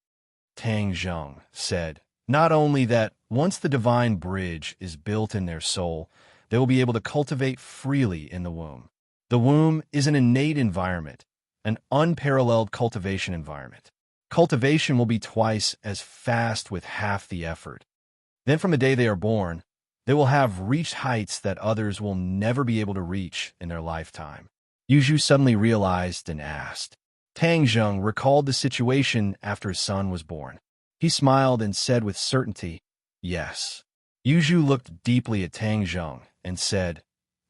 Speaker 1: Tang Zheng said, "Not only that, once the divine bridge is built in their soul, they will be able to cultivate freely in the womb. The womb is an innate environment, an unparalleled cultivation environment. Cultivation will be twice as fast with half the effort. Then from the day they are born, They will have reached heights that others will never be able to reach in their lifetime. Yuzhu suddenly realized and asked. Tang Zheng recalled the situation after his son was born. He smiled and said with certainty, yes. Yuzhu looked deeply at Tang Zheng and said,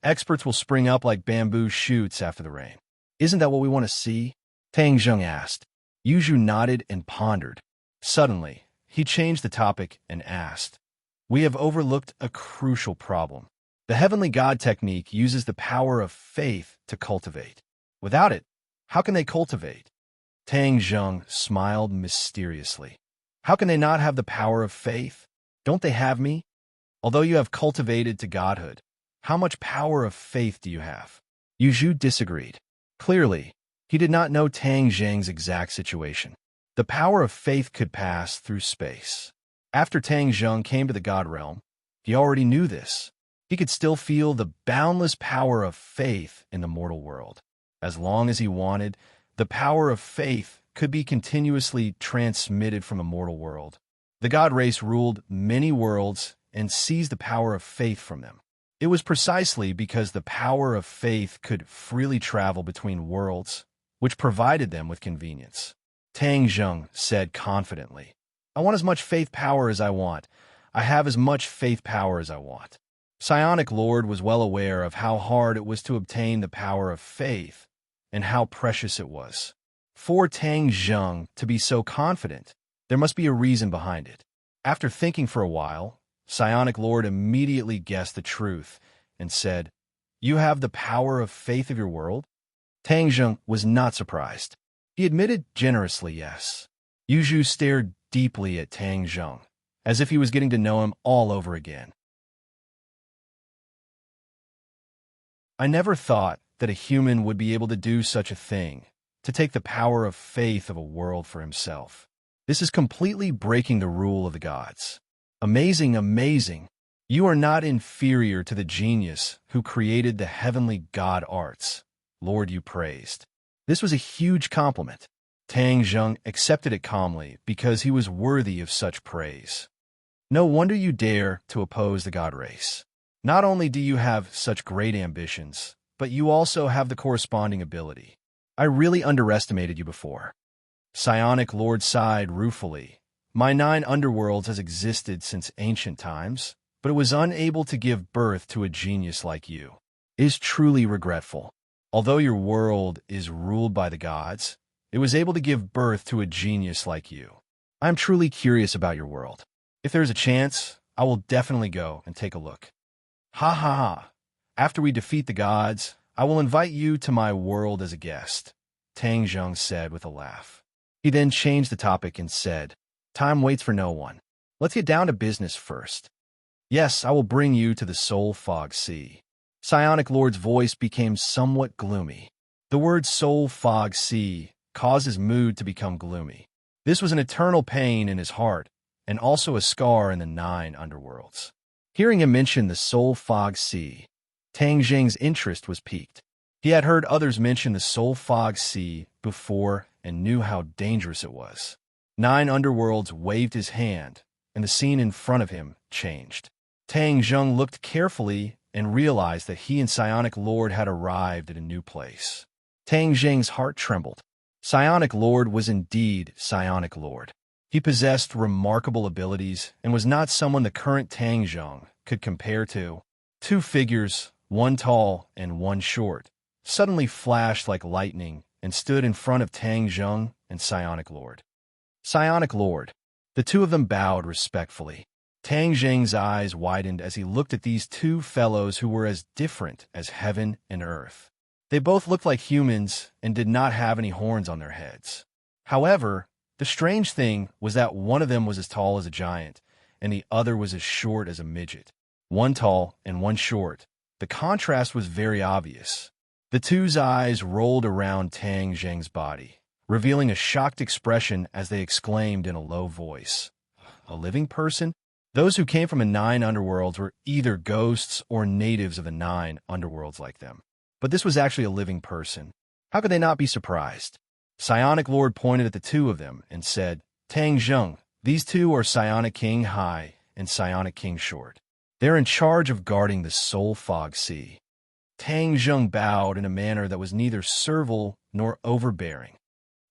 Speaker 1: experts will spring up like bamboo shoots after the rain. Isn't that what we want to see? Tang Zheng asked. Yuzhu nodded and pondered. Suddenly, he changed the topic and asked, we have overlooked a crucial problem. The Heavenly God technique uses the power of faith to cultivate. Without it, how can they cultivate? Tang Zheng smiled mysteriously. How can they not have the power of faith? Don't they have me? Although you have cultivated to godhood, how much power of faith do you have? Yuzhu disagreed. Clearly, he did not know Tang Zheng's exact situation. The power of faith could pass through space. After Tang Zheng came to the God realm, he already knew this. He could still feel the boundless power of faith in the mortal world. As long as he wanted, the power of faith could be continuously transmitted from the mortal world. The God race ruled many worlds and seized the power of faith from them. It was precisely because the power of faith could freely travel between worlds, which provided them with convenience. Tang Zheng said confidently, I want as much faith power as I want. I have as much faith power as I want. Psionic Lord was well aware of how hard it was to obtain the power of faith and how precious it was. For Tang Zheng to be so confident, there must be a reason behind it. After thinking for a while, Psionic Lord immediately guessed the truth and said, you have the power of faith of your world? Tang Zheng was not surprised. He admitted generously yes. Yuzhu stared deeply at Tang Zheng, as if he was getting to know him all over again. I never thought that a human would be able to do such a thing, to take the power of faith of a world for himself. This is completely breaking the rule of the gods. Amazing, amazing. You are not inferior to the genius who created the heavenly god arts. Lord, you praised. This was a huge compliment. Tang Zheng accepted it calmly because he was worthy of such praise. No wonder you dare to oppose the god race. Not only do you have such great ambitions, but you also have the corresponding ability. I really underestimated you before. Psionic Lord sighed ruefully. My 9 underworlds has existed since ancient times, but it was unable to give birth to a genius like you. It is truly regretful. Although your world is ruled by the gods, it was able to give birth to a genius like you. I am truly curious about your world. If there's a chance, I will definitely go and take a look. Ha ha ha. After we defeat the gods, I will invite you to my world as a guest, Tang Zheng said with a laugh. He then changed the topic and said, time waits for no one. Let's get down to business first. Yes, I will bring you to the Soul Fog Sea. Psionic Lord's voice became somewhat gloomy. The word Soul Fog Sea caused his mood to become gloomy. This was an eternal pain in his heart, and also a scar in the 9 underworlds. Hearing him mention the Soul Fog Sea, Tang Zheng's interest was piqued. He had heard others mention the Soul Fog Sea before and knew how dangerous it was. 9 underworlds waved his hand, and the scene in front of him changed. Tang Zheng looked carefully and realized that he and Psionic Lord had arrived at a new place. Tang Zheng's heart trembled. Psionic Lord was indeed Psionic Lord. He possessed remarkable abilities and was not someone the current Tang Zheng could compare to. 2 figures, one tall and one short, suddenly flashed like lightning and stood in front of Tang Zheng and Psionic Lord. Psionic Lord. The 2 of them bowed respectfully. Tang Zheng's eyes widened as he looked at these 2 fellows who were as different as heaven and earth. They both looked like humans and did not have any horns on their heads. However, the strange thing was that one of them was as tall as a giant, and the other was as short as a midget. One tall and one short. The contrast was very obvious. The 2's eyes rolled around Tang Zheng's body, revealing a shocked expression as they exclaimed in a low voice, a living person? Those who came from the 9 underworlds were either ghosts or natives of the 9 underworlds like them. But this was actually a living person. How could they not be surprised? Psionic Lord pointed at the 2 of them and said, Tang Zheng, these 2 are Psionic King High and Psionic King Short. They're in charge of guarding the Soul Fog Sea. Tang Zheng bowed in a manner that was neither servile nor overbearing.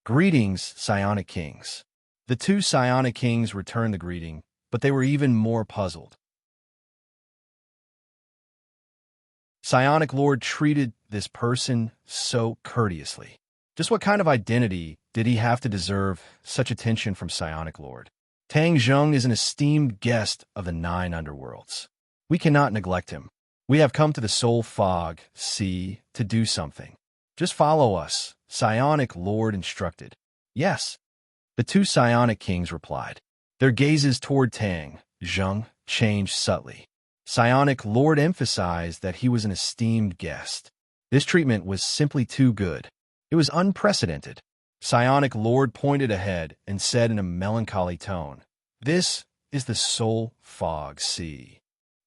Speaker 1: Greetings, Psionic Kings. The two Psionic Kings returned the greeting, but they were even more puzzled. Psionic Lord treated this person so courteously. Just what kind of identity did he have to deserve such attention from Psionic Lord? Tang Zheng is an esteemed guest of the 9 underworlds. We cannot neglect him. We have come to the Soul Fog Sea to do something. Just follow us, Psionic Lord instructed. Yes. The two Psionic Kings replied. Their gazes toward Tang Zheng changed subtly. Psionic Lord emphasized that he was an esteemed guest. This treatment was simply too good. It was unprecedented. Psionic Lord pointed ahead and said in a melancholy tone, "This is the Soul Fog Sea."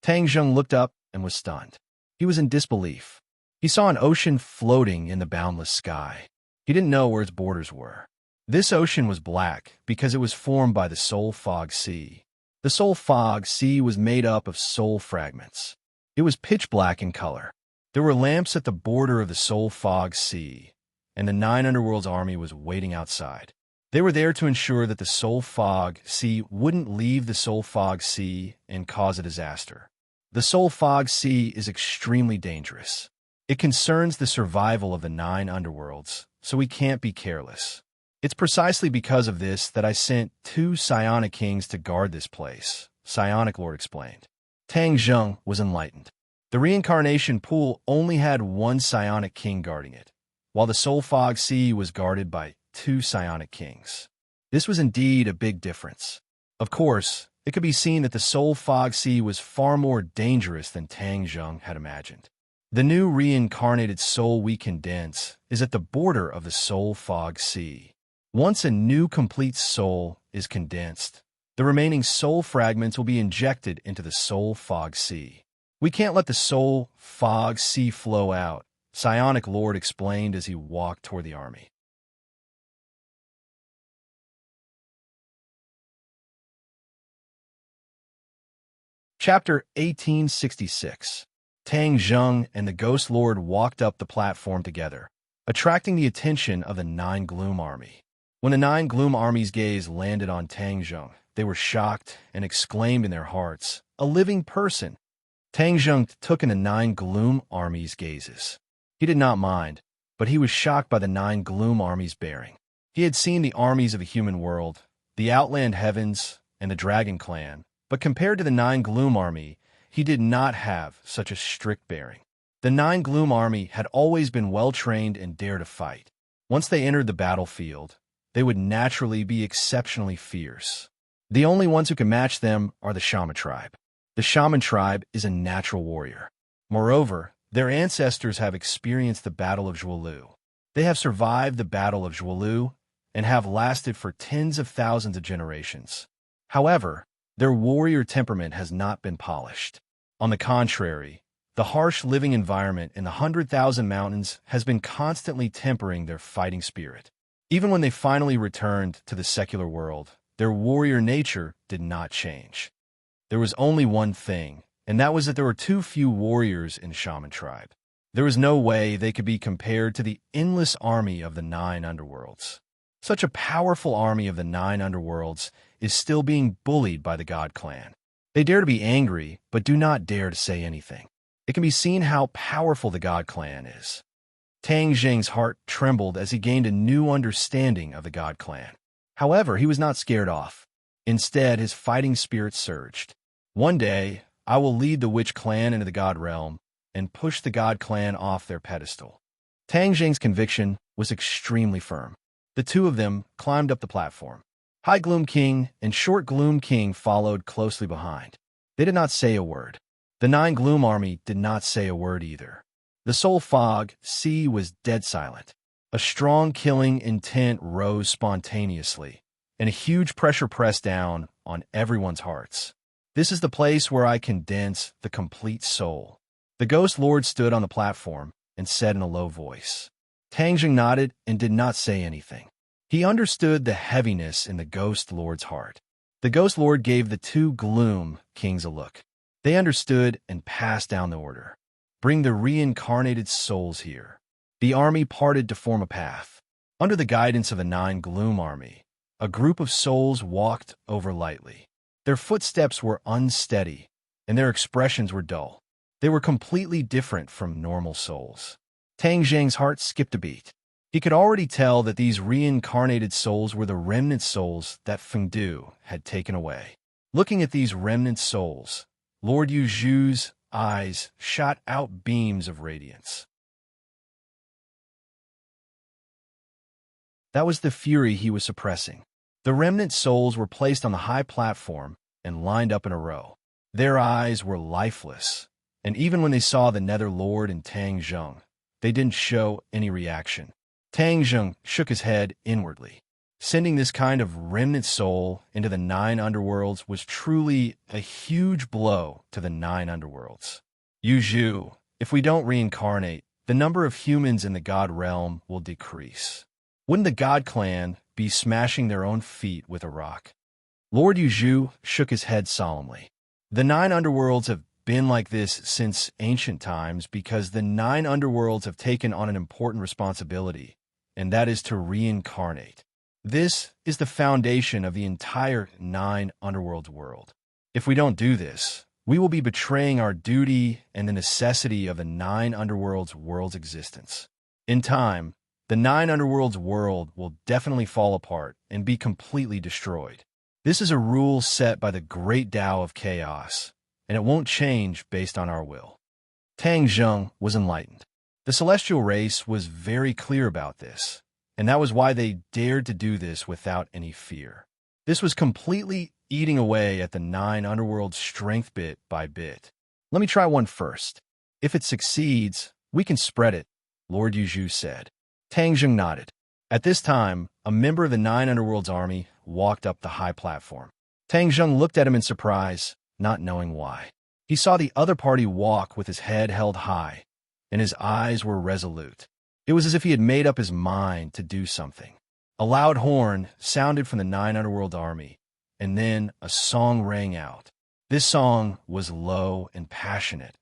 Speaker 1: Tang Zheng looked up and was stunned. He was in disbelief. He saw an ocean floating in the boundless sky. He didn't know where its borders were. This ocean was black because it was formed by the Soul Fog Sea. The Soul Fog Sea was made up of soul fragments. It was pitch black in color. There were lamps at the border of the Soul Fog Sea, and the 9 Underworlds army was waiting outside. They were there to ensure that the Soul Fog Sea wouldn't leave the Soul Fog Sea and cause a disaster. The Soul Fog Sea is extremely dangerous. It concerns the survival of the 9 Underworlds, so we can't be careless. It's precisely because of this that I sent 2 Psionic Kings to guard this place, Psionic Lord explained. Tang Zheng was enlightened. The reincarnation pool only had 1 Psionic King guarding it, while the Soul Fog Sea was guarded by 2 Psionic Kings. This was indeed a big difference. Of course, it could be seen that the Soul Fog Sea was far more dangerous than Tang Zheng had imagined. The new reincarnated soul we condense is at the border of the Soul Fog Sea. Once a new complete soul is condensed, the remaining soul fragments will be injected into the Soul Fog Sea. We can't let the Soul Fog Sea flow out, Psionic Lord explained as he walked toward the army. Chapter 1866. Tang Zheng and the Ghost Lord walked up the platform together, attracting the attention of the 9 Gloom Army. When the 9 Gloom Army's gaze landed on Tang Zheng, they were shocked and exclaimed in their hearts, "A living person!" Tang Zheng took in the 9 Gloom Army's gazes. He did not mind, but he was shocked by the 9 Gloom Army's bearing. He had seen the armies of the human world, the Outland Heavens, and the Dragon Clan, but compared to the 9 Gloom Army, he did not have such a strict bearing. The 9 Gloom Army had always been well-trained and dared to fight. Once they entered the battlefield, they would naturally be exceptionally fierce. The only ones who can match them are the Shaman tribe. The Shaman tribe is a natural warrior. Moreover, their ancestors have experienced the Battle of Zhuolu. They have survived the Battle of Zhuolu and have lasted for tens of thousands of generations. However, their warrior temperament has not been polished. On the contrary, the harsh living environment in the 100,000 mountains has been constantly tempering their fighting spirit. Even when they finally returned to the secular world, their warrior nature did not change. There was only one thing, and that was that there were too few warriors in the Shaman tribe. There was no way they could be compared to the endless army of the 9 Underworlds. Such a powerful army of the 9 Underworlds is still being bullied by the God Clan. They dare to be angry, but do not dare to say anything. It can be seen how powerful the God Clan is. Tang Zheng's heart trembled as he gained a new understanding of the God Clan. However, he was not scared off. Instead, his fighting spirit surged. One day, I will lead the Witch Clan into the God Realm and push the God Clan off their pedestal. Tang Zheng's conviction was extremely firm. The two of them climbed up the platform. High Gloom King and Short Gloom King followed closely behind. They did not say a word. The 9 Gloom Army did not say a word either. The Soul Fog Sea was dead silent. A strong killing intent rose spontaneously, and a huge pressure pressed down on everyone's hearts. This is the place where I condense the complete soul. The Ghost Lord stood on the platform and said in a low voice. Tang Zheng nodded and did not say anything. He understood the heaviness in the Ghost Lord's heart. The Ghost Lord gave the 2 Gloom Kings a look. They understood and passed down the order. Bring the reincarnated souls here. The army parted to form a path. Under the guidance of the 9 Gloom Army, a group of souls walked over lightly. Their footsteps were unsteady, and their expressions were dull. They were completely different from normal souls. Tang Zhang's heart skipped a beat. He could already tell that these reincarnated souls were the remnant souls that Fengdu had taken away. Looking at these remnant souls, Lord Yu Zhu's eyes shot out beams of radiance. That was the fury he was suppressing. The remnant souls were placed on the high platform and lined up in a row. Their eyes were lifeless, and even when they saw the Nether Lord and Tang Zheng, they didn't show any reaction. Tang Zheng shook his head inwardly. Sending this kind of remnant soul into the 9 underworlds was truly a huge blow to the 9 underworlds. Yu Zhu, if we don't reincarnate, the number of humans in the God realm will decrease. Wouldn't the God clan be smashing their own feet with a rock? Lord Yu Zhu shook his head solemnly. The 9 underworlds have been like this since ancient times because the 9 underworlds have taken on an important responsibility, and that is to reincarnate. This is the foundation of the entire 9 underworlds world. If we don't do this, we will be betraying our duty and the necessity of the 9 underworlds world's existence. In time, the 9 underworlds world will definitely fall apart and be completely destroyed. This is a rule set by the great Tao of chaos, and it won't change based on our will. Tang Zheng was enlightened. The celestial race was very clear about this, and that was why they dared to do this without any fear. This was completely eating away at the 9 underworld's strength bit by bit. Let me try one first. If it succeeds, we can spread it, Lord Yu Zhu said. Tang Zheng nodded. At this time, a member of the 9 underworld's army walked up the high platform. Tang Zheng looked at him in surprise, not knowing why. He saw the other party walk with his head held high, and his eyes were resolute. It was as if he had made up his mind to do something. A loud horn sounded from the 9 underworld army, and then a song rang out. This song was low and passionate,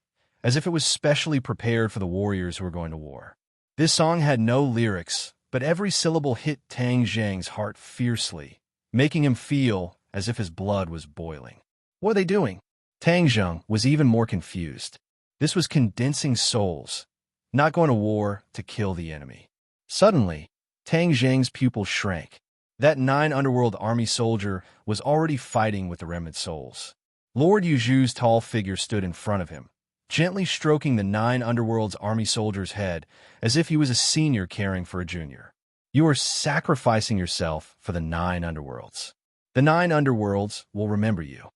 Speaker 1: as if it was specially prepared for the warriors who were going to war. This song had no lyrics, but every syllable hit Tang Zheng's heart fiercely, making him feel as if his blood was boiling. What are they doing? Tang Zheng was even more confused. This was condensing souls, not going to war to kill the enemy. Suddenly, Tang Zheng's pupils shrank. That 9 underworld army soldier was already fighting with the remnant souls. Lord Yu Zhu's tall figure stood in front of him, gently stroking the 9 underworld's army soldier's head as if he was a senior caring for a junior. You are sacrificing yourself for the 9 underworlds. The 9 underworlds will remember you.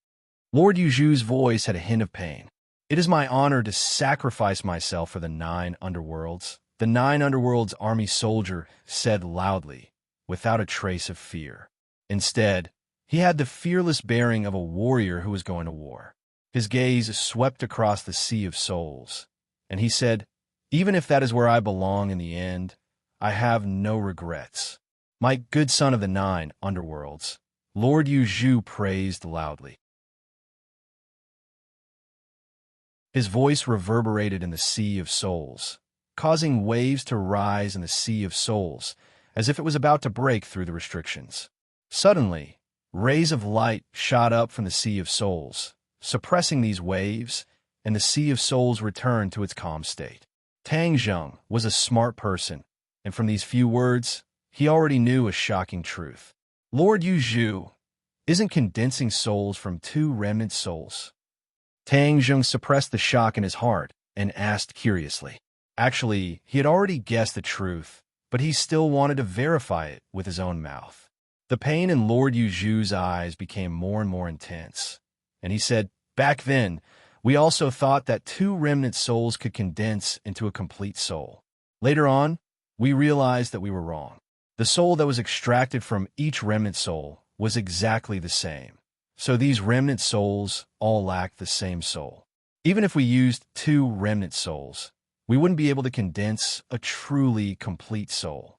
Speaker 1: Lord Yu Zhu's voice had a hint of pain. It is my honor to sacrifice myself for the 9 underworlds, the 9 underworlds army soldier said loudly, without a trace of fear. Instead, he had the fearless bearing of a warrior who was going to war. His gaze swept across the sea of souls, and he said, "Even if that is where I belong in the end, I have no regrets. My good son of the 9 underworlds," Lord Yu Zhu praised loudly. His voice reverberated in the sea of souls, causing waves to rise in the sea of souls, as if it was about to break through the restrictions. Suddenly, rays of light shot up from the sea of souls, suppressing these waves, and the sea of souls returned to its calm state. Tang Zheng was a smart person, and from these few words, he already knew a shocking truth. Lord Yu Zhu isn't condensing souls from 2 remnant souls. Tang Zheng suppressed the shock in his heart and asked curiously. Actually, he had already guessed the truth, but he still wanted to verify it with his own mouth. The pain in Lord Yu Zhu's eyes became more and more intense, and he said, "Back then, we also thought that 2 remnant souls could condense into a complete soul. Later on, we realized that we were wrong. The soul that was extracted from each remnant soul was exactly the same. So these remnant souls all lacked the same soul. Even if we used 2 remnant souls, we wouldn't be able to condense a truly complete soul."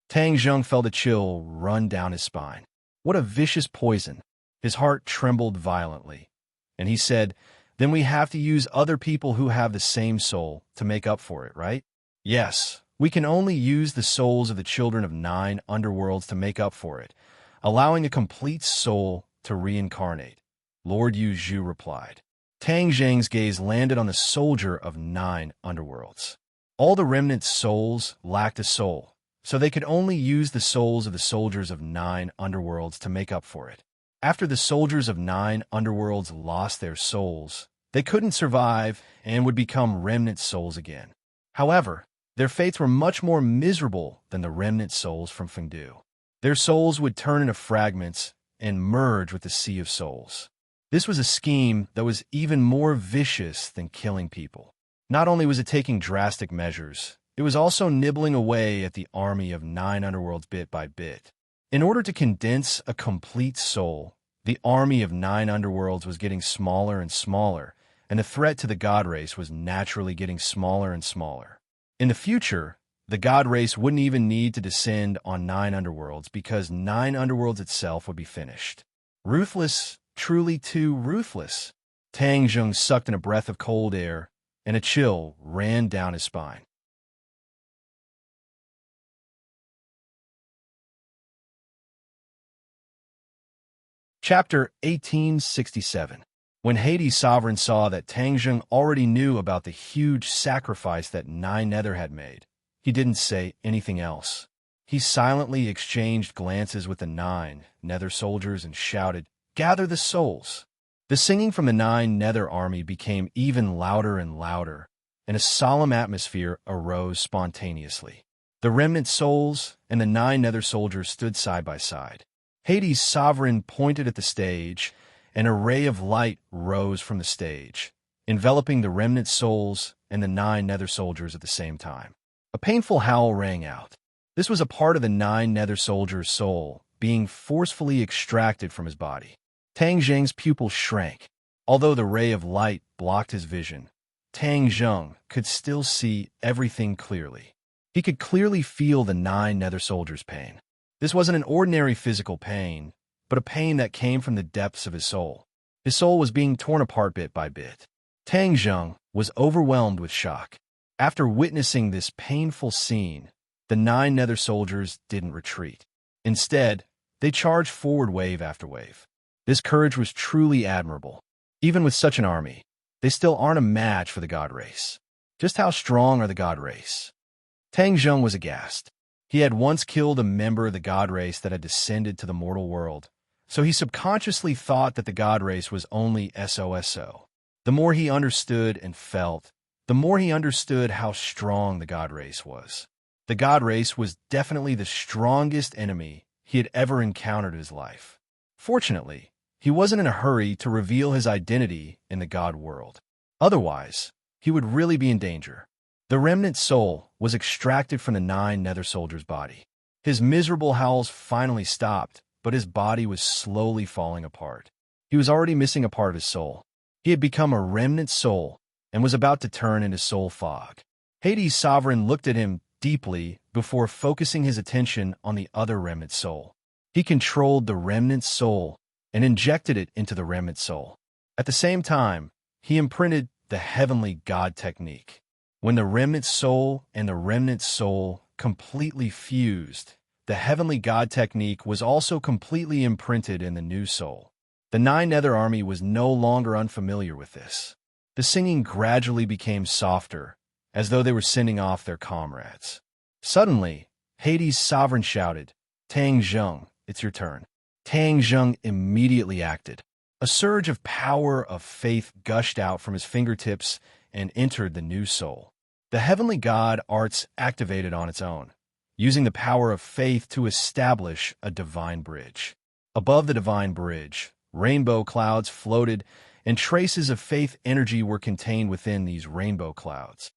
Speaker 1: Tang Zheng felt a chill run down his spine. What a vicious poison. His heart trembled violently, and he said, then we have to use other people who have the same soul to make up for it, right? Yes, we can only use the souls of the children of 9 underworlds to make up for it, allowing a complete soul to reincarnate. Lord Yu Zhu replied. Tang Zheng's gaze landed on the soldier of 9 underworlds. All the remnant souls lacked a soul, so they could only use the souls of the soldiers of 9 underworlds to make up for it. After the soldiers of 9 underworlds lost their souls, they couldn't survive and would become remnant souls again. However, their fates were much more miserable than the remnant souls from Fengdu. Their souls would turn into fragments and merge with the Sea of Souls. This was a scheme that was even more vicious than killing people. Not only was it taking drastic measures, it was also nibbling away at the army of 9 underworlds bit by bit. In order to condense a complete soul, the army of 9 underworlds was getting smaller and smaller, and the threat to the god race was naturally getting smaller and smaller. In the future, the god race wouldn't even need to descend on 9 underworlds because 9 underworlds itself would be finished. Ruthless, truly too ruthless. Tang Zheng sucked in a breath of cold air, and a chill ran down his spine. Chapter 1867. When Hades' sovereign saw that Tang Zheng already knew about the huge sacrifice that 9 Nether had made, he didn't say anything else. He silently exchanged glances with the 9 Nether soldiers and shouted, "Gather the souls!" The singing from the 9 Nether army became even louder and louder, and a solemn atmosphere arose spontaneously. The remnant souls and the 9 Nether soldiers stood side by side. Hades' sovereign pointed at the stage, and a ray of light rose from the stage, enveloping the remnant souls and the 9 Nether soldiers at the same time. A painful howl rang out. This was a part of the 9 Nether soldier's soul being forcefully extracted from his body. Tang Zheng's pupils shrank. Although the ray of light blocked his vision, Tang Zheng could still see everything clearly. He could clearly feel the 9 Nether soldiers' pain. This wasn't an ordinary physical pain, but a pain that came from the depths of his soul. His soul was being torn apart bit by bit. Tang Zheng was overwhelmed with shock. After witnessing this painful scene, the 9 Nether soldiers didn't retreat. Instead, they charged forward wave after wave. This courage was truly admirable. Even with such an army, they still aren't a match for the god race. Just how strong are the god race? Tang Zheng was aghast. He had once killed a member of the god race that had descended to the mortal world, so he subconsciously thought that the god race was only SOSO. The more he understood and felt, the more he understood how strong the god race was. The god race was definitely the strongest enemy he had ever encountered in his life. Fortunately, he wasn't in a hurry to reveal his identity in the god world. Otherwise, he would really be in danger. The remnant soul was extracted from the 9 Nether soldier's body. His miserable howls finally stopped, but his body was slowly falling apart. He was already missing a part of his soul. He had become a remnant soul and was about to turn into soul fog. Hades' sovereign looked at him deeply before focusing his attention on the other remnant soul. He controlled the remnant soul and injected it into the remnant soul. At the same time, he imprinted the heavenly god technique. When the remnant soul and the remnant soul completely fused, the heavenly god technique was also completely imprinted in the new soul. The 9 Nether army was no longer unfamiliar with this. The singing gradually became softer, as though they were sending off their comrades. Suddenly, Hades' sovereign shouted, "Tang Zheng, it's your turn." Tang Zheng immediately acted. A surge of power of faith gushed out from his fingertips and entered the new soul. The heavenly god arts activated on its own, using the power of faith to establish a divine bridge. Above the divine bridge, rainbow clouds floated, and traces of faith energy were contained within these rainbow clouds.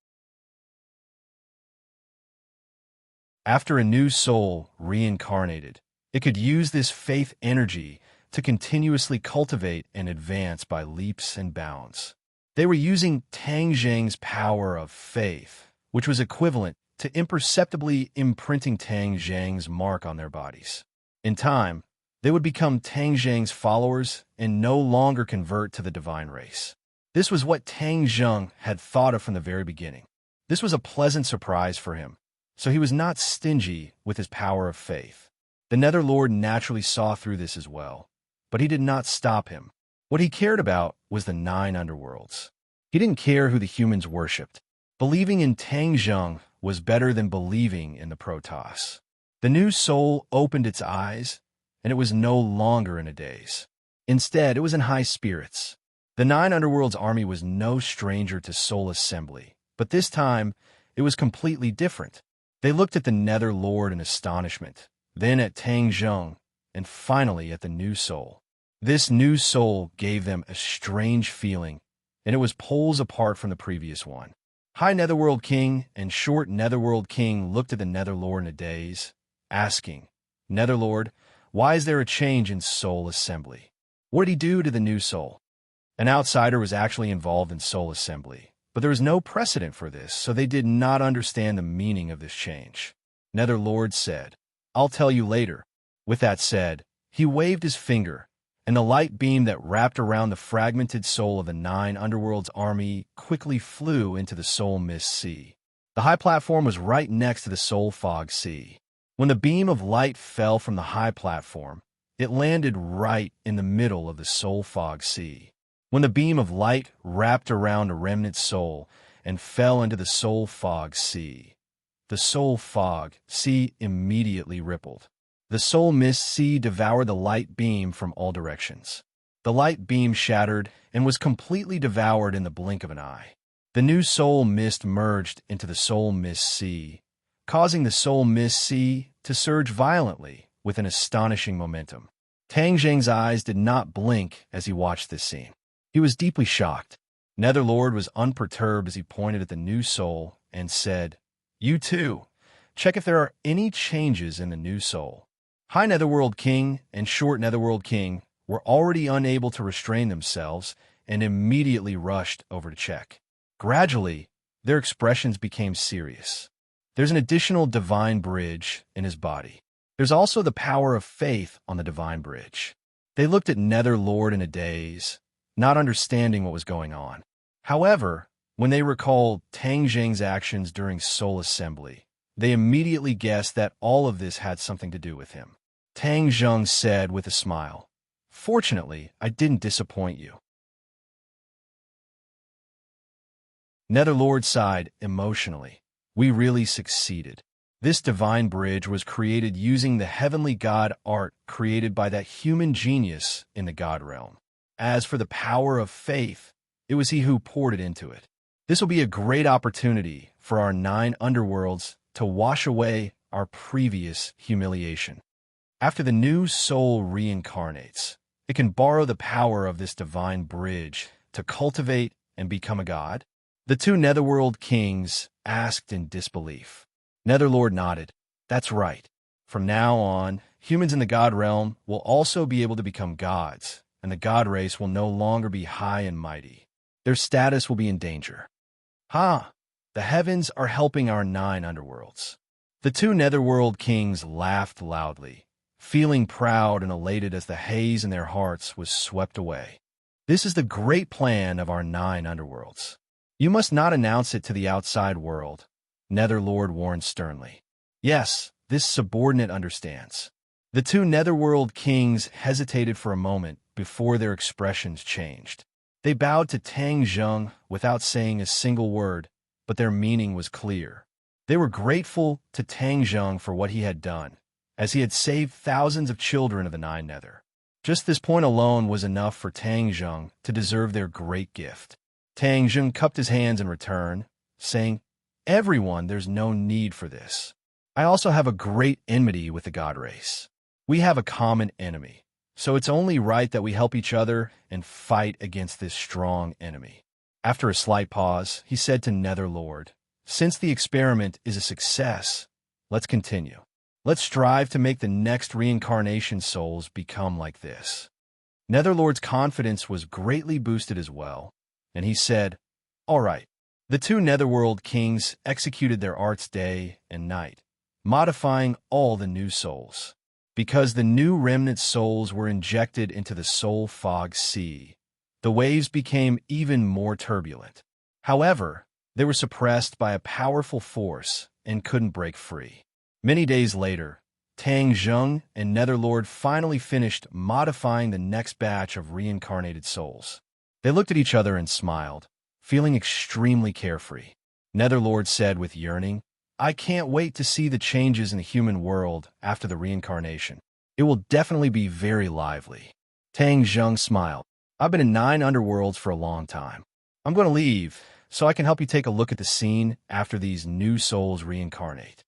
Speaker 1: After a new soul reincarnated, it could use this faith energy to continuously cultivate and advance by leaps and bounds. They were using Tang Zheng's power of faith, which was equivalent to imperceptibly imprinting Tang Zheng's mark on their bodies. In time, they would become Tang Zheng's followers and no longer convert to the divine race. This was what Tang Zheng had thought of from the very beginning. This was a pleasant surprise for him, so he was not stingy with his power of faith. The Netherlord naturally saw through this as well, but he did not stop him. What he cared about was the 9 underworlds. He didn't care who the humans worshipped. Believing in Tang Zheng was better than believing in the Protoss. The new soul opened its eyes, and it was no longer in a daze. Instead, it was in high spirits. The 9 underworlds army was no stranger to soul assembly, but this time it was completely different. They looked at the Nether Lord in astonishment, then at Tang Zheng, and finally at the new soul. This new soul gave them a strange feeling, and it was poles apart from the previous one. High Netherworld King and Short Netherworld King looked at the Netherlord in a daze, asking, "Netherlord, why is there a change in soul assembly? What did he do to the new soul?" An outsider was actually involved in soul assembly, but there was no precedent for this, so they did not understand the meaning of this change. Netherlord said, "I'll tell you later." With that said, he waved his finger, and the light beam that wrapped around the fragmented soul of the 9 underworlds army quickly flew into the Soul Mist Sea. The high platform was right next to the Soul Fog Sea. When the beam of light fell from the high platform, it landed right in the middle of the Soul Fog Sea. When the beam of light wrapped around a remnant soul and fell into the Soul Fog Sea, the Soul Fog Sea immediately rippled. The Soul Mist Sea devoured the light beam from all directions. The light beam shattered and was completely devoured in the blink of an eye. The new Soul Mist merged into the Soul Mist Sea, causing the Soul Mist Sea to surge violently with an astonishing momentum. Tang Zheng's eyes did not blink as he watched this scene. He was deeply shocked. Netherlord was unperturbed as he pointed at the new soul and said, "You too. Check if there are any changes in the new soul." High Netherworld King and Short Netherworld King were already unable to restrain themselves and immediately rushed over to check. Gradually, their expressions became serious. There's an additional divine bridge in his body. There's also the power of faith on the divine bridge. They looked at Netherlord in a daze, not understanding what was going on. However, when they recalled Tang Zheng's actions during Soul Assembly, they immediately guessed that all of this had something to do with him. Tang Zheng said with a smile, "Fortunately, I didn't disappoint you." Netherlord sighed emotionally. "We really succeeded. This divine bridge was created using the heavenly god art created by that human genius in the god realm. As for the power of faith, it was he who poured it into it. This will be a great opportunity for our 9 underworlds to wash away our previous humiliation. After the new soul reincarnates, it can borrow the power of this divine bridge to cultivate and become a god." The 2 Netherworld Kings asked in disbelief. Netherlord nodded. "That's right. From now on, humans in the god realm will also be able to become gods, and the god race will no longer be high and mighty. Their status will be in danger." "Ha! The heavens are helping our 9 underworlds." The 2 Netherworld Kings laughed loudly, feeling proud and elated as the haze in their hearts was swept away. "This is the great plan of our 9 underworlds. You must not announce it to the outside world," Netherlord warned sternly. "Yes, this subordinate understands." The 2 Netherworld Kings hesitated for a moment before their expressions changed. They bowed to Tang Zheng without saying a single word, but their meaning was clear. They were grateful to Tang Zheng for what he had done, as he had saved thousands of children of the 9 Nether. Just this point alone was enough for Tang Zheng to deserve their great gift. Tang Zheng cupped his hands in return, saying, "Everyone, there's no need for this. I also have a great enmity with the god race. We have a common enemy, so it's only right that we help each other and fight against this strong enemy." After a slight pause, he said to Netherlord, "Since the experiment is a success, let's continue. Let's strive to make the next reincarnation souls become like this." Netherlord's confidence was greatly boosted as well, and he said, "All right." The 2 Netherworld Kings executed their arts day and night, modifying all the new souls. Because the new remnant souls were injected into the Soul Fog Sea, The waves became even more turbulent. However, they were suppressed by a powerful force and couldn't break free. Many days later, Tang Zheng and Netherlord finally finished modifying the next batch of reincarnated souls. They looked at each other and smiled, feeling extremely carefree. Netherlord said with yearning, "I can't wait to see the changes in the human world after the reincarnation. It will definitely be very lively." Tang Zheng smiled. "I've been in 9 underworlds for a long time. I'm going to leave, so I can help you take a look at the scene after these new souls reincarnate."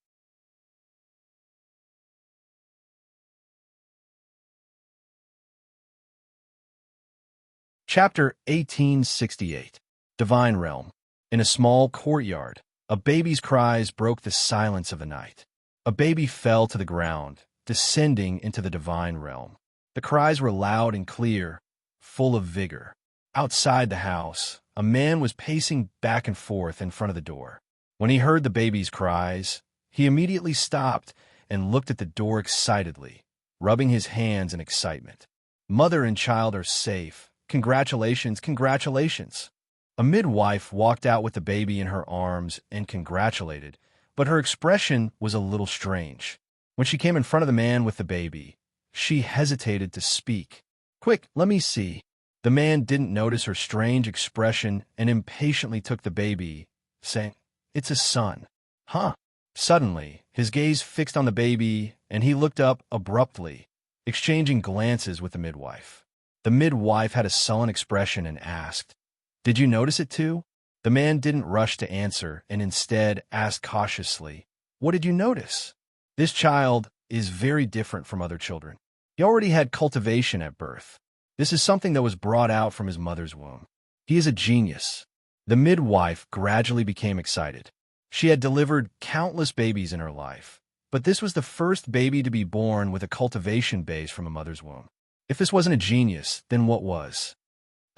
Speaker 1: Chapter 1868. Divine Realm. In a small courtyard, a baby's cries broke the silence of the night. A baby fell to the ground, descending into the divine realm. The cries were loud and clear, full of vigor. Outside the house, a man was pacing back and forth in front of the door. When he heard the baby's cries, he immediately stopped and looked at the door excitedly, rubbing his hands in excitement. "Mother and child are safe. Congratulations, congratulations." A midwife walked out with the baby in her arms and congratulated, but her expression was a little strange. When she came in front of the man with the baby, she hesitated to speak. "Quick, let me see." The man didn't notice her strange expression and impatiently took the baby, saying, "It's a son." "Huh?" Suddenly, his gaze fixed on the baby, and he looked up abruptly, exchanging glances with the midwife. The midwife had a sullen expression and asked, "Did you notice it too?" The man didn't rush to answer and instead asked cautiously, "What did you notice?" "This child is very different from other children. He already had cultivation at birth. This is something that was brought out from his mother's womb. He is a genius." The midwife gradually became excited. She had delivered countless babies in her life, but this was the first baby to be born with a cultivation base from a mother's womb. If this wasn't a genius, then what was?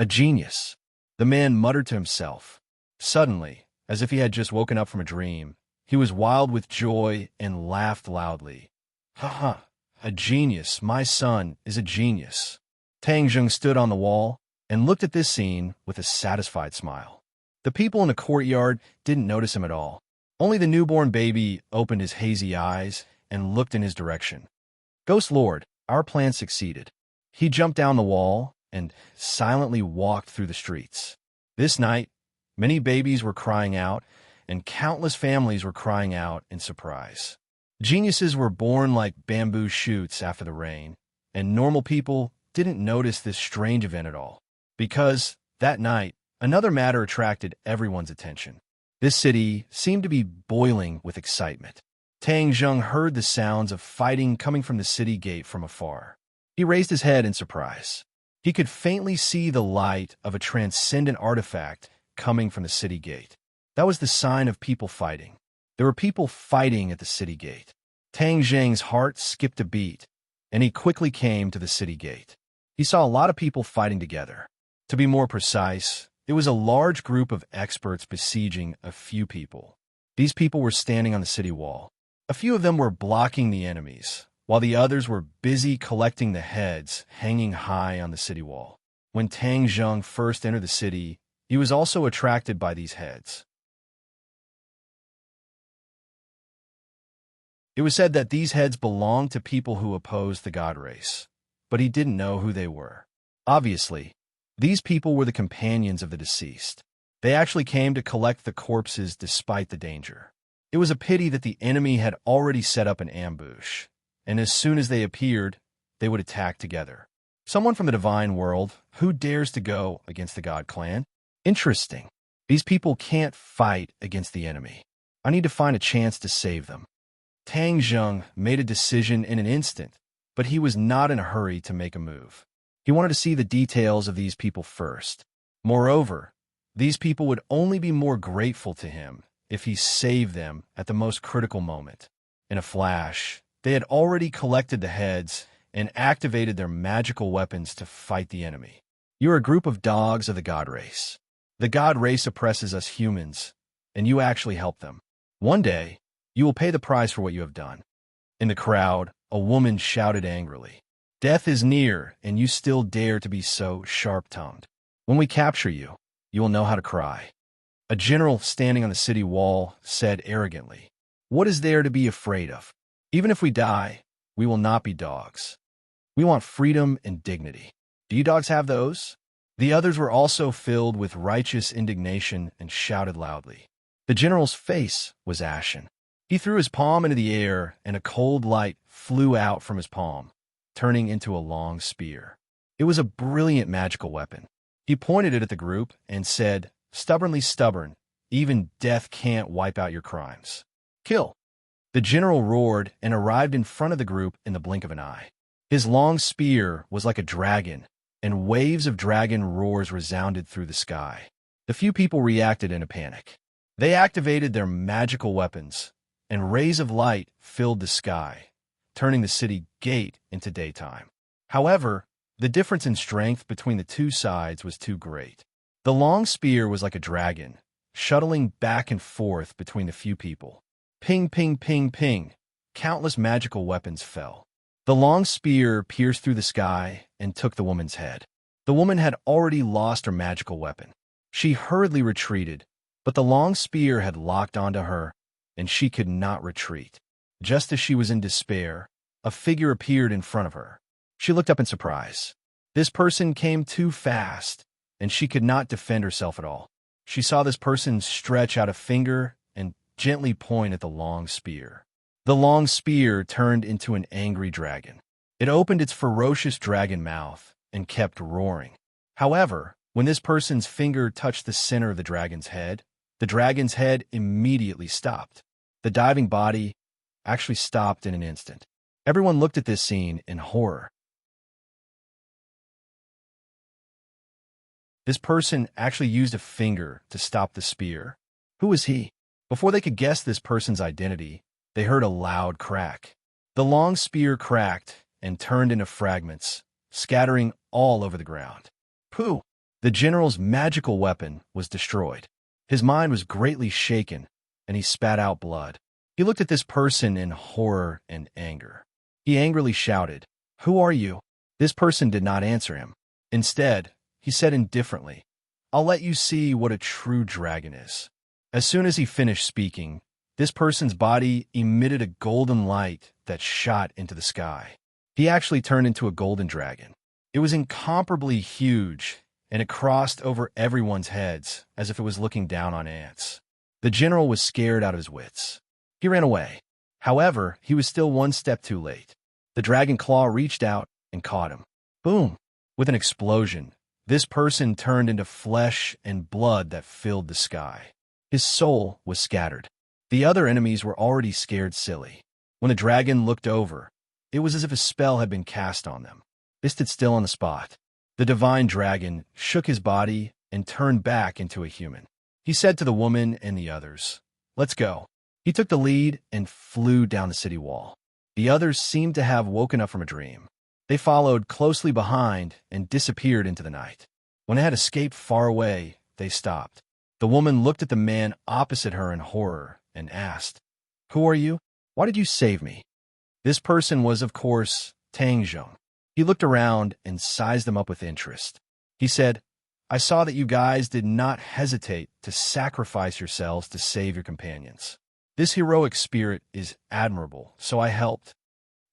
Speaker 1: A genius. The man muttered to himself. Suddenly, as if he had just woken up from a dream, he was wild with joy and laughed loudly. "Ha ha! A genius! My son is a genius." Tang Zheng stood on the wall and looked at this scene with a satisfied smile. The people in the courtyard didn't notice him at all. Only the newborn baby opened his hazy eyes and looked in his direction. "Ghost Lord, our plan succeeded." He jumped down the wall and silently walked through the streets. This night, many babies were crying out, and countless families were crying out in surprise. Geniuses were born like bamboo shoots after the rain, and normal people didn't notice this strange event at all, because, that night, another matter attracted everyone's attention. This city seemed to be boiling with excitement. Tang Zheng heard the sounds of fighting coming from the city gate from afar. He raised his head in surprise. He could faintly see the light of a transcendent artifact coming from the city gate. That was the sign of people fighting. There were people fighting at the city gate. Tang Zheng's heart skipped a beat, and he quickly came to the city gate. He saw a lot of people fighting together. To be more precise, it was a large group of experts besieging a few people. These people were standing on the city wall. A few of them were blocking the enemies, while the others were busy collecting the heads hanging high on the city wall. When Tang Zheng first entered the city, he was also attracted by these heads. It was said that these heads belonged to people who opposed the god race, but he didn't know who they were. Obviously, these people were the companions of the deceased. They actually came to collect the corpses despite the danger. It was a pity that the enemy had already set up an ambush, and as soon as they appeared, they would attack together. Someone from the divine world, who dares to go against the god clan? Interesting. These people can't fight against the enemy. I need to find a chance to save them. Tang Zheng made a decision in an instant, but he was not in a hurry to make a move. He wanted to see the details of these people first. Moreover, these people would only be more grateful to him if he saved them at the most critical moment. In a flash, they had already collected the heads and activated their magical weapons to fight the enemy. "You're a group of dogs of the god race. The god race oppresses us humans, and you actually help them. One day, you will pay the price for what you have done." In the crowd, a woman shouted angrily, "Death is near, and you still dare to be so sharp-tongued." When we capture you, you will know how to cry." A general standing on the city wall said arrogantly, "What is there to be afraid of? Even if we die, we will not be dogs. We want freedom and dignity. Do you dogs have those?" The others were also filled with righteous indignation and shouted loudly. The general's face was ashen. He threw his palm into the air, and a cold light flew out from his palm, turning into a long spear. It was a brilliant magical weapon. He pointed it at the group and said, "Stubbornly stubborn, even death can't wipe out your crimes. Kill." The general roared and arrived in front of the group in the blink of an eye. His long spear was like a dragon, and waves of dragon roars resounded through the sky. The few people reacted in a panic. They activated their magical weapons, and rays of light filled the sky, turning the city gate into daytime. However, the difference in strength between the two sides was too great. The long spear was like a dragon, shuttling back and forth between the few people. Ping, ping, ping, ping. Countless magical weapons fell. The long spear pierced through the sky and took the woman's head. The woman had already lost her magical weapon. She hurriedly retreated, but the long spear had locked onto her, and she could not retreat. Just as she was in despair, a figure appeared in front of her. She looked up in surprise. This person came too fast, and she could not defend herself at all. She saw this person stretch out a finger and gently point at the long spear. The long spear turned into an angry dragon. It opened its ferocious dragon mouth and kept roaring. However, when this person's finger touched the center of the dragon's head immediately stopped. The diving body actually stopped in an instant. Everyone looked at this scene in horror. This person actually used a finger to stop the spear. Who was he? Before they could guess this person's identity, they heard a loud crack. The long spear cracked and turned into fragments, scattering all over the ground. Pooh! The general's magical weapon was destroyed. His mind was greatly shaken, and he spat out blood. He looked at this person in horror and anger. He angrily shouted, "Who are you?" This person did not answer him. Instead, he said indifferently, "I'll let you see what a true dragon is." As soon as he finished speaking, this person's body emitted a golden light that shot into the sky. He actually turned into a golden dragon. It was incomparably huge, and it crossed over everyone's heads as if it was looking down on ants. The general was scared out of his wits. He ran away. However, he was still one step too late. The dragon claw reached out and caught him. Boom! With an explosion, this person turned into flesh and blood that filled the sky. His soul was scattered. The other enemies were already scared silly. When the dragon looked over, it was as if a spell had been cast on them. They stood still on the spot. The divine dragon shook his body and turned back into a human. He said to the woman and the others, "Let's go." He took the lead and flew down the city wall. The others seemed to have woken up from a dream. They followed closely behind and disappeared into the night. When they had escaped far away, they stopped. The woman looked at the man opposite her in horror and asked, "Who are you? Why did you save me?" This person was, of course, Tang Zheng. He looked around and sized them up with interest. He said, "I saw that you guys did not hesitate to sacrifice yourselves to save your companions. This heroic spirit is admirable, so I helped."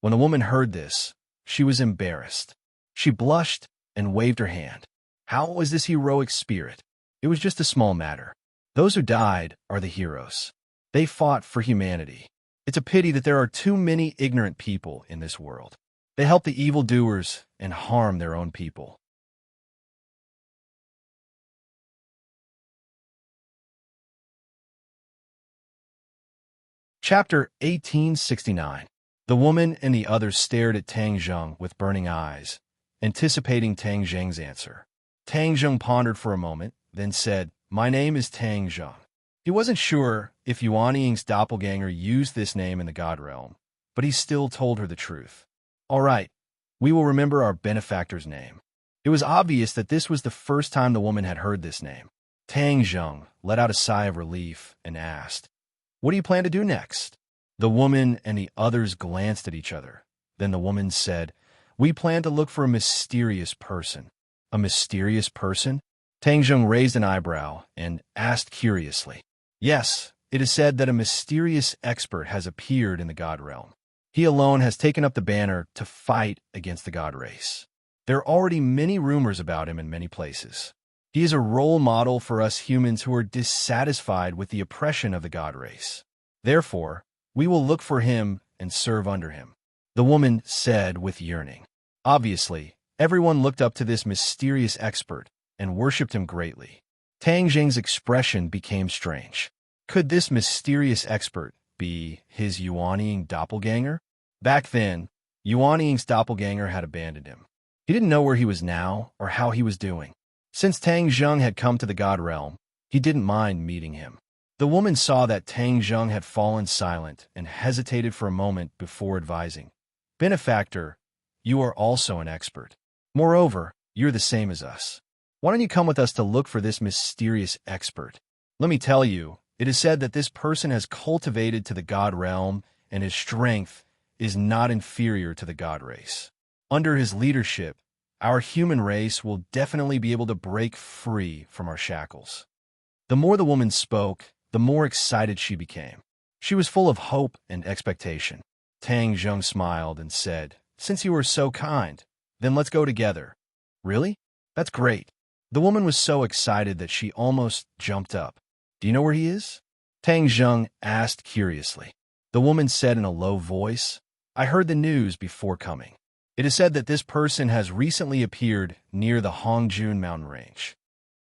Speaker 1: When the woman heard this, she was embarrassed. She blushed and waved her hand. How was this heroic spirit? It was just a small matter. Those who died are the heroes. They fought for humanity. It's a pity that there are too many ignorant people in this world. They help the evildoers and harm their own people. Chapter 1869. The woman and the others stared at Tang Zheng with burning eyes, anticipating Tang Zheng's answer. Tang Zheng pondered for a moment, then said, "My name is Tang Zheng." He wasn't sure if Yuan Ying's doppelganger used this name in the God realm, but he still told her the truth. "All right, we will remember our benefactor's name." It was obvious that this was the first time the woman had heard this name. Tang Zheng let out a sigh of relief and asked, "What do you plan to do next?" The woman and the others glanced at each other. Then the woman said, "We plan to look for a mysterious person." "A mysterious person?" Tang Zheng raised an eyebrow and asked curiously. Yes, it is said that a mysterious expert has appeared in the god realm. He alone has taken up the banner to fight against the god race. There are already many rumors about him in many places. He is a role model for us humans who are dissatisfied with the oppression of the god race. Therefore, we will look for him and serve under him, the woman said with yearning. Obviously, everyone looked up to this mysterious expert and worshipped him greatly. Tang Jing's expression became strange. Could this mysterious expert be his Yuanying doppelganger? Back then, Yuanying's doppelganger had abandoned him. He didn't know where he was now or how he was doing. Since Tang Zheng had come to the god realm, he didn't mind meeting him. The woman saw that Tang Zheng had fallen silent and hesitated for a moment before advising. Benefactor, you are also an expert. Moreover, you're the same as us. Why don't you come with us to look for this mysterious expert? Let me tell you, it is said that this person has cultivated to the god realm, and his strength is not inferior to the god race. Under his leadership, our human race will definitely be able to break free from our shackles. The more the woman spoke, the more excited she became. She was full of hope and expectation. Tang Zheng smiled and said, Since you are so kind, then let's go together. Really? That's great. The woman was so excited that she almost jumped up. Do you know where he is? Tang Zheng asked curiously. The woman said in a low voice, I heard the news before coming. It is said that this person has recently appeared near the Hongjun mountain range.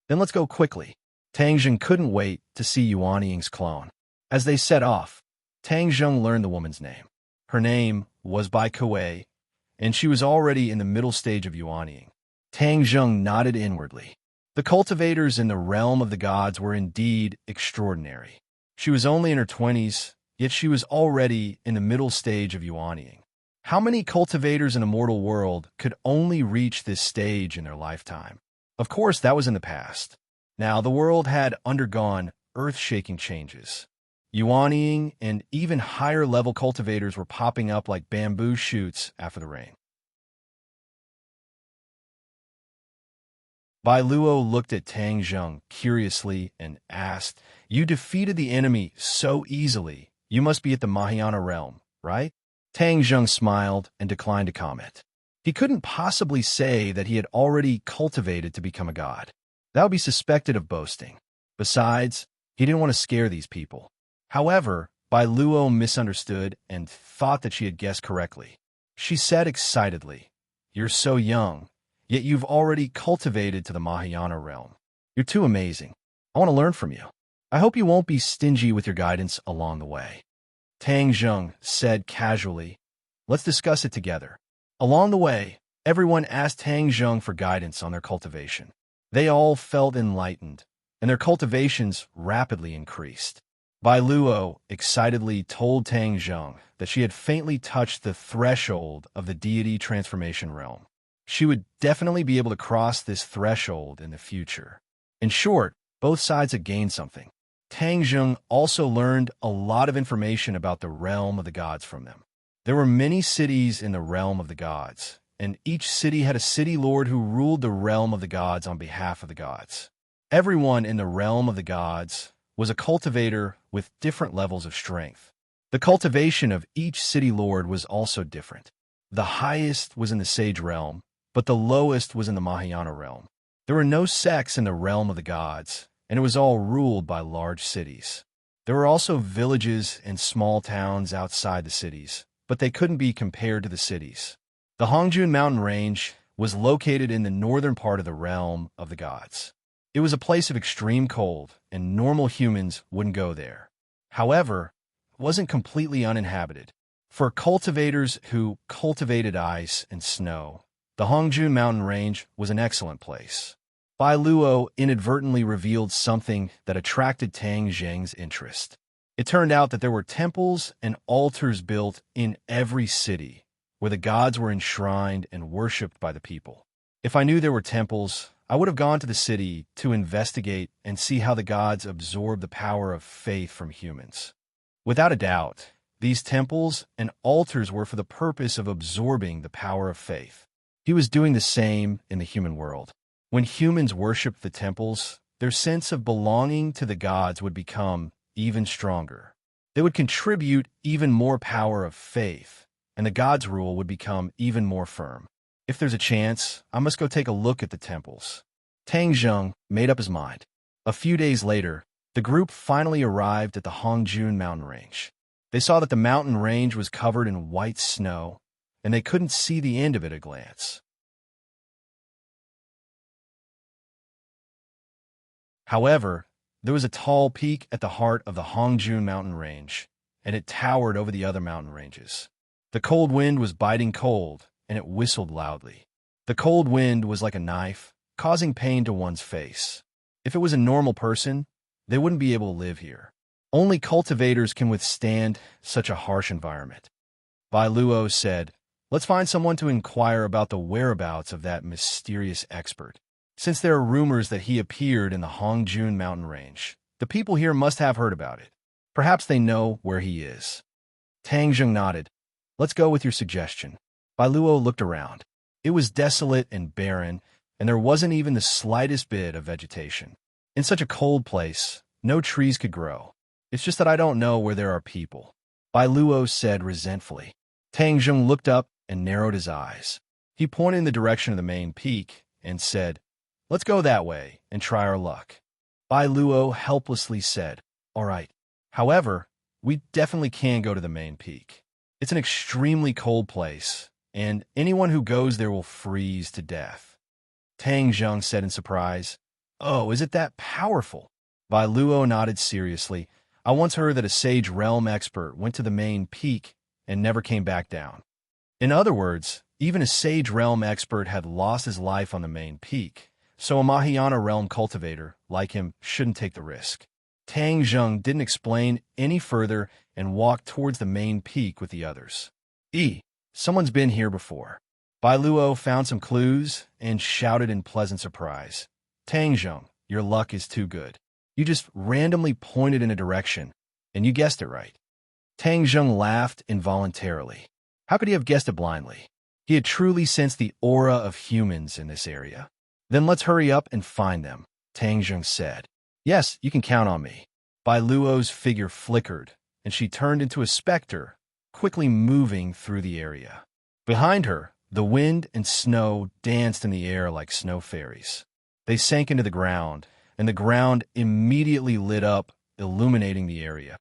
Speaker 1: Then let's go quickly. Tang Zheng couldn't wait to see Yuanying's clone. As they set off, Tang Zheng learned the woman's name. Her name was Bai Kuei, and she was already in the middle stage of Yuanying. Tang Zheng nodded inwardly. The cultivators in the realm of the gods were indeed extraordinary. She was only in her 20s, yet she was already in the middle stage of Yuanying. How many cultivators in a mortal world could only reach this stage in their lifetime? Of course, that was in the past. Now, the world had undergone earth-shaking changes. Yuanying and even higher-level cultivators were popping up like bamboo shoots after the rain. Bai Luo looked at Tang Zheng curiously and asked, You defeated the enemy so easily. You must be at the Mahayana realm, right? Tang Zheng smiled and declined to comment. He couldn't possibly say that he had already cultivated to become a god. That would be suspected of boasting. Besides, he didn't want to scare these people. However, Bai Luo misunderstood and thought that she had guessed correctly. She said excitedly, You're so young, yet you've already cultivated to the Mahayana realm. You're too amazing. I want to learn from you. I hope you won't be stingy with your guidance along the way. Tang Zheng said casually, Let's discuss it together. Along the way, everyone asked Tang Zheng for guidance on their cultivation. They all felt enlightened, and their cultivations rapidly increased. Bai Luo excitedly told Tang Zheng that she had faintly touched the threshold of the deity transformation realm. She would definitely be able to cross this threshold in the future. In short, both sides had gained something. Tang Zheng also learned a lot of information about the realm of the gods from them. There were many cities in the realm of the gods, and each city had a city lord who ruled the realm of the gods on behalf of the gods. Everyone in the realm of the gods was a cultivator with different levels of strength. The cultivation of each city lord was also different. The highest was in the sage realm, but the lowest was in the Mahayana realm. There were no sects in the realm of the gods, and it was all ruled by large cities. There were also villages and small towns outside the cities, but they couldn't be compared to the cities. The Hongjun mountain range was located in the northern part of the realm of the gods. It was a place of extreme cold, and normal humans wouldn't go there. However, it wasn't completely uninhabited. For cultivators who cultivated ice and snow, the Hongjun mountain range was an excellent place. Bai Luo inadvertently revealed something that attracted Tang Zheng's interest. It turned out that there were temples and altars built in every city, where the gods were enshrined and worshipped by the people. If I knew there were temples, I would have gone to the city to investigate and see how the gods absorb the power of faith from humans. Without a doubt, these temples and altars were for the purpose of absorbing the power of faith. He was doing the same in the human world. When humans worshiped the temples, their sense of belonging to the gods would become even stronger. They would contribute even more power of faith, and the gods' rule would become even more firm. If there's a chance, I must go take a look at the temples. Tang Zheng made up his mind. A few days later, the group finally arrived at the Hongjun mountain range. They saw that the mountain range was covered in white snow, and they couldn't see the end of it at a glance. However, there was a tall peak at the heart of the Hongjun mountain range, and it towered over the other mountain ranges. The cold wind was biting cold, and it whistled loudly. The cold wind was like a knife, causing pain to one's face. If it was a normal person, they wouldn't be able to live here. Only cultivators can withstand such a harsh environment. Bai Luo said, "Let's find someone to inquire about the whereabouts of that mysterious expert. Since there are rumors that he appeared in the Hongjun mountain range, the people here must have heard about it. Perhaps they know where he is." Tang Zheng nodded. "Let's go with your suggestion." Bai Luo looked around. It was desolate and barren, and there wasn't even the slightest bit of vegetation. In such a cold place, no trees could grow. "It's just that I don't know where there are people," Bai Luo said resentfully. Tang Zheng looked up and narrowed his eyes. He pointed in the direction of the main peak and said, "Let's go that way and try our luck." Bai Luo helplessly said, "All right. However, we definitely can go to the main peak. It's an extremely cold place, and anyone who goes there will freeze to death." Tang Zheng said in surprise, "Oh, is it that powerful?" Bai Luo nodded seriously. "I once heard that a sage realm expert went to the main peak and never came back down." In other words, even a sage realm expert had lost his life on the main peak. So a Mahayana realm cultivator, like him, shouldn't take the risk. Tang Zheng didn't explain any further and walked towards the main peak with the others. Someone's been here before." Bai Luo found some clues and shouted in pleasant surprise, "Tang Zheng, your luck is too good. You just randomly pointed in a direction, and you guessed it right." Tang Zheng laughed involuntarily. How could he have guessed it blindly? He had truly sensed the aura of humans in this area. "Then let's hurry up and find them," Tang Zheng said. "Yes, you can count on me." Bai Luo's figure flickered, and she turned into a specter, quickly moving through the area. Behind her, the wind and snow danced in the air like snow fairies. They sank into the ground, and the ground immediately lit up, illuminating the area.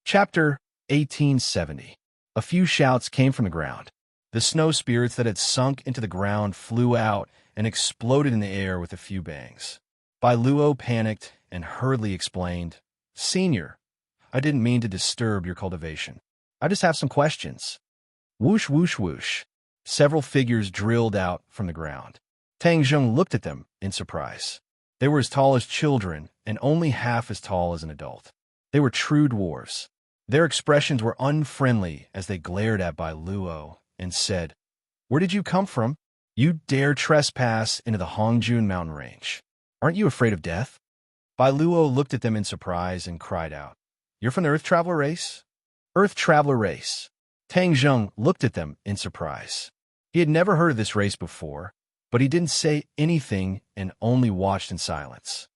Speaker 1: Chapter 1870. A few shouts came from the ground. The snow spirits that had sunk into the ground flew out and exploded in the air with a few bangs. Bai Luo panicked and hurriedly explained, "Senior, I didn't mean to disturb your cultivation. I just have some questions." Whoosh, whoosh, whoosh. Several figures drilled out from the ground. Tang Zheng looked at them in surprise. They were as tall as children and only half as tall as an adult. They were true dwarves. Their expressions were unfriendly as they glared at Bai Luo and said, "Where did you come from? You dare trespass into the Hongjun mountain range. Aren't you afraid of death?" Bai Luo looked at them in surprise and cried out, "You're from the Earth Traveler race?" "Earth Traveler race." Tang Zheng looked at them in surprise. He had never heard of this race before, but he didn't say anything and only watched in silence.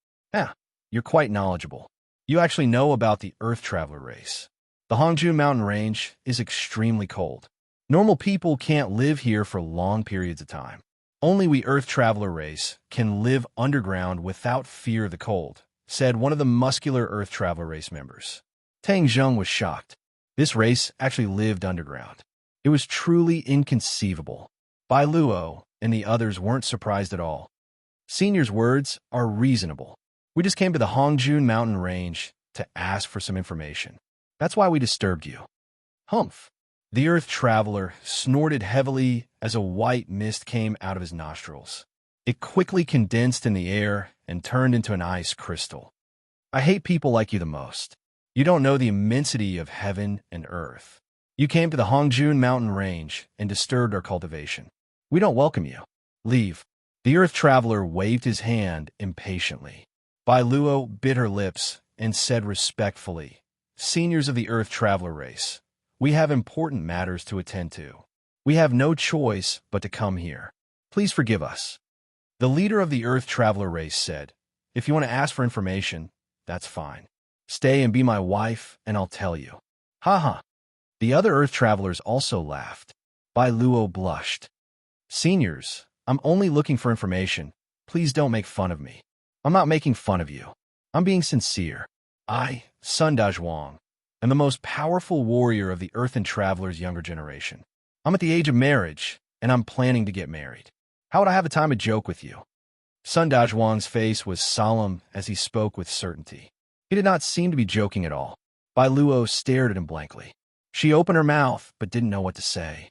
Speaker 1: You're quite knowledgeable. You actually know about the Earth Traveler race. The Hongjun mountain range is extremely cold. Normal people can't live here for long periods of time. Only we Earth Traveler race can live underground without fear of the cold, said one of the muscular Earth Traveler race members. Tang Zheng was shocked. This race actually lived underground. It was truly inconceivable. Bai Luo and the others weren't surprised at all. Senior's words are reasonable. We just came to the Hongjun mountain range to ask for some information. That's why we disturbed you. Humph. The Earth Traveler snorted heavily as a white mist came out of his nostrils. It quickly condensed in the air and turned into an ice crystal. "I hate people like you the most. You don't know the immensity of heaven and earth. You came to the Hongjun mountain range and disturbed our cultivation. We don't welcome you. Leave." The Earth Traveler waved his hand impatiently. Bai Luo bit her lips and said respectfully, seniors of the Earth Traveler race, we have important matters to attend to. We have no choice but to come here. Please forgive us. The leader of the Earth Traveler race said, if you want to ask for information, that's fine. Stay and be my wife, and I'll tell you. Ha. The other Earth Travelers also laughed. Bai Luo blushed. Seniors, I'm only looking for information. Please don't make fun of me. I'm not making fun of you. I'm being sincere. I, Sun Dazhuang, am the most powerful warrior of the Earthen Traveler's younger generation. I'm at the age of marriage, and I'm planning to get married. How would I have the time to joke with you? Sun Dazhuang's face was solemn as he spoke with certainty. He did not seem to be joking at all. Bai Luo stared at him blankly. She opened her mouth, but didn't know what to say.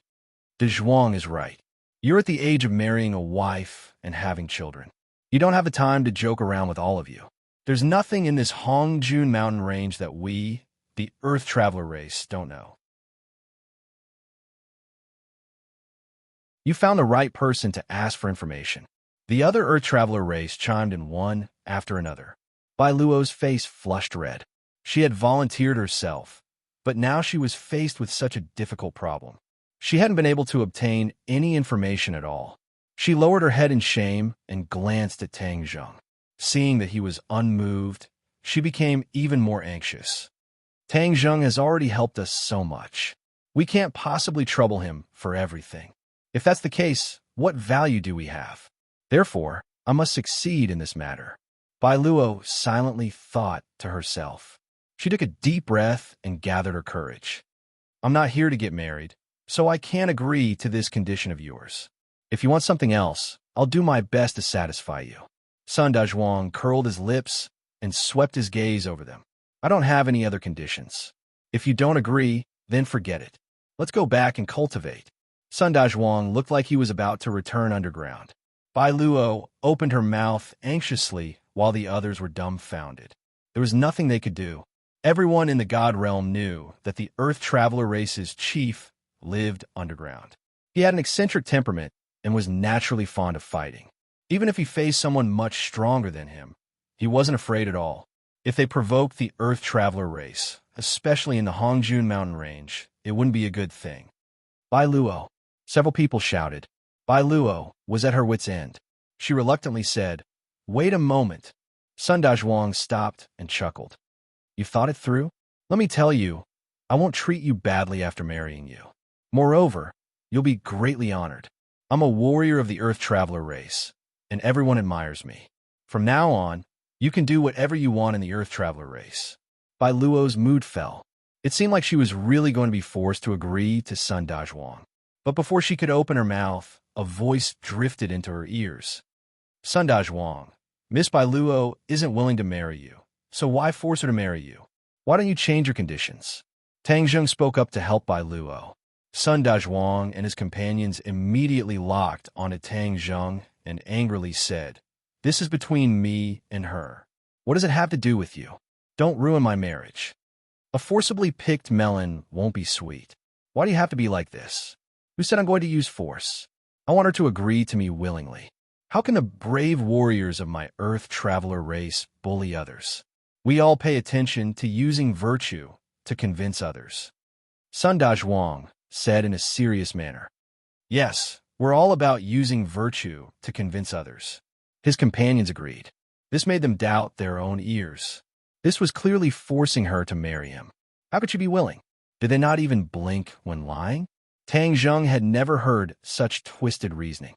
Speaker 1: Dazhuang is right. You're at the age of marrying a wife and having children. You don't have the time to joke around with all of you. There's nothing in this Hongjun mountain range that we, the Earth Traveler race, don't know. You found the right person to ask for information. The other Earth Traveler race chimed in one after another. Bai Luo's face flushed red. She had volunteered herself, but now she was faced with such a difficult problem. She hadn't been able to obtain any information at all. She lowered her head in shame and glanced at Tang Zheng. Seeing that he was unmoved, she became even more anxious. Tang Zheng has already helped us so much. We can't possibly trouble him for everything. If that's the case, what value do we have? Therefore, I must succeed in this matter. Bai Luo silently thought to herself. She took a deep breath and gathered her courage. I'm not here to get married, so I can't agree to this condition of yours. If you want something else, I'll do my best to satisfy you. Sun Dazhuang curled his lips and swept his gaze over them. I don't have any other conditions. If you don't agree, then forget it. Let's go back and cultivate. Sun Dazhuang looked like he was about to return underground. Bai Luo opened her mouth anxiously while the others were dumbfounded. There was nothing they could do. Everyone in the God Realm knew that the Earth Traveler race's chief lived underground. He had an eccentric temperament and was naturally fond of fighting. Even if he faced someone much stronger than him, he wasn't afraid at all. If they provoked the Earth Traveler race, especially in the Hongjun mountain range, it wouldn't be a good thing. Bai Luo. Several people shouted. Bai Luo was at her wit's end. She reluctantly said, wait a moment. Sun Dazhuang stopped and chuckled. You thought it through? Let me tell you, I won't treat you badly after marrying you. Moreover, you'll be greatly honored. I'm a warrior of the Earth Traveler race, and everyone admires me. From now on, you can do whatever you want in the Earth Traveler race. Bai Luo's mood fell. It seemed like she was really going to be forced to agree to Sun Dazhuang. But before she could open her mouth, a voice drifted into her ears. Sun Dazhuang, Miss Bai Luo isn't willing to marry you, so why force her to marry you? Why don't you change your conditions? Tang Zheng spoke up to help Bai Luo. Sun Dazhuang and his companions immediately locked onto Tang Zheng and angrily said, this is between me and her. What does it have to do with you? Don't ruin my marriage. A forcibly picked melon won't be sweet. Why do you have to be like this? Who said I'm going to use force? I want her to agree to me willingly. How can the brave warriors of my Earth Traveler race bully others? We all pay attention to using virtue to convince others. Sun Dazhuang said in a serious manner. Yes, we're all about using virtue to convince others. His companions agreed. This made them doubt their own ears. This was clearly forcing her to marry him. How could she be willing? Did they not even blink when lying? Tang Zheng had never heard such twisted reasoning.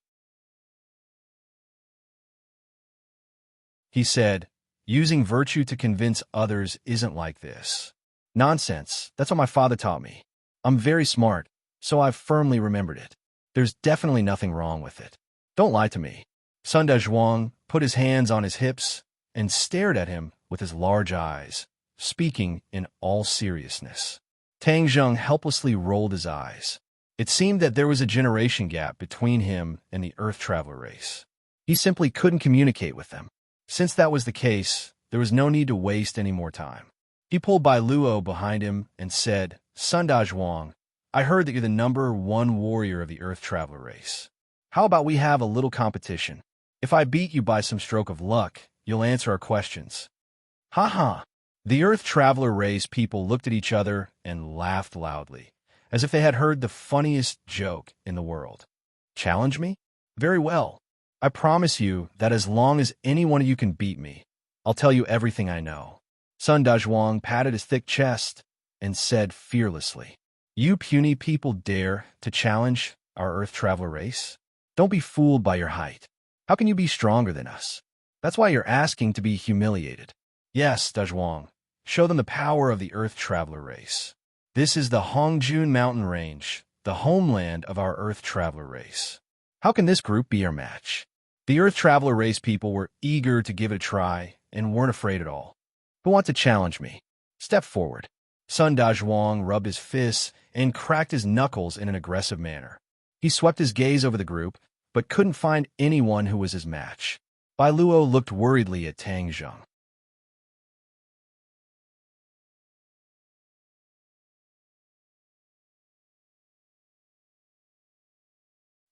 Speaker 1: He said, using virtue to convince others isn't like this. Nonsense, that's what my father taught me. I'm very smart, so I've firmly remembered it. There's definitely nothing wrong with it. Don't lie to me. Sun Dazhuang put his hands on his hips and stared at him with his large eyes, speaking in all seriousness. Tang Zheng helplessly rolled his eyes. It seemed that there was a generation gap between him and the Earth Traveler race. He simply couldn't communicate with them. Since that was the case, there was no need to waste any more time. He pulled Bai Luo behind him and said, Sun Dazhuang, I heard that you're the #1 warrior of the Earth Traveler race. How about we have a little competition? If I beat you by some stroke of luck, you'll answer our questions. Ha ha! The Earth Traveler race people looked at each other and laughed loudly, as if they had heard the funniest joke in the world. Challenge me? Very well. I promise you that as long as any one of you can beat me, I'll tell you everything I know. Sun Dazhuang patted his thick chest and said fearlessly, You puny people dare to challenge our Earth Traveler race? Don't be fooled by your height. How can you be stronger than us? That's why you're asking to be humiliated. Yes, Dazhuang, show them the power of the Earth Traveler race. This is the Hongjun Mountain Range, the homeland of our Earth Traveler race. How can this group be our match? The Earth Traveler race people were eager to give it a try and weren't afraid at all. Who wants to challenge me? Step forward. Sun Dazhuang rubbed his fists and cracked his knuckles in an aggressive manner. He swept his gaze over the group, but couldn't find anyone who was his match. Bai Luo looked worriedly at Tang Zheng.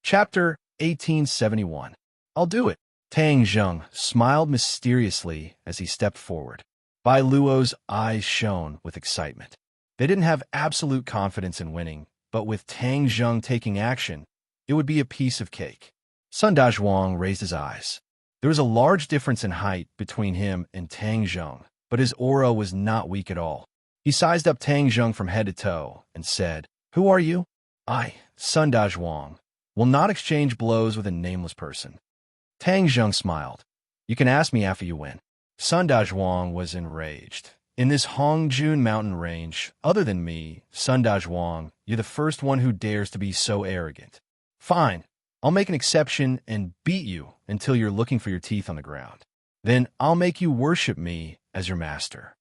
Speaker 1: Chapter 1871. I'll do it. Tang Zheng smiled mysteriously as he stepped forward. Bai Luo's eyes shone with excitement. They didn't have absolute confidence in winning, but with Tang Zheng taking action, it would be a piece of cake. Sun Dazhuang raised his eyes. There was a large difference in height between him and Tang Zheng, but his aura was not weak at all. He sized up Tang Zheng from head to toe and said, Who are you? I, Sun Dazhuang, will not exchange blows with a nameless person. Tang Zheng smiled. You can ask me after you win. Sun Dazhuang was enraged. In this Hongjun mountain range, other than me, Sun Dazhuang, you're the first one who dares to be so arrogant. Fine, I'll make an exception and beat you until you're looking for your teeth on the ground. Then I'll make you worship me as your master.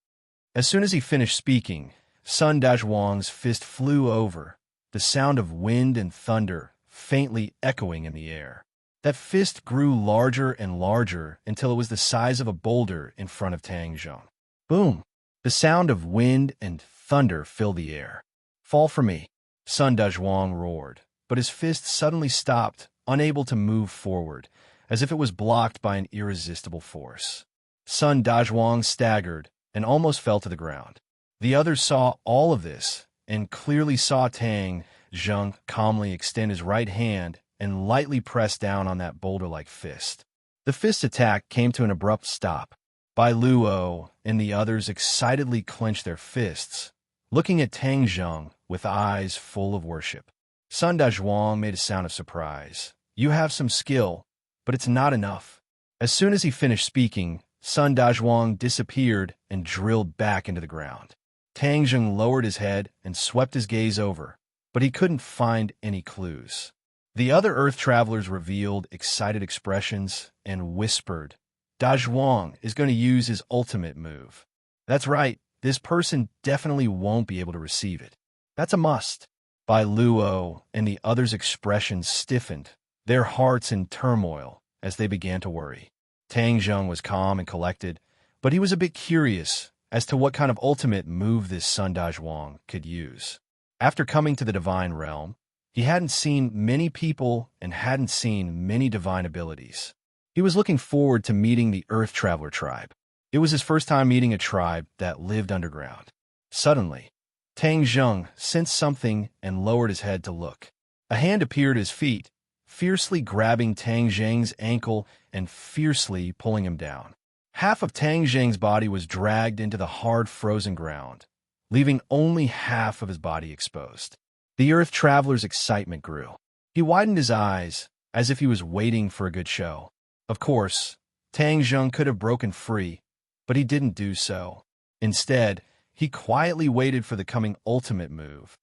Speaker 1: As soon as he finished speaking, Sun Dazhuang's fist flew over, the sound of wind and thunder faintly echoing in the air. That fist grew larger and larger until it was the size of a boulder in front of Tang Zheng. Boom! The sound of wind and thunder filled the air. Fall for me, Sun Dazhuang roared, but his fist suddenly stopped, unable to move forward, as if it was blocked by an irresistible force. Sun Dazhuang staggered and almost fell to the ground. The others saw all of this and clearly saw Tang Zheng calmly extend his right hand and lightly press down on that boulder-like fist. The fist attack came to an abrupt stop. Bai Luo and the others excitedly clenched their fists, looking at Tang Zheng with eyes full of worship. Sun Dazhuang made a sound of surprise. You have some skill, but it's not enough. As soon as he finished speaking, Sun Dazhuang disappeared and drilled back into the ground. Tang Zheng lowered his head and swept his gaze over, but he couldn't find any clues. The other Earth travelers revealed excited expressions and whispered, Dazhuang is going to use his ultimate move. That's right, this person definitely won't be able to receive it. That's a must. Bai Luo and the others' expressions stiffened, their hearts in turmoil as they began to worry. Tang Zheng was calm and collected, but he was a bit curious as to what kind of ultimate move this Sun Dazhuang could use. After coming to the divine realm, he hadn't seen many people and hadn't seen many divine abilities. He was looking forward to meeting the Earth Traveler tribe. It was his first time meeting a tribe that lived underground. Suddenly, Tang Zheng sensed something and lowered his head to look. A hand appeared at his feet, fiercely grabbing Tang Zheng's ankle and fiercely pulling him down. Half of Tang Zheng's body was dragged into the hard frozen ground, leaving only half of his body exposed. The Earth Traveler's excitement grew. He widened his eyes, as if he was waiting for a good show. Of course, Tang Zheng could have broken free, but he didn't do so. Instead, he quietly waited for the coming ultimate move.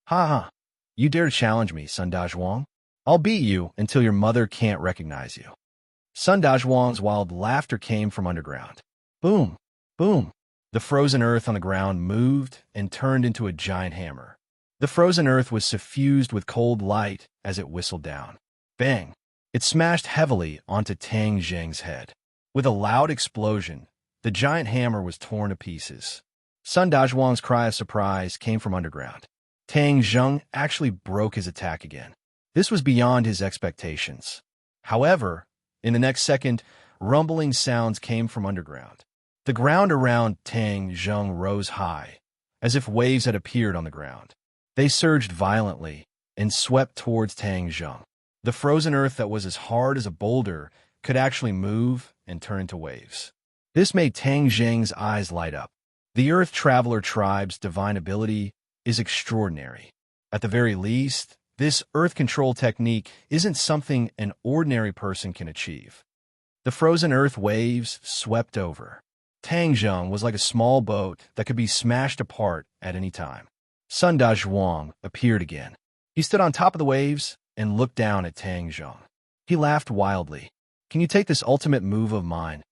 Speaker 1: Ha ha! You dare to challenge me, Sun Dazhuang? I'll beat you until your mother can't recognize you. Sun Dazhuang's wild laughter came from underground. Boom! Boom! The frozen earth on the ground moved and turned into a giant hammer. The frozen earth was suffused with cold light as it whistled down. Bang! It smashed heavily onto Tang Zheng's head. With a loud explosion, the giant hammer was torn to pieces. Sun Dazhuang's cry of surprise came from underground. Tang Zheng actually broke his attack again. This was beyond his expectations. However, in the next second, rumbling sounds came from underground. The ground around Tang Zheng rose high, as if waves had appeared on the ground. They surged violently and swept towards Tang Zheng. The frozen earth that was as hard as a boulder could actually move and turn into waves. This made Tang Zheng's eyes light up. The Earth Traveler tribe's divine ability is extraordinary. At the very least, this earth control technique isn't something an ordinary person can achieve. The frozen earth waves swept over. Tang Zheng was like a small boat that could be smashed apart at any time. Sun Dazhuang appeared again. He stood on top of the waves and looked down at Tang Zheng. He laughed wildly. "Can you take this ultimate move of mine?"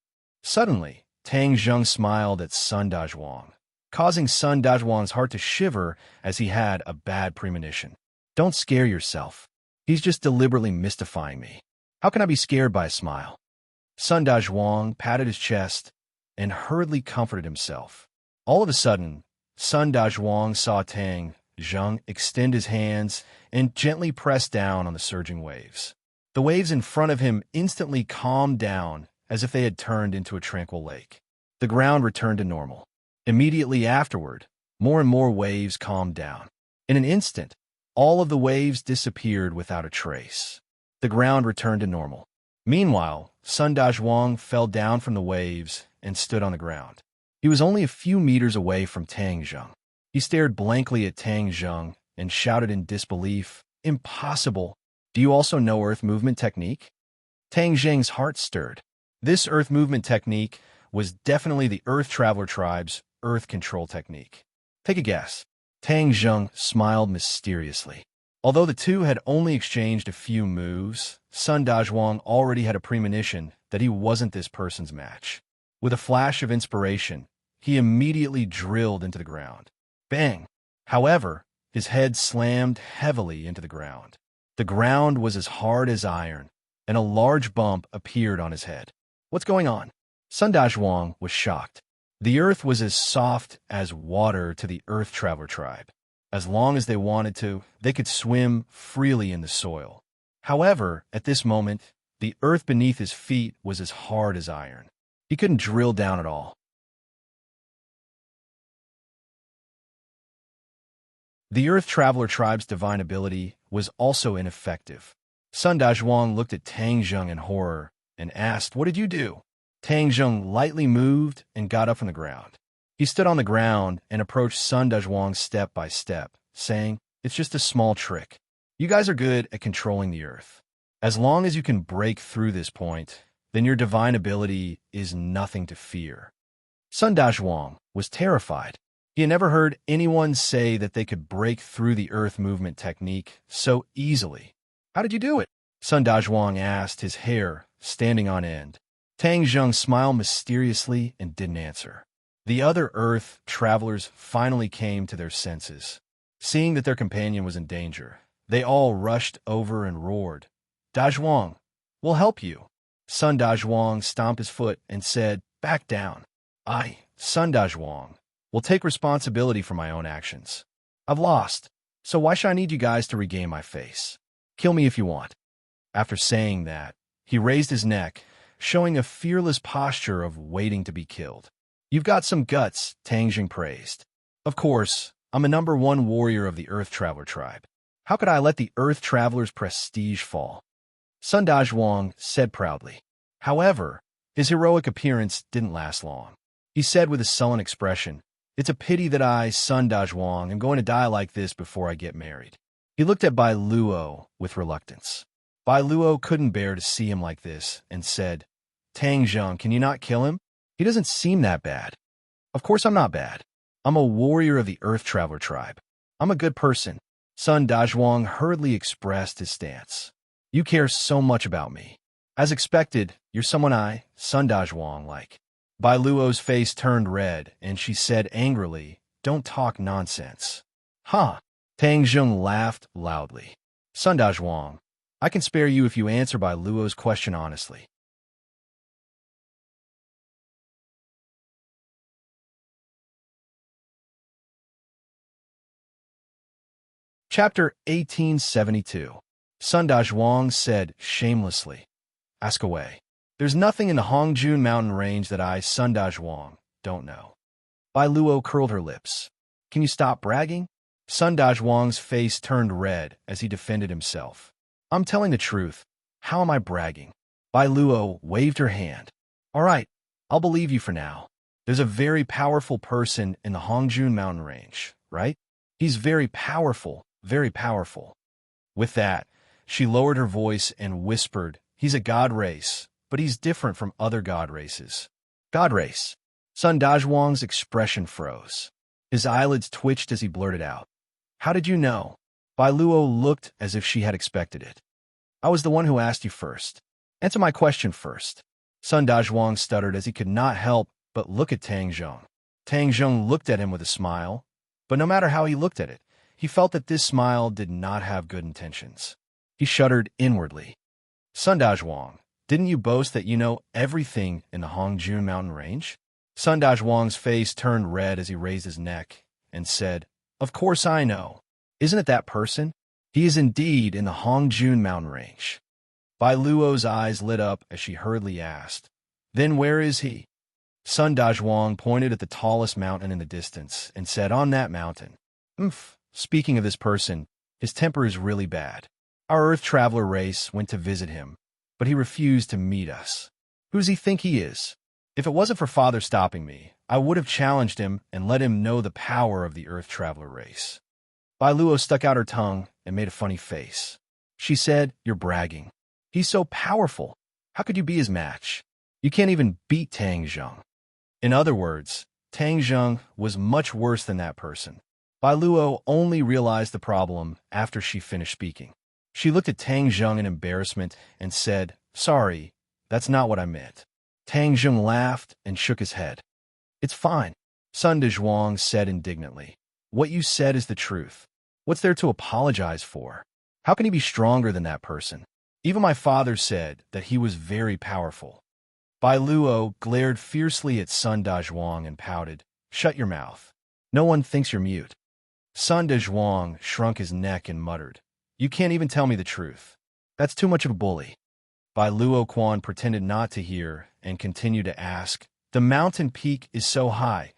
Speaker 1: Suddenly, Tang Zheng smiled at Sun Dazhuang, causing Sun Dazhuang's heart to shiver as he had a bad premonition. "Don't scare yourself. He's just deliberately mystifying me. How can I be scared by a smile?" Sun Dazhuang patted his chest and hurriedly comforted himself. All of a sudden, Sun Dazhuang saw Tang Zheng extend his hands and gently press down on the surging waves. The waves in front of him instantly calmed down as if they had turned into a tranquil lake. The ground returned to normal. Immediately afterward, more and more waves calmed down. In an instant, all of the waves disappeared without a trace. The ground returned to normal. Meanwhile, Sun Dazhuang fell down from the waves and stood on the ground. He was only a few meters away from Tang Zheng. He stared blankly at Tang Zheng and shouted in disbelief, "Impossible! Do you also know earth movement technique?" Tang Zheng's heart stirred. This earth movement technique was definitely the Earth Traveler tribe's earth control technique. Take a guess. Tang Zheng smiled mysteriously. Although the two had only exchanged a few moves, Sun Dazhuang already had a premonition that he wasn't this person's match. With a flash of inspiration, he immediately drilled into the ground. Bang! However, his head slammed heavily into the ground. The ground was as hard as iron, and a large bump appeared on his head. "What's going on?" Sun Dazhuang was shocked. The earth was as soft as water to the Earth Traveler tribe. As long as they wanted to, they could swim freely in the soil. However, at this moment, the earth beneath his feet was as hard as iron. He couldn't drill down at all. The Earth Traveler tribe's divine ability was also ineffective. Sun Dazhuang looked at Tang Zheng in horror and asked, "What did you do?" Tang Zheng lightly moved and got up from the ground. He stood on the ground and approached Sun Dazhuang step by step, saying, "It's just a small trick. You guys are good at controlling the earth. As long as you can break through this point, then your divine ability is nothing to fear." Sun Dazhuang was terrified. He had never heard anyone say that they could break through the earth movement technique so easily. "How did you do it?" Sun Dazhuang asked, his hair standing on end. Tang Zheng smiled mysteriously and didn't answer. The other Earth travelers finally came to their senses. Seeing that their companion was in danger, they all rushed over and roared, "Dazhuang, we'll help you." Sun Dazhuang stomped his foot and said, "Back down. I, Sun Dazhuang, will take responsibility for my own actions. I've lost, so why should I need you guys to regain my face? Kill me if you want." After saying that, he raised his neck, showing a fearless posture of waiting to be killed. "You've got some guts," Tang Zheng praised. "Of course, I'm a #1 warrior of the Earth Traveler tribe. How could I let the Earth Traveler's prestige fall?" Sun Dazhuang said proudly. However, his heroic appearance didn't last long. He said with a sullen expression, "It's a pity that I, Sun Dazhuang, am going to die like this before I get married." He looked at Bai Luo with reluctance. Bai Luo couldn't bear to see him like this and said, "Tang Zheng, can you not kill him? He doesn't seem that bad." "Of course I'm not bad. I'm a warrior of the Earth Traveler tribe. I'm a good person." Sun Dazhuang hurriedly expressed his stance. "You care so much about me. As expected, you're someone I, Sun Dazhuang, like." Bai Luo's face turned red, and she said angrily, "Don't talk nonsense." "Huh?" Tang Zheng laughed loudly. "Sun Dazhuang, I can spare you if you answer Bai Luo's question honestly." Chapter 1872. Sun Dazhuang said shamelessly, "Ask away." There's nothing in the Hongjun mountain range that I, Sun Dazhuang, don't know. Bai Luo curled her lips. Can you stop bragging? Sun Dazhuang's face turned red as he defended himself. I'm telling the truth. How am I bragging? Bai Luo waved her hand. All right, I'll believe you for now. There's a very powerful person in the Hongjun mountain range, right? He's very powerful, very powerful. With that, she lowered her voice and whispered, he's a god race, but he's different from other god races. God race. Sun Dazhuang's expression froze. His eyelids twitched as he blurted out. How did you know? Bai Luo looked as if she had expected it. I was the one who asked you first. Answer my question first. Sun Dazhuang stuttered as he could not help but look at Tang Zheng. Tang Zheng looked at him with a smile, but no matter how he looked at it, he felt that this smile did not have good intentions. He shuddered inwardly. Sun Dazhuang, didn't you boast that you know everything in the Hongjun mountain range? Sun Dazhuang's face turned red as he raised his neck and said, Of course I know. Isn't it that person? He is indeed in the Hongjun mountain range. Bai Luo's eyes lit up as she hurriedly asked, Then where is he? Sun Dazhuang pointed at the tallest mountain in the distance and said, On that mountain. Speaking of this person, his temper is really bad. Our Earth Traveler race went to visit him, but he refused to meet us. Who does he think he is? If it wasn't for Father stopping me, I would have challenged him and let him know the power of the Earth Traveler race. Bai Luo stuck out her tongue and made a funny face. She said, You're bragging. He's so powerful. How could you be his match? You can't even beat Tang Zheng. In other words, Tang Zheng was much worse than that person. Bai Luo only realized the problem after she finished speaking. She looked at Tang Zheng in embarrassment and said, Sorry, that's not what I meant. Tang Zheng laughed and shook his head. It's fine, Sun Dazhuang said indignantly. What you said is the truth. What's there to apologize for? How can he be stronger than that person? Even my father said that he was very powerful. Bai Luo glared fiercely at Sun Dazhuang and pouted, Shut your mouth. No one thinks you're mute. Sun Dazhuang shrunk his neck and muttered, You can't even tell me the truth. That's too much of a bully. Bai Luo Quan pretended not to hear and continued to ask, The mountain peak is so high.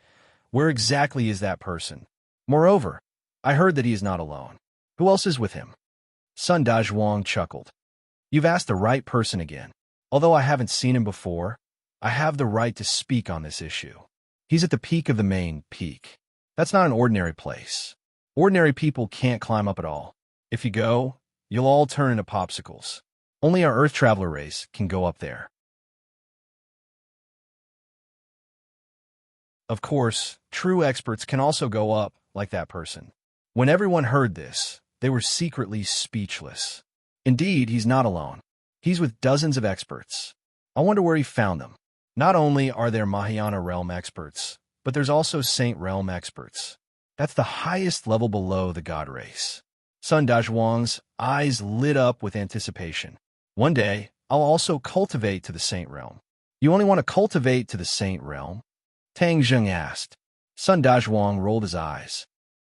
Speaker 1: Where exactly is that person? Moreover, I heard that he is not alone. Who else is with him? Sun Dazhuang chuckled. You've asked the right person again. Although I haven't seen him before, I have the right to speak on this issue. He's at the peak of the main peak. That's not an ordinary place. Ordinary people can't climb up at all. If you go, you'll all turn into popsicles. Only our Earth Traveler race can go up there. Of course, true experts can also go up like that person. When everyone heard this, they were secretly speechless. Indeed, he's not alone. He's with dozens of experts. I wonder where he found them. Not only are there Mahayana realm experts, but there's also Saint realm experts. That's the highest level below the god race. Sun Dazhuang's eyes lit up with anticipation. One day, I'll also cultivate to the Saint realm. You only want to cultivate to the Saint realm? Tang Zheng asked. Sun Dazhuang rolled his eyes.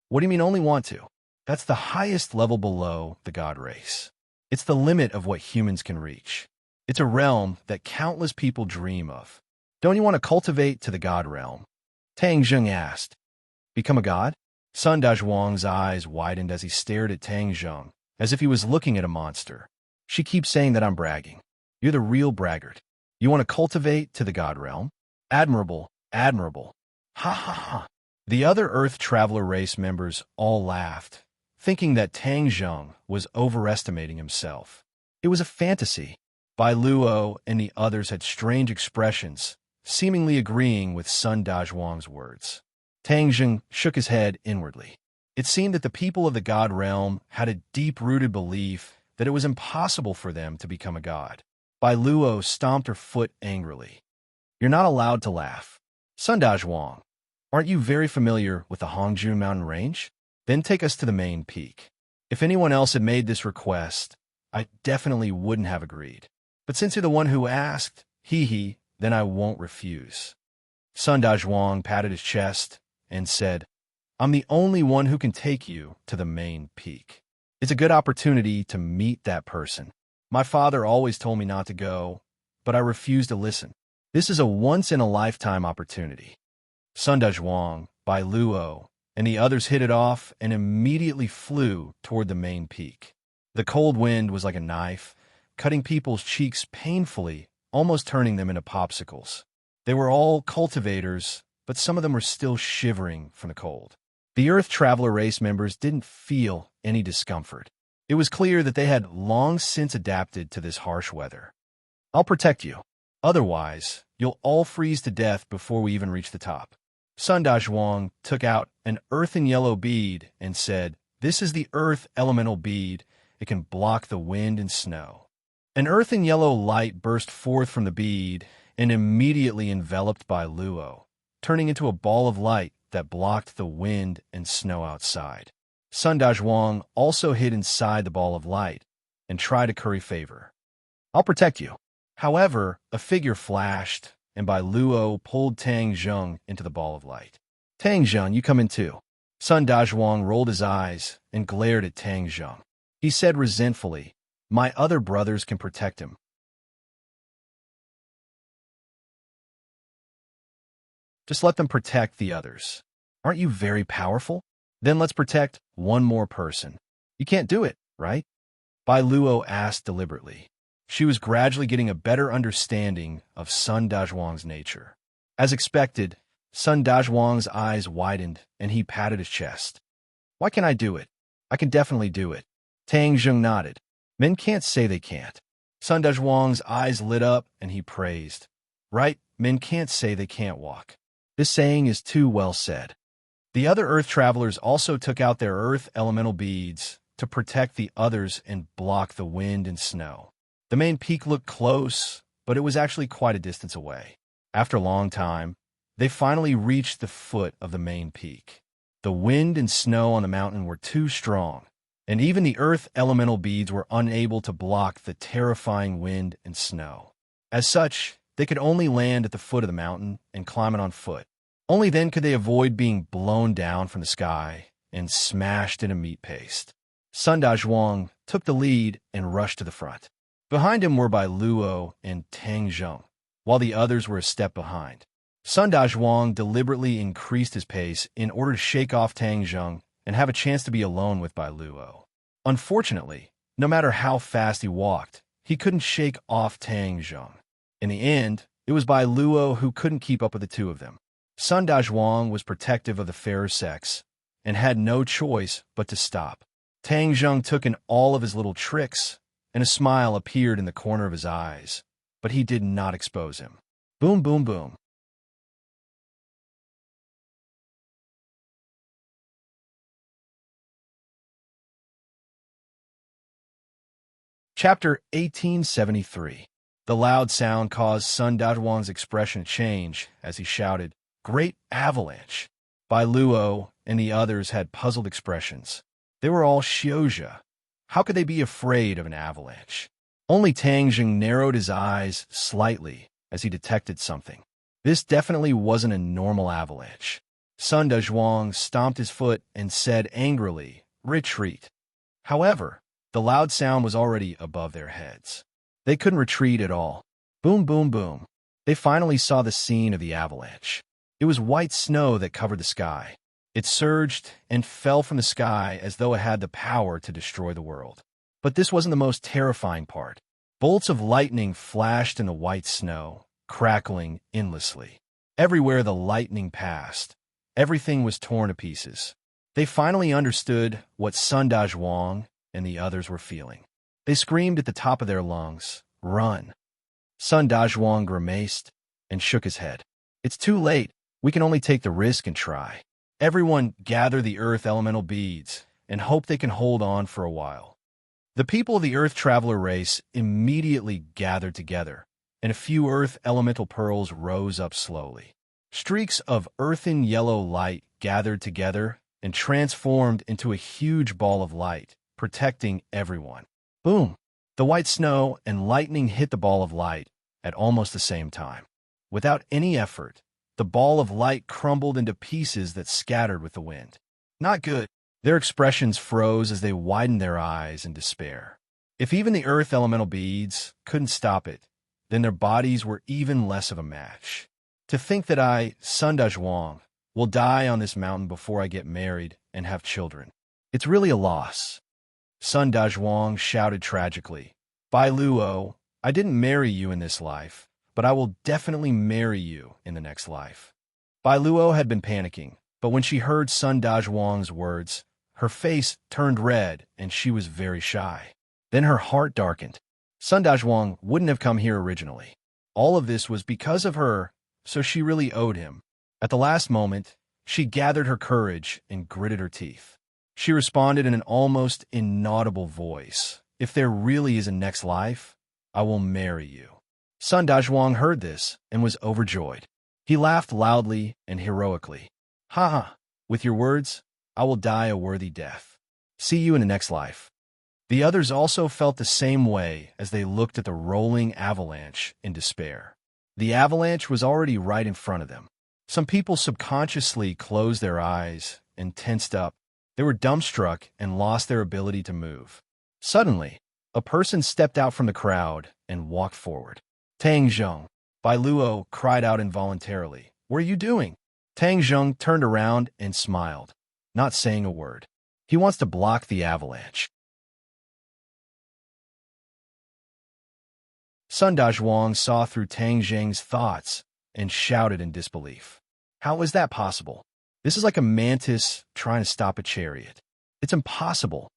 Speaker 1: What do you mean only want to? That's the highest level below the god race. It's the limit of what humans can reach. It's a realm that countless people dream of. Don't you want to cultivate to the god realm? Tang Zheng asked. Become a god? Sun Dazhuang's eyes widened as he stared at Tang Zheng, as if he was looking at a monster. She keeps saying that I'm bragging. You're the real braggart. You want to cultivate to the god realm? Admirable, admirable. Ha ha ha. The other Earth Traveler race members all laughed, thinking that Tang Zheng was overestimating himself. It was a fantasy. Bai Luo and the others had strange expressions, seemingly agreeing with Sun Dazhuang's words. Tang Zheng shook his head inwardly. It seemed that the people of the god realm had a deep-rooted belief that it was impossible for them to become a god. Bai Luo stomped her foot angrily. You're not allowed to laugh. Sun Dazhuang, aren't you very familiar with the Hongjun mountain range? Then take us to the main peak. If anyone else had made this request, I definitely wouldn't have agreed. But since you're the one who asked, then I won't refuse. Sun Dazhuang patted his chest and said, I'm the only one who can take you to the main peak. It's a good opportunity to meet that person. My father always told me not to go, but but I refuse to listen. This is a once-in-a-lifetime opportunity. Sundazhuang, Bai Luo, and the others hit it off and immediately flew toward the main peak. The cold wind was like a knife, cutting people's cheeks painfully, almost turning them into popsicles. They were all cultivators, but some of them were still shivering from the cold. The Earth Traveler race members didn't feel any discomfort. It was clear that they had long since adapted to this harsh weather. I'll protect you. Otherwise, you'll all freeze to death before we even reach the top. Sundazhuang took out an earthen yellow bead and said, "This is the earth elemental bead. It can block the wind and snow." An earthen yellow light burst forth from the bead and immediately enveloped Bai Luo, turning into a ball of light that blocked the wind and snow outside. Sundazhuang also hid inside the ball of light and tried to curry favor. "I'll protect you." However, a figure flashed, and Bai Luo pulled Tang Zheng into the ball of light. "Tang Zheng, you come in too." Sundazhuang rolled his eyes and glared at Tang Zheng. He said resentfully, "My other brothers can protect him. Just let them protect the others. Aren't you very powerful? Then let's protect one more person." "You can't do it, right?" Bai Luo asked deliberately. She was gradually getting a better understanding of Sundazhuang's nature. As expected, Sundazhuang's eyes widened and he patted his chest. "Why can't I do it? I can definitely do it." Tang Zheng nodded. "Men can't say they can't." Sundazhuang's eyes lit up and he praised. "Right, men can't say they can't walk. This saying is too well said." The other Earth Travelers also took out their Earth elemental beads to protect the others and block the wind and snow. The main peak looked close, but it was actually quite a distance away. After a long time, they finally reached the foot of the main peak. The wind and snow on the mountain were too strong, and even the Earth elemental beads were unable to block the terrifying wind and snow. As such, they could only land at the foot of the mountain and climb it on foot. Only then could they avoid being blown down from the sky and smashed into meat paste. Sundazhuang took the lead and rushed to the front. Behind him were Bai Luo and Tang Zheng, while the others were a step behind. Sundazhuang deliberately increased his pace in order to shake off Tang Zheng and have a chance to be alone with Bai Luo. Unfortunately, no matter how fast he walked, he couldn't shake off Tang Zheng. In the end, it was Bai Luo who couldn't keep up with the two of them. Sundazhuang was protective of the fairer sex and had no choice but to stop. Tang Zheng took in all of his little tricks, and a smile appeared in the corner of his eyes, but he did not expose him. Boom, boom, boom. Chapter 1873. The loud sound caused Sundazhuang's expression to change as he shouted, "Great avalanche!" Bai Luo and the others had puzzled expressions. They were all Xiozha. How could they be afraid of an avalanche? Only Tang Zheng narrowed his eyes slightly as he detected something. This definitely wasn't a normal avalanche. Sundazhuang stomped his foot and said angrily, "Retreat." However, the loud sound was already above their heads. They couldn't retreat at all. Boom, boom, boom. They finally saw the scene of the avalanche. It was white snow that covered the sky. It surged and fell from the sky as though it had the power to destroy the world. But this wasn't the most terrifying part. Bolts of lightning flashed in the white snow, crackling endlessly. Everywhere the lightning passed, everything was torn to pieces. They finally understood what Sundazhuang and the others were feeling. They screamed at the top of their lungs, "Run!" Sundazhuang grimaced and shook his head. "It's too late. We can only take the risk and try." Everyone gather the Earth elemental beads and hope they can hold on for a while. The people of the Earth Traveler race immediately gathered together, and a few Earth elemental pearls rose up slowly. Streaks of earthen yellow light gathered together and transformed into a huge ball of light, protecting everyone. Boom! The white snow and lightning hit the ball of light at almost the same time. Without any effort, the ball of light crumbled into pieces that scattered with the wind. Not good. Their expressions froze as they widened their eyes in despair. If even the Earth elemental beads couldn't stop it, then their bodies were even less of a match. To think that I, Sun Dazhuang, will die on this mountain before I get married and have children. It's really a loss. Sun Dazhuang shouted tragically. Bai Luo, I didn't marry you in this life, but I will definitely marry you in the next life. Bai Luo had been panicking, but when she heard Sun Dazhuang's words, her face turned red and she was very shy. Then her heart darkened. Sun Dazhuang wouldn't have come here originally. All of this was because of her, so she really owed him. At the last moment, she gathered her courage and gritted her teeth. She responded in an almost inaudible voice. If there really is a next life, I will marry you. Sun Dazhuang heard this and was overjoyed. He laughed loudly and heroically. Ha ha, with your words, I will die a worthy death. See you in the next life. The others also felt the same way as they looked at the rolling avalanche in despair. The avalanche was already right in front of them. Some people subconsciously closed their eyes and tensed up. They were dumbstruck and lost their ability to move. Suddenly, a person stepped out from the crowd and walked forward. Tang Zheng. Bai Luo cried out involuntarily. What are you doing? Tang Zheng turned around and smiled, not saying a word. He wants to block the avalanche. Sun Dazhuang saw through Tang Zheng's thoughts and shouted in disbelief. How is that possible? This is like a mantis trying to stop a chariot. It's impossible.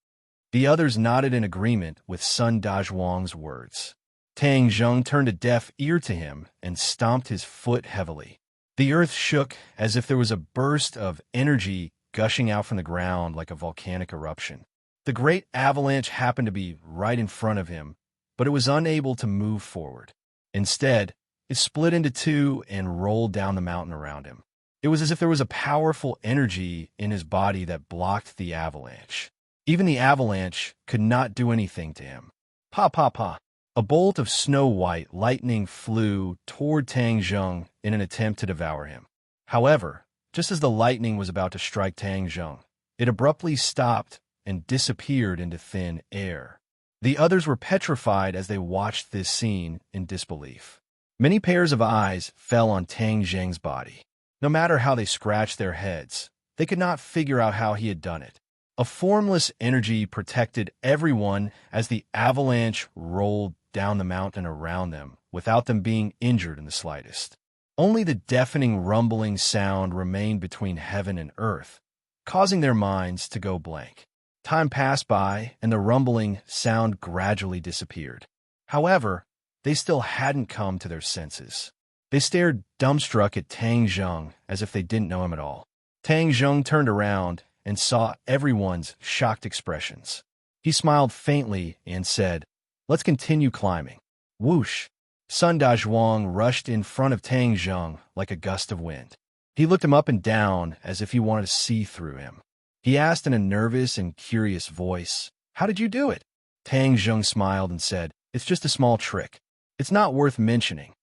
Speaker 1: The others nodded in agreement with Sun Dazhuang's words. Tang Zheng turned a deaf ear to him and stomped his foot heavily. The earth shook as if there was a burst of energy gushing out from the ground like a volcanic eruption. The great avalanche happened to be right in front of him, but it was unable to move forward. Instead, it split into two and rolled down the mountain around him. It was as if there was a powerful energy in his body that blocked the avalanche. Even the avalanche could not do anything to him. Pa pa pa. A bolt of snow-white lightning flew toward Tang Zheng in an attempt to devour him. However, just as the lightning was about to strike Tang Zheng, it abruptly stopped and disappeared into thin air. The others were petrified as they watched this scene in disbelief. Many pairs of eyes fell on Tang Zheng's body. No matter how they scratched their heads, they could not figure out how he had done it. A formless energy protected everyone as the avalanche rolled down the mountain around them without them being injured in the slightest. Only the deafening rumbling sound remained between heaven and earth, causing their minds to go blank. Time passed by, and the rumbling sound gradually disappeared. However, they still hadn't come to their senses. They stared dumbstruck at Tang Zheng as if they didn't know him at all. Tang Zheng turned around and saw everyone's shocked expressions. He smiled faintly and said, "Let's continue climbing." Whoosh! Sun Dazhuang rushed in front of Tang Zheng like a gust of wind. He looked him up and down as if he wanted to see through him. He asked in a nervous and curious voice, "How did you do it?" Tang Zheng smiled and said, "It's just a small trick. It's not worth mentioning."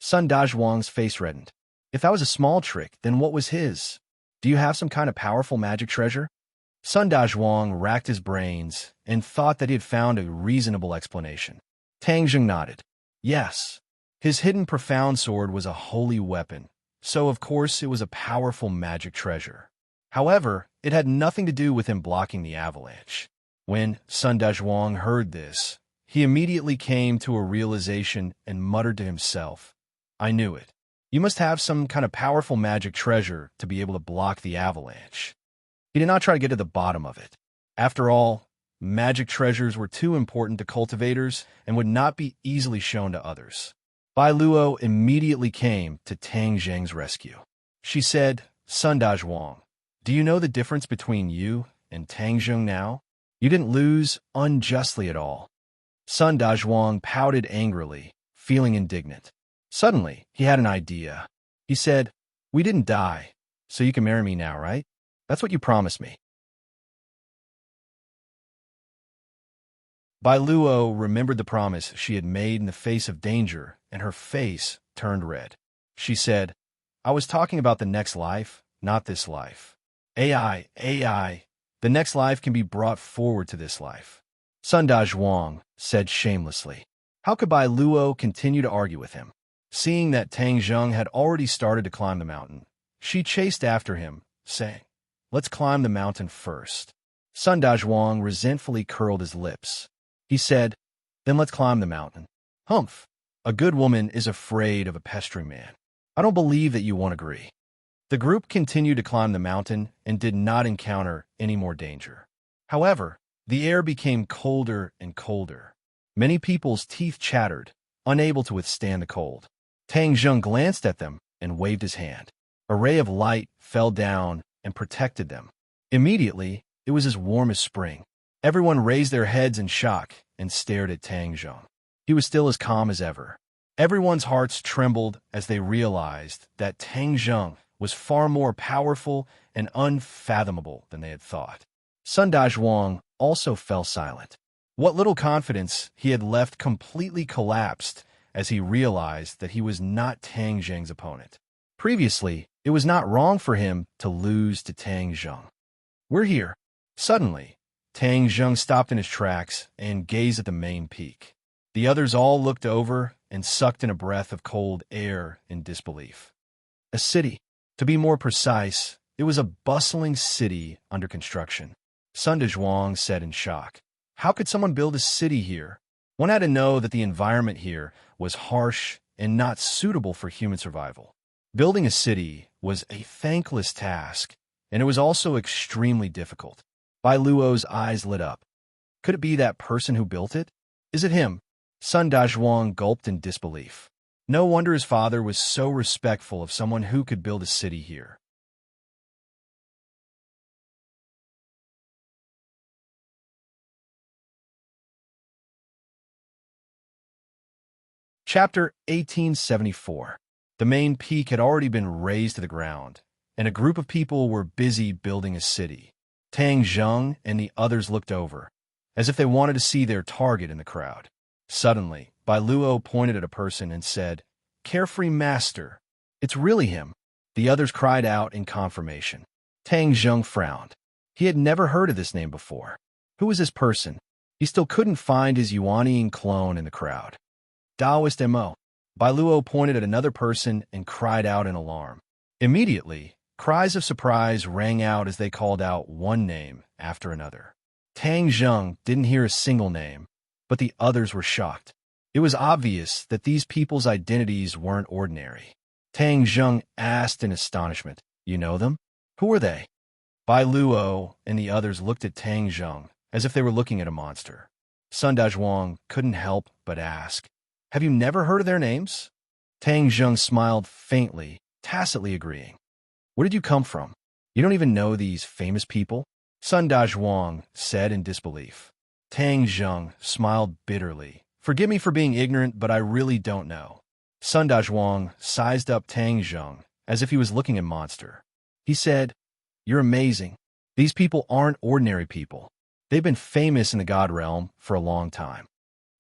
Speaker 1: Sun Dazhuang's face reddened. If that was a small trick, then what was his? Do you have some kind of powerful magic treasure? Sun Dazhuang racked his brains and thought that he had found a reasonable explanation. Tang Zheng nodded. Yes. His hidden profound sword was a holy weapon, so of course it was a powerful magic treasure. However, it had nothing to do with him blocking the avalanche. When Sun Dazhuang heard this, he immediately came to a realization and muttered to himself, "I knew it. You must have some kind of powerful magic treasure to be able to block the avalanche." He did not try to get to the bottom of it. After all, magic treasures were too important to cultivators and would not be easily shown to others. Bai Luo immediately came to Tang Zheng's rescue. She said, "Sun Dazhuang, do you know the difference between you and Tang Zheng now? You didn't lose unjustly at all." Sun Dazhuang pouted angrily, feeling indignant. Suddenly, he had an idea. He said, "We didn't die, so you can marry me now, right? That's what you promised me." Bai Luo remembered the promise she had made in the face of danger, and her face turned red. She said, "I was talking about the next life, not this life. AI, the next life can be brought forward to this life." Sun Dazhuang said shamelessly. How could Bai Luo continue to argue with him? Seeing that Tang Zheng had already started to climb the mountain, she chased after him, saying, "Let's climb the mountain first." Sun Dazhuang resentfully curled his lips. He said, "Then let's climb the mountain." "Humph! A good woman is afraid of a pestering man. I don't believe that you won't agree." The group continued to climb the mountain and did not encounter any more danger. However, the air became colder and colder. Many people's teeth chattered, unable to withstand the cold. Tang Zheng glanced at them and waved his hand. A ray of light fell down and protected them. Immediately, it was as warm as spring. Everyone raised their heads in shock and stared at Tang Zheng. He was still as calm as ever. Everyone's hearts trembled as they realized that Tang Zheng was far more powerful and unfathomable than they had thought. Sun Dazhuang also fell silent. What little confidence he had left completely collapsed as he realized that he was not Tang Zheng's opponent. Previously, it was not wrong for him to lose to Tang Zheng. "We're here." Suddenly, Tang Zheng stopped in his tracks and gazed at the main peak. The others all looked over and sucked in a breath of cold air in disbelief. A city. To be more precise, it was a bustling city under construction. Sun Dazhuang said in shock, "How could someone build a city here?" One had to know that the environment here was harsh and not suitable for human survival. Building a city was a thankless task, and it was also extremely difficult. Bai Luo's eyes lit up. Could it be that person who built it? Is it him? Sun Dazhuang gulped in disbelief. No wonder his father was so respectful of someone who could build a city here. Chapter 1874. The main peak had already been razed to the ground, and a group of people were busy building a city. Tang Zheng and the others looked over, as if they wanted to see their target in the crowd. Suddenly, Bai Luo pointed at a person and said, "Carefree Master." "It's really him." The others cried out in confirmation. Tang Zheng frowned. He had never heard of this name before. Who was this person? He still couldn't find his Yuanian clone in the crowd. "Taoist Mo." Bai Luo pointed at another person and cried out in alarm. Immediately, cries of surprise rang out as they called out one name after another. Tang Zheng didn't hear a single name, but the others were shocked. It was obvious that these people's identities weren't ordinary. Tang Zheng asked in astonishment, "You know them? Who are they?" Bai Luo and the others looked at Tang Zheng as if they were looking at a monster. Sun Dazhuang couldn't help but ask, "Have you never heard of their names?" Tang Zheng smiled faintly, tacitly agreeing. "Where did you come from? You don't even know these famous people?" Sun Dazhuang said in disbelief. Tang Zheng smiled bitterly. "Forgive me for being ignorant, but I really don't know." Sun Dazhuang sized up Tang Zheng as if he was looking at a monster. He said, "You're amazing. These people aren't ordinary people. They've been famous in the God realm for a long time."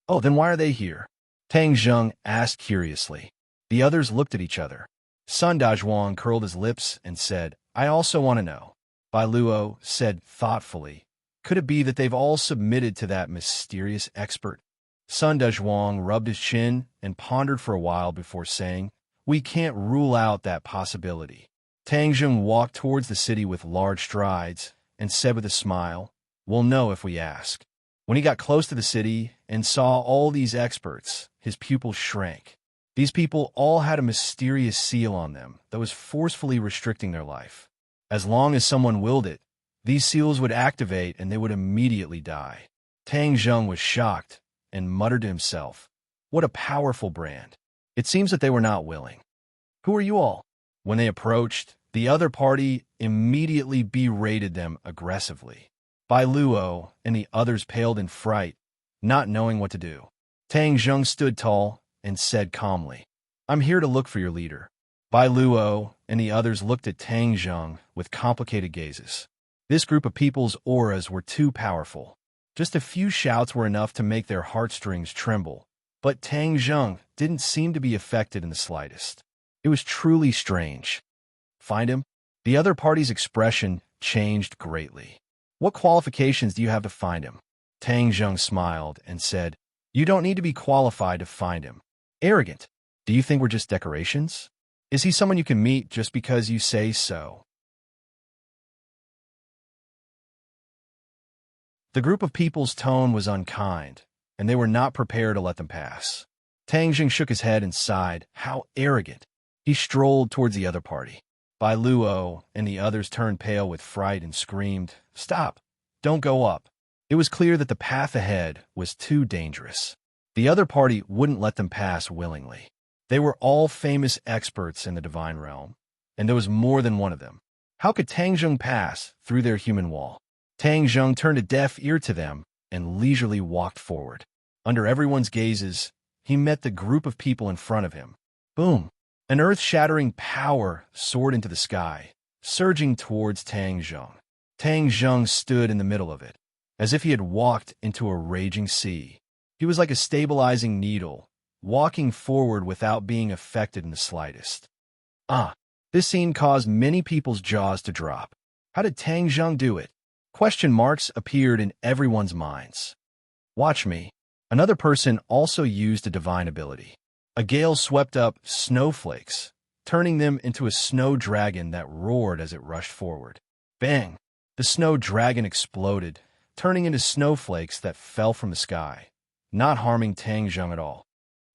Speaker 1: "Oh, then why are they here?" Tang Zheng asked curiously. The others looked at each other. Sun Dazhuang curled his lips and said, "I also want to know." Bai Luo said thoughtfully, "Could it be that they've all submitted to that mysterious expert?" Sun Dazhuang rubbed his chin and pondered for a while before saying, "We can't rule out that possibility." Tang Zheng walked towards the city with large strides and said with a smile, "We'll know if we ask." When he got close to the city and saw all these experts, his pupils shrank. These people all had a mysterious seal on them that was forcefully restricting their life. As long as someone willed it, these seals would activate and they would immediately die. Tang Zheng was shocked and muttered to himself, "What a powerful brand." It seems that they were not willing. "Who are you all?" When they approached, the other party immediately berated them aggressively. Bai Luo and the others paled in fright, not knowing what to do. Tang Zheng stood tall and said calmly, "I'm here to look for your leader." Bai Luo and the others looked at Tang Zheng with complicated gazes. This group of people's auras were too powerful. Just a few shouts were enough to make their heartstrings tremble, but Tang Zheng didn't seem to be affected in the slightest. It was truly strange. "Find him?" The other party's expression changed greatly. "What qualifications do you have to find him?" Tang Zheng smiled and said, You don't need to be qualified to find him. Arrogant. Do you think we're just decorations? Is he someone you can meet just because you say so? The group of people's tone was unkind, and they were not prepared to let them pass. Tang Jing shook his head and sighed. How arrogant. He strolled towards the other party. Bai Luo and the others turned pale with fright and screamed, Stop! Don't go up. It was clear that the path ahead was too dangerous. The other party wouldn't let them pass willingly. They were all famous experts in the divine realm, and there was more than one of them. How could Tang Jing pass through their human wall? Tang Jing turned a deaf ear to them and leisurely walked forward. Under everyone's gazes, he met the group of people in front of him. Boom! An earth-shattering power soared into the sky, surging towards Tang Jing. Tang Jing stood in the middle of it, as if he had walked into a raging sea. He was like a stabilizing needle, walking forward without being affected in the slightest. This scene caused many people's jaws to drop. How did Tang Jing do it? Question marks appeared in everyone's minds. Watch me. Another person also used a divine ability. A gale swept up snowflakes, turning them into a snow dragon that roared as it rushed forward. Bang! The snow dragon exploded, turning into snowflakes that fell from the sky, not harming Tang Jing at all.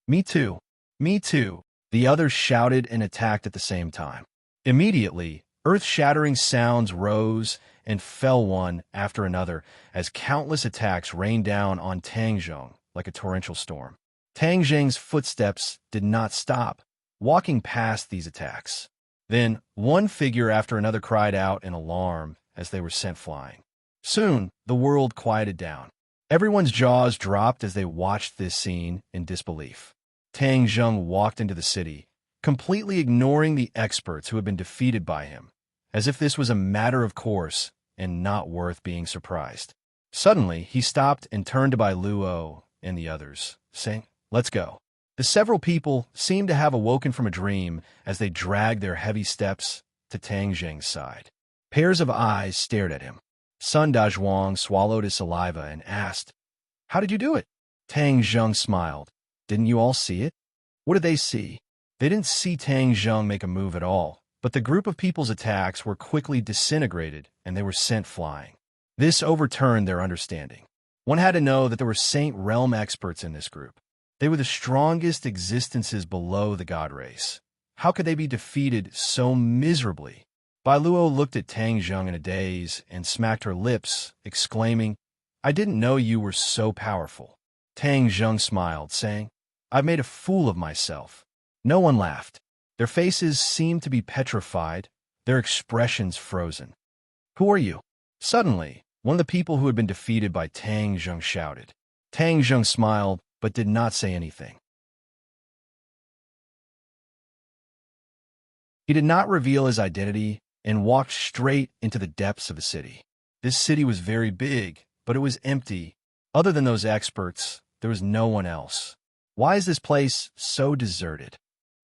Speaker 1: Me too. Me too. The others shouted and attacked at the same time. Immediately, earth-shattering sounds rose and fell one after another as countless attacks rained down on Tang Jing like a torrential storm. Tang Jing's footsteps did not stop, walking past these attacks. Then, one figure after another cried out in alarm as they were sent flying. Soon, the world quieted down. Everyone's jaws dropped as they watched this scene in disbelief. Tang Jing walked into the city, completely ignoring the experts who had been defeated by him, as if this was a matter of course and not worth being surprised. Suddenly, he stopped and turned to Bai Luo and the others, saying, Let's go. The several people seemed to have awoken from a dream as they dragged their heavy steps to Tang Jing's side. Pairs of eyes stared at him. Sun Dazhuang swallowed his saliva and asked, How did you do it? Tang Jing smiled. Didn't you all see it? What did they see? They didn't see Tang Jing make a move at all, but the group of people's attacks were quickly disintegrated and they were sent flying. This overturned their understanding. One had to know that there were Saint Realm experts in this group. They were the strongest existences below the god race. How could they be defeated so miserably? Bai Luo looked at Tang Jing in a daze and smacked her lips, exclaiming, I didn't know you were so powerful. Tang Jing smiled, saying, I've made a fool of myself. No one laughed. Their faces seemed to be petrified, their expressions frozen. Who are you? Suddenly, one of the people who had been defeated by Tang Jing shouted. Tang Jing smiled, but did not say anything. He did not reveal his identity and walked straight into the depths of the city. This city was very big, but it was empty. Other than those experts, there was no one else. Why is this place so deserted?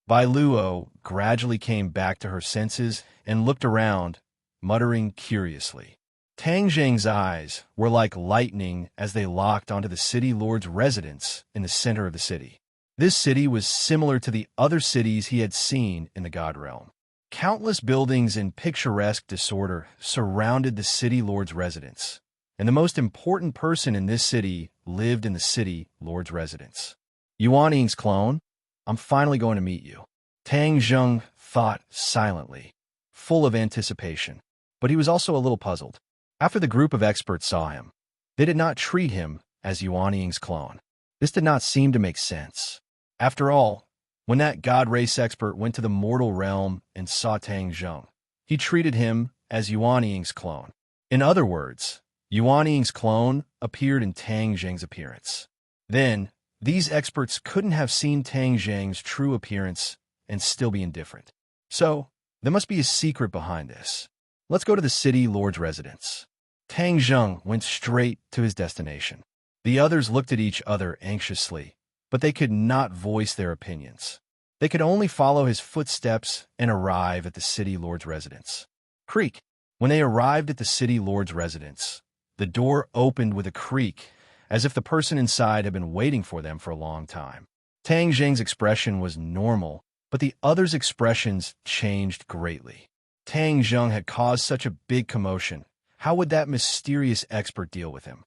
Speaker 1: Bai Luo gradually came back to her senses and looked around, muttering curiously. Tang Jing's eyes were like lightning as they locked onto the city lord's residence in the center of the city. This city was similar to the other cities he had seen in the God realm. Countless buildings in picturesque disorder surrounded the city lord's residence, and the most important person in this city lived in the city lord's residence. Yuan Ying's clone, I'm finally going to meet you. Tang Jing thought silently, full of anticipation, but he was also a little puzzled. After the group of experts saw him, they did not treat him as Yuan Ying's clone. This did not seem to make sense. After all, when that god race expert went to the mortal realm and saw Tang Jing, he treated him as Yuan Ying's clone. In other words, Yuan Ying's clone appeared in Tang Jing's appearance. Then, these experts couldn't have seen Tang Jing's true appearance and still be indifferent. So, there must be a secret behind this. Let's go to the city lord's residence. Tang Jing went straight to his destination. The others looked at each other anxiously, but they could not voice their opinions. They could only follow his footsteps and arrive at the city lord's residence. Creak. When they arrived at the city lord's residence, the door opened with a creak as if the person inside had been waiting for them for a long time. Tang Zheng's expression was normal, but the others' expressions changed greatly. Tang Zheng had caused such a big commotion. How would that mysterious expert deal with him?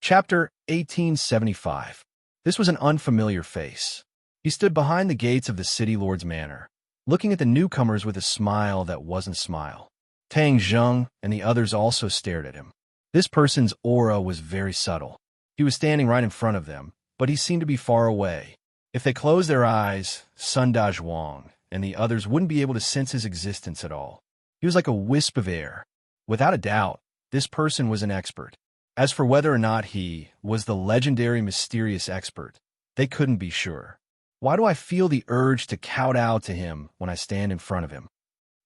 Speaker 1: Chapter 1875. This was an unfamiliar face. He stood behind the gates of the city lord's manor, looking at the newcomers with a smile that wasn't a smile. Tang Zheng and the others also stared at him. This person's aura was very subtle. He was standing right in front of them, but he seemed to be far away. If they closed their eyes, Sun Dazhuang and the others wouldn't be able to sense his existence at all. He was like a wisp of air. Without a doubt, this person was an expert. As for whether or not he was the legendary mysterious expert, they couldn't be sure. Why do I feel the urge to kowtow to him when I stand in front of him?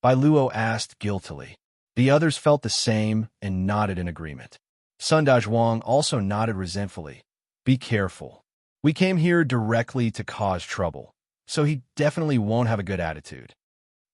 Speaker 1: Bai Luo asked guiltily. The others felt the same and nodded in agreement. Sun Dazhuang also nodded resentfully. Be careful. We came here directly to cause trouble, so he definitely won't have a good attitude.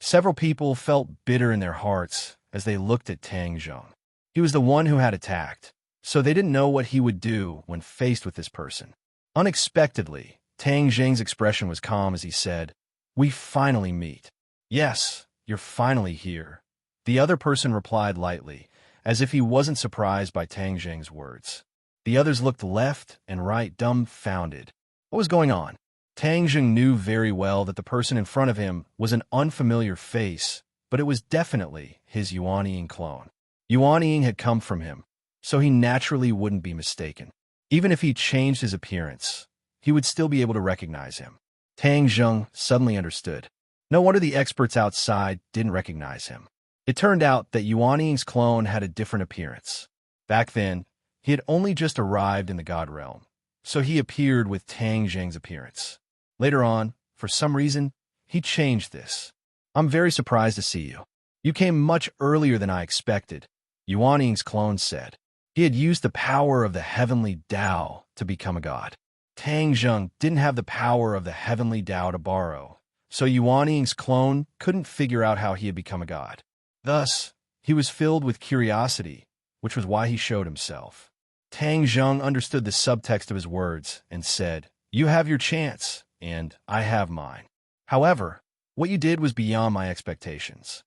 Speaker 1: Several people felt bitter in their hearts as they looked at Tang Zheng. He was the one who had attacked, so they didn't know what he would do when faced with this person. Unexpectedly, Tang Zheng's expression was calm as he said, "We finally meet." "Yes, you're finally here." The other person replied lightly, as if he wasn't surprised by Tang Zheng's words. The others looked left and right, dumbfounded. What was going on? Tang Zheng knew very well that the person in front of him was an unfamiliar face, but it was definitely his Yuanying clone. Yuanying had come from him, so he naturally wouldn't be mistaken. Even if he changed his appearance, he would still be able to recognize him. Tang Zheng suddenly understood. No wonder the experts outside didn't recognize him. It turned out that Yuanying's clone had a different appearance. Back then, he had only just arrived in the God Realm, so he appeared with Tang Zheng's appearance. Later on, for some reason, he changed this. "I'm very surprised to see you. You came much earlier than I expected," Yuanying's clone said. He had used the power of the heavenly Tao to become a god. Tang Zheng didn't have the power of the heavenly Tao to borrow, so Yuanying's clone couldn't figure out how he had become a god. Thus, he was filled with curiosity, which was why he showed himself. Tang Zheng understood the subtext of his words and said, "You have your chance, and I have mine. However, what you did was beyond my expectations."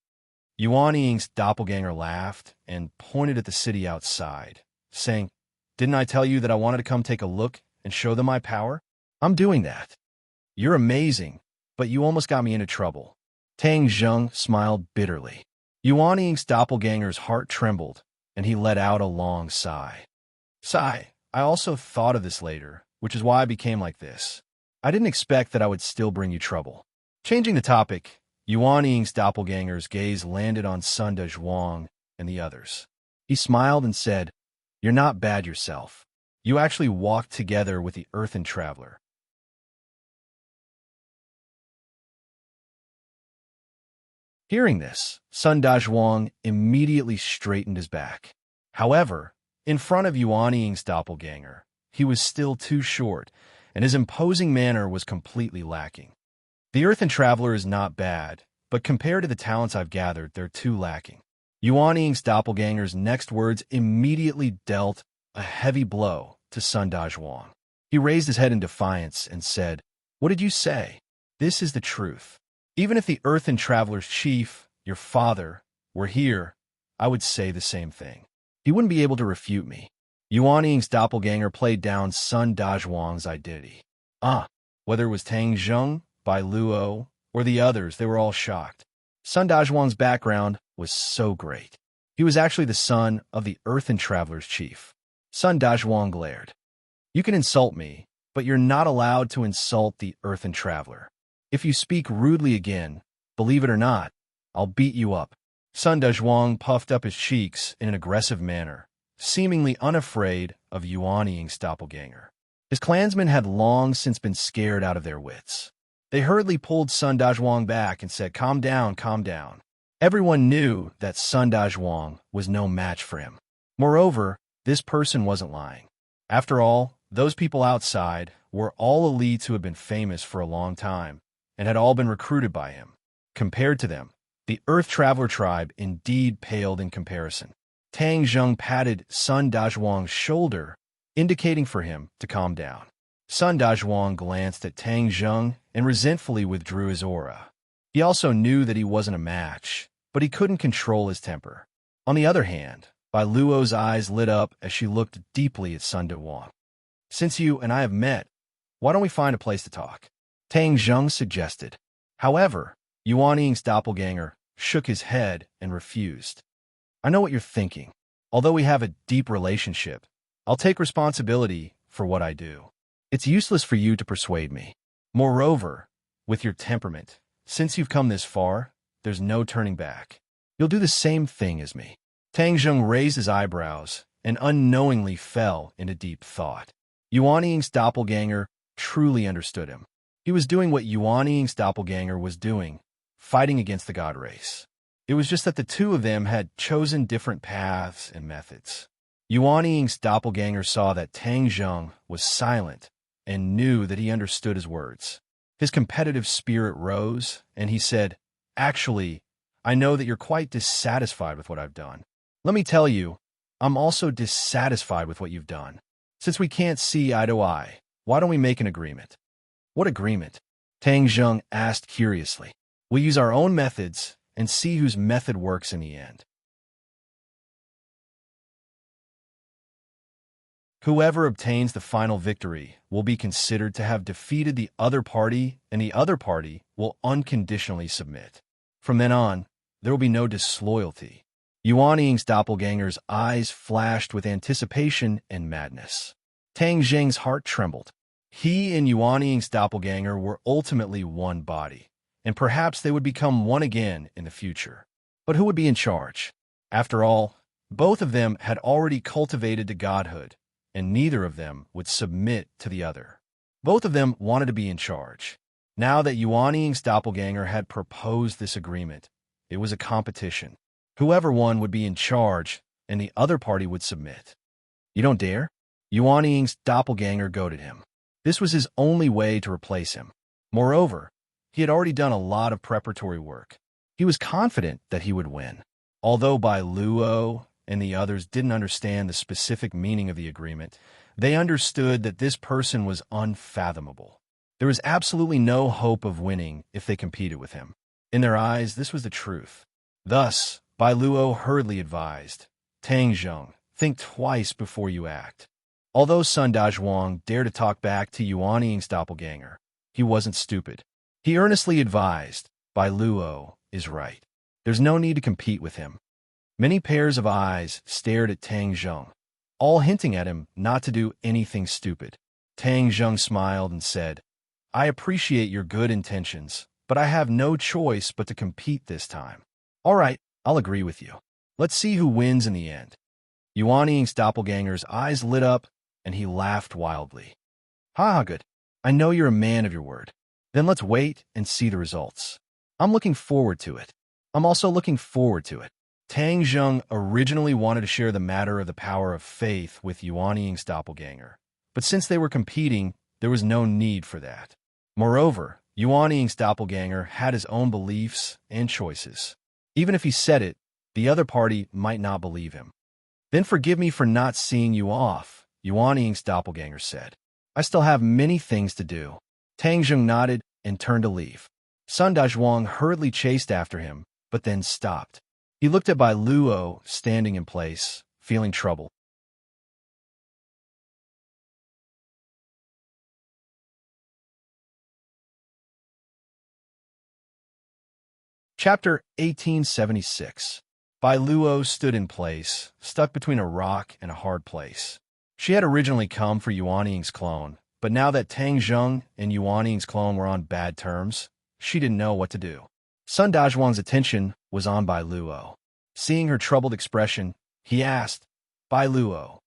Speaker 1: Yuanying's doppelganger laughed and pointed at the city outside, saying, "Didn't I tell you that I wanted to come take a look and show them my power? I'm doing that. You're amazing, but you almost got me into trouble." Tang Zheng smiled bitterly. Yuanying's doppelganger's heart trembled, and he let out a long sigh. "Sigh, I also thought of this later, which is why I became like this. I didn't expect that I would still bring you trouble." Changing the topic, Yuanying's doppelganger's gaze landed on Sun Dazhuang and the others. He smiled and said, "You're not bad yourself. You actually walked together with the Earthen Traveler." Hearing this, Sun Dazhuang immediately straightened his back. However, in front of Yuanying's doppelganger, he was still too short, and his imposing manner was completely lacking. The Earthen Traveler is not bad, but compared to the talents I've gathered, they're too lacking. Yuanying's doppelganger's next words immediately dealt a heavy blow to Sun Dazhuang. He raised his head in defiance and said, "What did you say? This is the truth. Even if the Earthen Traveler's chief, your father, were here, I would say the same thing. He wouldn't be able to refute me." Yuanying's doppelganger played down Sun Dazhuang's identity. Whether it was Tang Zheng, Bai Luo, or the others, they were all shocked. Sun Dazhuang's background was so great. He was actually the son of the Earthen Traveler's chief. Sun Dazhuang glared. "You can insult me, but you're not allowed to insult the Earthen Traveler. If you speak rudely again, believe it or not, I'll beat you up." Sun Dazhuang puffed up his cheeks in an aggressive manner, seemingly unafraid of Yuanying's doppelganger. His clansmen had long since been scared out of their wits. They hurriedly pulled Sun Dazhuang back and said, "Calm down, calm down." Everyone knew that Sun Dazhuang was no match for him. Moreover, this person wasn't lying. After all, those people outside were all elites who had been famous for a long time and had all been recruited by him. Compared to them, the Earth Traveler tribe indeed paled in comparison. Tang Zheng patted Sun Dazhuang's shoulder, indicating for him to calm down. Sun Dazhuang glanced at Tang Zheng and resentfully withdrew his aura. He also knew that he wasn't a match, but he couldn't control his temper. On the other hand, Bai Luo's eyes lit up as she looked deeply at Sun Dazhuang. "Since you and I have met, why don't we find a place to talk?" Tang Zheng suggested. However, Yuan Ying's doppelganger shook his head and refused. "I know what you're thinking. Although we have a deep relationship, I'll take responsibility for what I do. It's useless for you to persuade me. Moreover, with your temperament, since you've come this far, there's no turning back. You'll do the same thing as me." Tang Zheng raised his eyebrows and unknowingly fell into deep thought. Yuan Ying's doppelganger truly understood him. He was doing what Yuan Ying's doppelganger was doing, fighting against the god race. It was just that the two of them had chosen different paths and methods. Yuan Ying's doppelganger saw that Tang Zheng was silent and knew that he understood his words. His competitive spirit rose, and he said, "Actually, I know that you're quite dissatisfied with what I've done. Let me tell you, I'm also dissatisfied with what you've done. Since we can't see eye to eye, why don't we make an agreement?" "What agreement?" Tang Zheng asked curiously. "We'll use our own methods and see whose method works in the end. Whoever obtains the final victory will be considered to have defeated the other party, and the other party will unconditionally submit. From then on, there will be no disloyalty." Yuan Ying's doppelganger's eyes flashed with anticipation and madness. Tang Zheng's heart trembled. He and Yuan Ying's doppelganger were ultimately one body, and perhaps they would become one again in the future. But who would be in charge? After all, both of them had already cultivated to godhood, and neither of them would submit to the other. Both of them wanted to be in charge. Now that Yuan Ying's doppelganger had proposed this agreement, it was a competition. Whoever won would be in charge, and the other party would submit. "You don't dare?" Yuan Ying's doppelganger goaded him. This was his only way to replace him. Moreover, he had already done a lot of preparatory work. He was confident that he would win. Although Bai Luo and the others didn't understand the specific meaning of the agreement, they understood that this person was unfathomable. There was absolutely no hope of winning if they competed with him. In their eyes, this was the truth. Thus, Bai Luo hurriedly advised, "Tang Zheng, think twice before you act." Although Sun Dazhuang dared to talk back to Yuan Ying's doppelganger, he wasn't stupid. He earnestly advised, "Bai Luo is right. There's no need to compete with him." Many pairs of eyes stared at Tang Zheng, all hinting at him not to do anything stupid. Tang Zheng smiled and said, "I appreciate your good intentions, but I have no choice but to compete this time." "All right, I'll agree with you. Let's see who wins in the end." Yuan Ying's doppelganger's eyes lit up, and he laughed wildly. "Ha, good. I know you're a man of your word. Then let's wait and see the results. I'm looking forward to it. I'm also looking forward to it." Tang Zheng originally wanted to share the matter of the power of faith with Yuan Ying's doppelganger, but since they were competing, there was no need for that. Moreover, Yuan Ying's doppelganger had his own beliefs and choices. Even if he said it, the other party might not believe him. "Then forgive me for not seeing you off," Yuan Ying's doppelganger said. "I still have many things to do." Tang Zheng nodded and turned to leave. Sun Dazhuang hurriedly chased after him, but then stopped. He looked at Bai Luo standing in place, feeling trouble. Chapter 1876. Bai Luo stood in place, stuck between a rock and a hard place. She had originally come for Yuan Ying's clone, but now that Tang Zheng and Yuan Ying's clone were on bad terms, she didn't know what to do. Sun Dazhuang's attention was on Bai Luo. Seeing her troubled expression, he asked, "Bai Luo,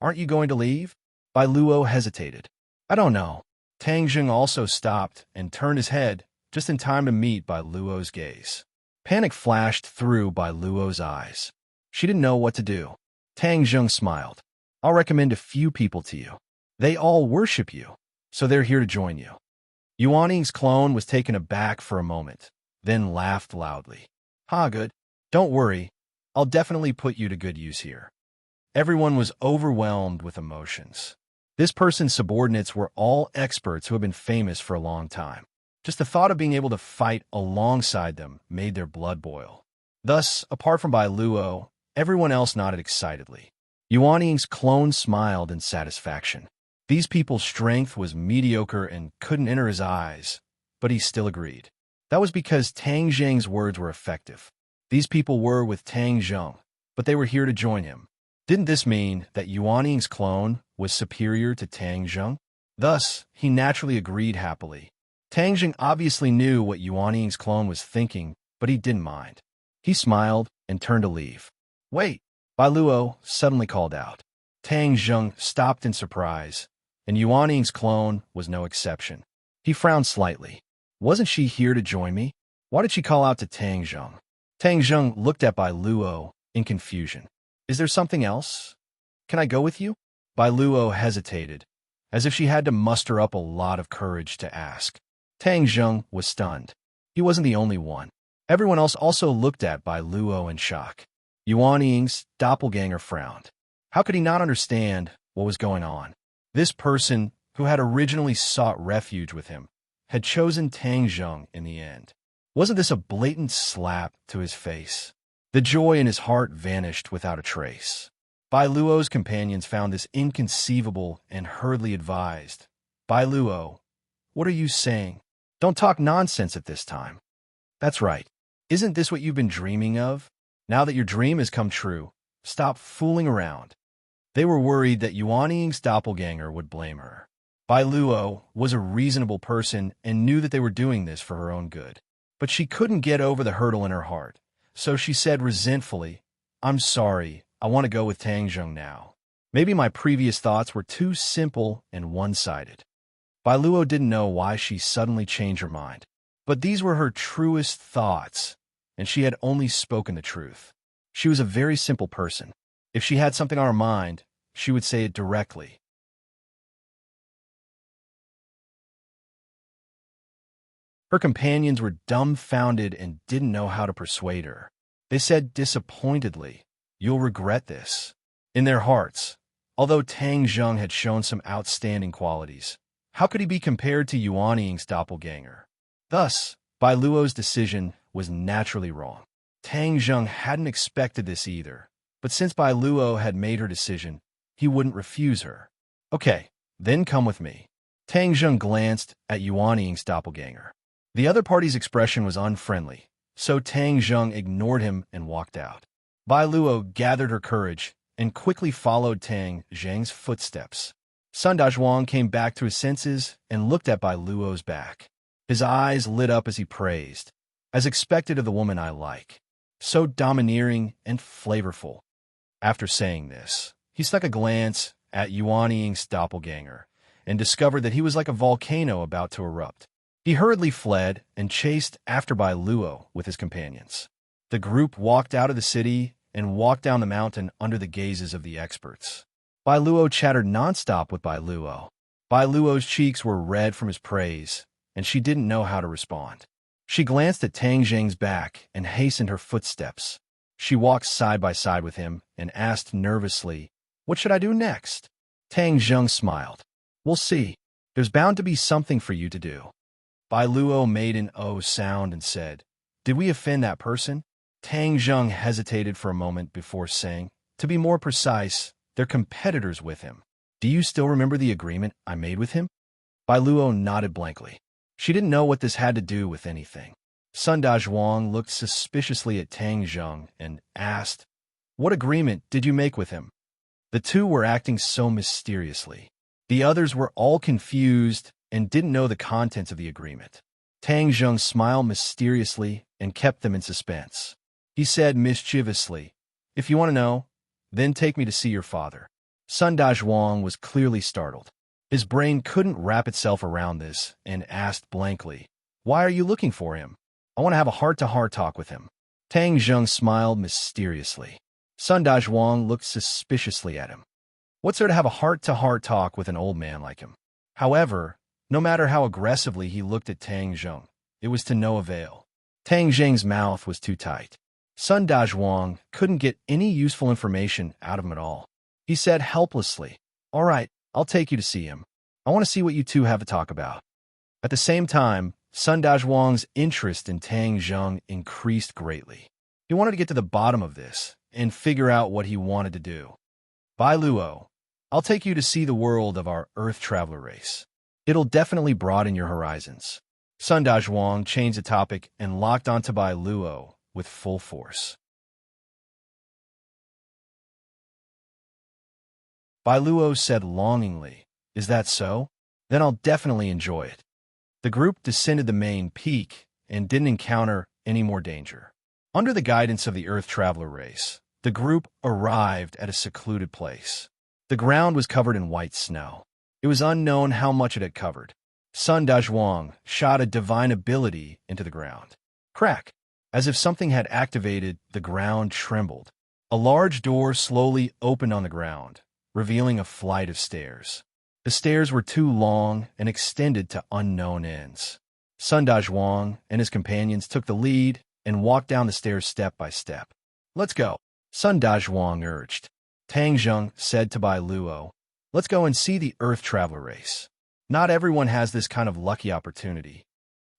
Speaker 1: aren't you going to leave?" Bai Luo hesitated. "I don't know." Tang Zheng also stopped and turned his head just in time to meet Bai Luo's gaze. Panic flashed through Bai Luo's eyes. She didn't know what to do. Tang Zheng smiled. "I'll recommend a few people to you. They all worship you, so they're here to join you." Yuan Ying's clone was taken aback for a moment, then laughed loudly. "Ha, good. Don't worry. I'll definitely put you to good use here." Everyone was overwhelmed with emotions. This person's subordinates were all experts who had been famous for a long time. Just the thought of being able to fight alongside them made their blood boil. Thus, apart from Bai Luo, everyone else nodded excitedly. Yuan Ying's clone smiled in satisfaction. These people's strength was mediocre and couldn't enter his eyes, but he still agreed. That was because Tang Zheng's words were effective. These people were with Tang Zheng, but they were here to join him. Didn't this mean that Yuan Ying's clone was superior to Tang Zheng? Thus, he naturally agreed happily. Tang Zheng obviously knew what Yuan Ying's clone was thinking, but he didn't mind. He smiled and turned to leave. "Wait!" Bai Luo suddenly called out. Tang Zheng stopped in surprise, and Yuan Ying's clone was no exception. He frowned slightly. Wasn't she here to join me? Why did she call out to Tang Zheng? Tang Zheng looked at Bai Luo in confusion. "Is there something else? Can I go with you?" Bai Luo hesitated, as if she had to muster up a lot of courage to ask. Tang Zheng was stunned. He wasn't the only one. Everyone else also looked at Bai Luo in shock. Yuan Ying's doppelganger frowned. How could he not understand what was going on? This person, who had originally sought refuge with him, had chosen Tang Zheng in the end. Wasn't this a blatant slap to his face? The joy in his heart vanished without a trace. Bai Luo's companions found this inconceivable and hurriedly advised. "Bai Luo, what are you saying? Don't talk nonsense at this time." "That's right. Isn't this what you've been dreaming of? Now that your dream has come true, stop fooling around." They were worried that Yuan Ying's doppelganger would blame her. Bai Luo was a reasonable person and knew that they were doing this for her own good. But she couldn't get over the hurdle in her heart, so she said resentfully, "I'm sorry, I want to go with Tang Zheng now. Maybe my previous thoughts were too simple and one-sided." Bai Luo didn't know why she suddenly changed her mind. But these were her truest thoughts, and she had only spoken the truth. She was a very simple person. If she had something on her mind, she would say it directly. Her companions were dumbfounded and didn't know how to persuade her. They said disappointedly, "You'll regret this." In their hearts, although Tang Zheng had shown some outstanding qualities, how could he be compared to Yuan Ying's doppelganger? Thus, Bai Luo's decision was naturally wrong. Tang Zheng hadn't expected this either, but since Bai Luo had made her decision, he wouldn't refuse her. "Okay, then come with me." Tang Zheng glanced at Yuan Ying's doppelganger. The other party's expression was unfriendly, so Tang Zheng ignored him and walked out. Bai Luo gathered her courage and quickly followed Tang Zheng's footsteps. Sun Dazhuang came back to his senses and looked at Bai Luo's back. His eyes lit up as he praised, "As expected of the woman I like. So domineering and flavorful." After saying this, he stuck a glance at Yuan Ying's doppelganger and discovered that he was like a volcano about to erupt. He hurriedly fled and chased after Bai Luo with his companions. The group walked out of the city and walked down the mountain under the gazes of the experts. Bai Luo chattered nonstop with Bai Luo. Bai Luo's cheeks were red from his praise, and she didn't know how to respond. She glanced at Tang Zheng's back and hastened her footsteps. She walked side by side with him and asked nervously, "What should I do next?" Tang Zheng smiled. "We'll see. There's bound to be something for you to do." Bai Luo made an "oh" sound and said, "Did we offend that person?" Tang Zheng hesitated for a moment before saying, "To be more precise, they're competitors with him. Do you still remember the agreement I made with him?" Bai Luo nodded blankly. She didn't know what this had to do with anything. Sun Dazhuang looked suspiciously at Tang Zheng and asked, "What agreement did you make with him?" The two were acting so mysteriously. The others were all confused and didn't know the contents of the agreement. Tang Zheng smiled mysteriously and kept them in suspense. He said mischievously, "If you want to know, then take me to see your father." Sun Dazhuang was clearly startled. His brain couldn't wrap itself around this and asked blankly, "Why are you looking for him?" "I want to have a heart-to-heart talk with him." Tang Zheng smiled mysteriously. Sun Dazhuang looked suspiciously at him. What's there to have a heart-to-heart talk with an old man like him? However, no matter how aggressively he looked at Tang Zheng, it was to no avail. Tang Zheng's mouth was too tight. Sun Dazhuang couldn't get any useful information out of him at all. He said helplessly, "All right, I'll take you to see him. I want to see what you two have to talk about." At the same time, Sun Dazhuang's interest in Tang Zheng increased greatly. He wanted to get to the bottom of this and figure out what he wanted to do. "Bai Luo, I'll take you to see the world of our Earth Traveler race. It'll definitely broaden your horizons." Sun Dazhuang changed the topic and locked onto Bai Luo with full force. Bai Luo said longingly, "Is that so? Then I'll definitely enjoy it." The group descended the main peak and didn't encounter any more danger. Under the guidance of the Earth Traveler race, the group arrived at a secluded place. The ground was covered in white snow. It was unknown how much it had covered. Sun Dazhuang shot a divine ability into the ground. Crack! As if something had activated, the ground trembled. A large door slowly opened on the ground, revealing a flight of stairs. The stairs were too long and extended to unknown ends. Sun Dazhuang and his companions took the lead and walked down the stairs step by step. "Let's go," Sun Dazhuang urged. Tang Zheng said to Bai Luo, "Let's go and see the Earth Traveler race. Not everyone has this kind of lucky opportunity."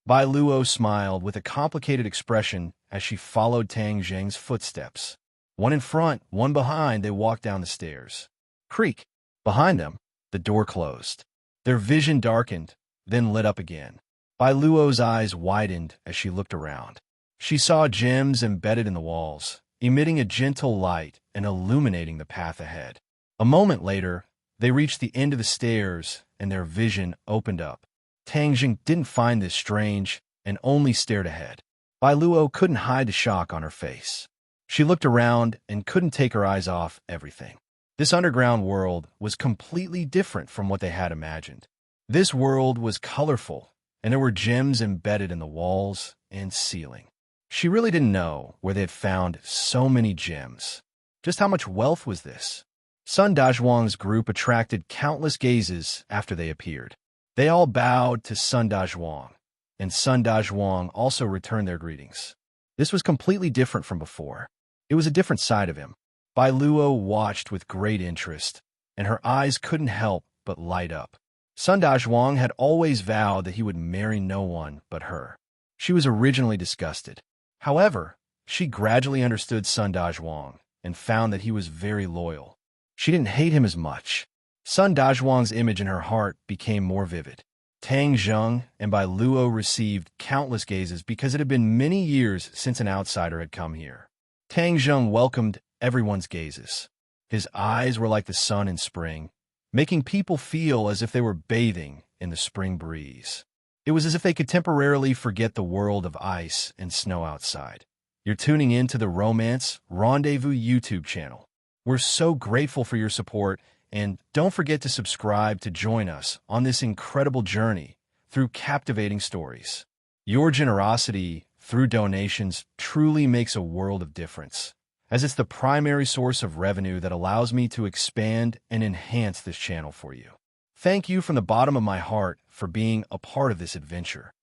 Speaker 1: Bai Luo smiled with a complicated expression as she followed Tang Zheng's footsteps. One in front, one behind, they walked down the stairs. Creak! Behind them, the door closed. Their vision darkened, then lit up again. Bai Luo's eyes widened as she looked around. She saw gems embedded in the walls, emitting a gentle light and illuminating the path ahead. A moment later, they reached the end of the stairs and their vision opened up. Tang Zheng didn't find this strange and only stared ahead. Bai Luo couldn't hide the shock on her face. She looked around and couldn't take her eyes off everything. This underground world was completely different from what they had imagined. This world was colorful, and there were gems embedded in the walls and ceiling. She really didn't know where they had found so many gems. Just how much wealth was this? Sun Dazhuang's group attracted countless gazes after they appeared. They all bowed to Sun Dazhuang, and Sun Dazhuang also returned their greetings. This was completely different from before. It was a different side of him. Bai Luo watched with great interest, and her eyes couldn't help but light up. Sun Dazhuang had always vowed that he would marry no one but her. She was originally disgusted. However, she gradually understood Sun Dazhuang and found that he was very loyal. She didn't hate him as much. Sun Dazhuang's image in her heart became more vivid. Tang Zheng and Bai Luo received countless gazes because it had been many years since an outsider had come here. Tang Zheng welcomed everyone's gazes. His eyes were like the sun in spring, making people feel as if they were bathing in the spring breeze. It was as if they could temporarily forget the world of ice and snow outside. You're tuning in to the Romance Rendezvous YouTube channel. We're so grateful for your support, and don't forget to subscribe to join us on this incredible journey through captivating stories. Your generosity through donations truly makes a world of difference, as it's the primary source of revenue that allows me to expand and enhance this channel for you. Thank you from the bottom of my heart for being a part of this adventure.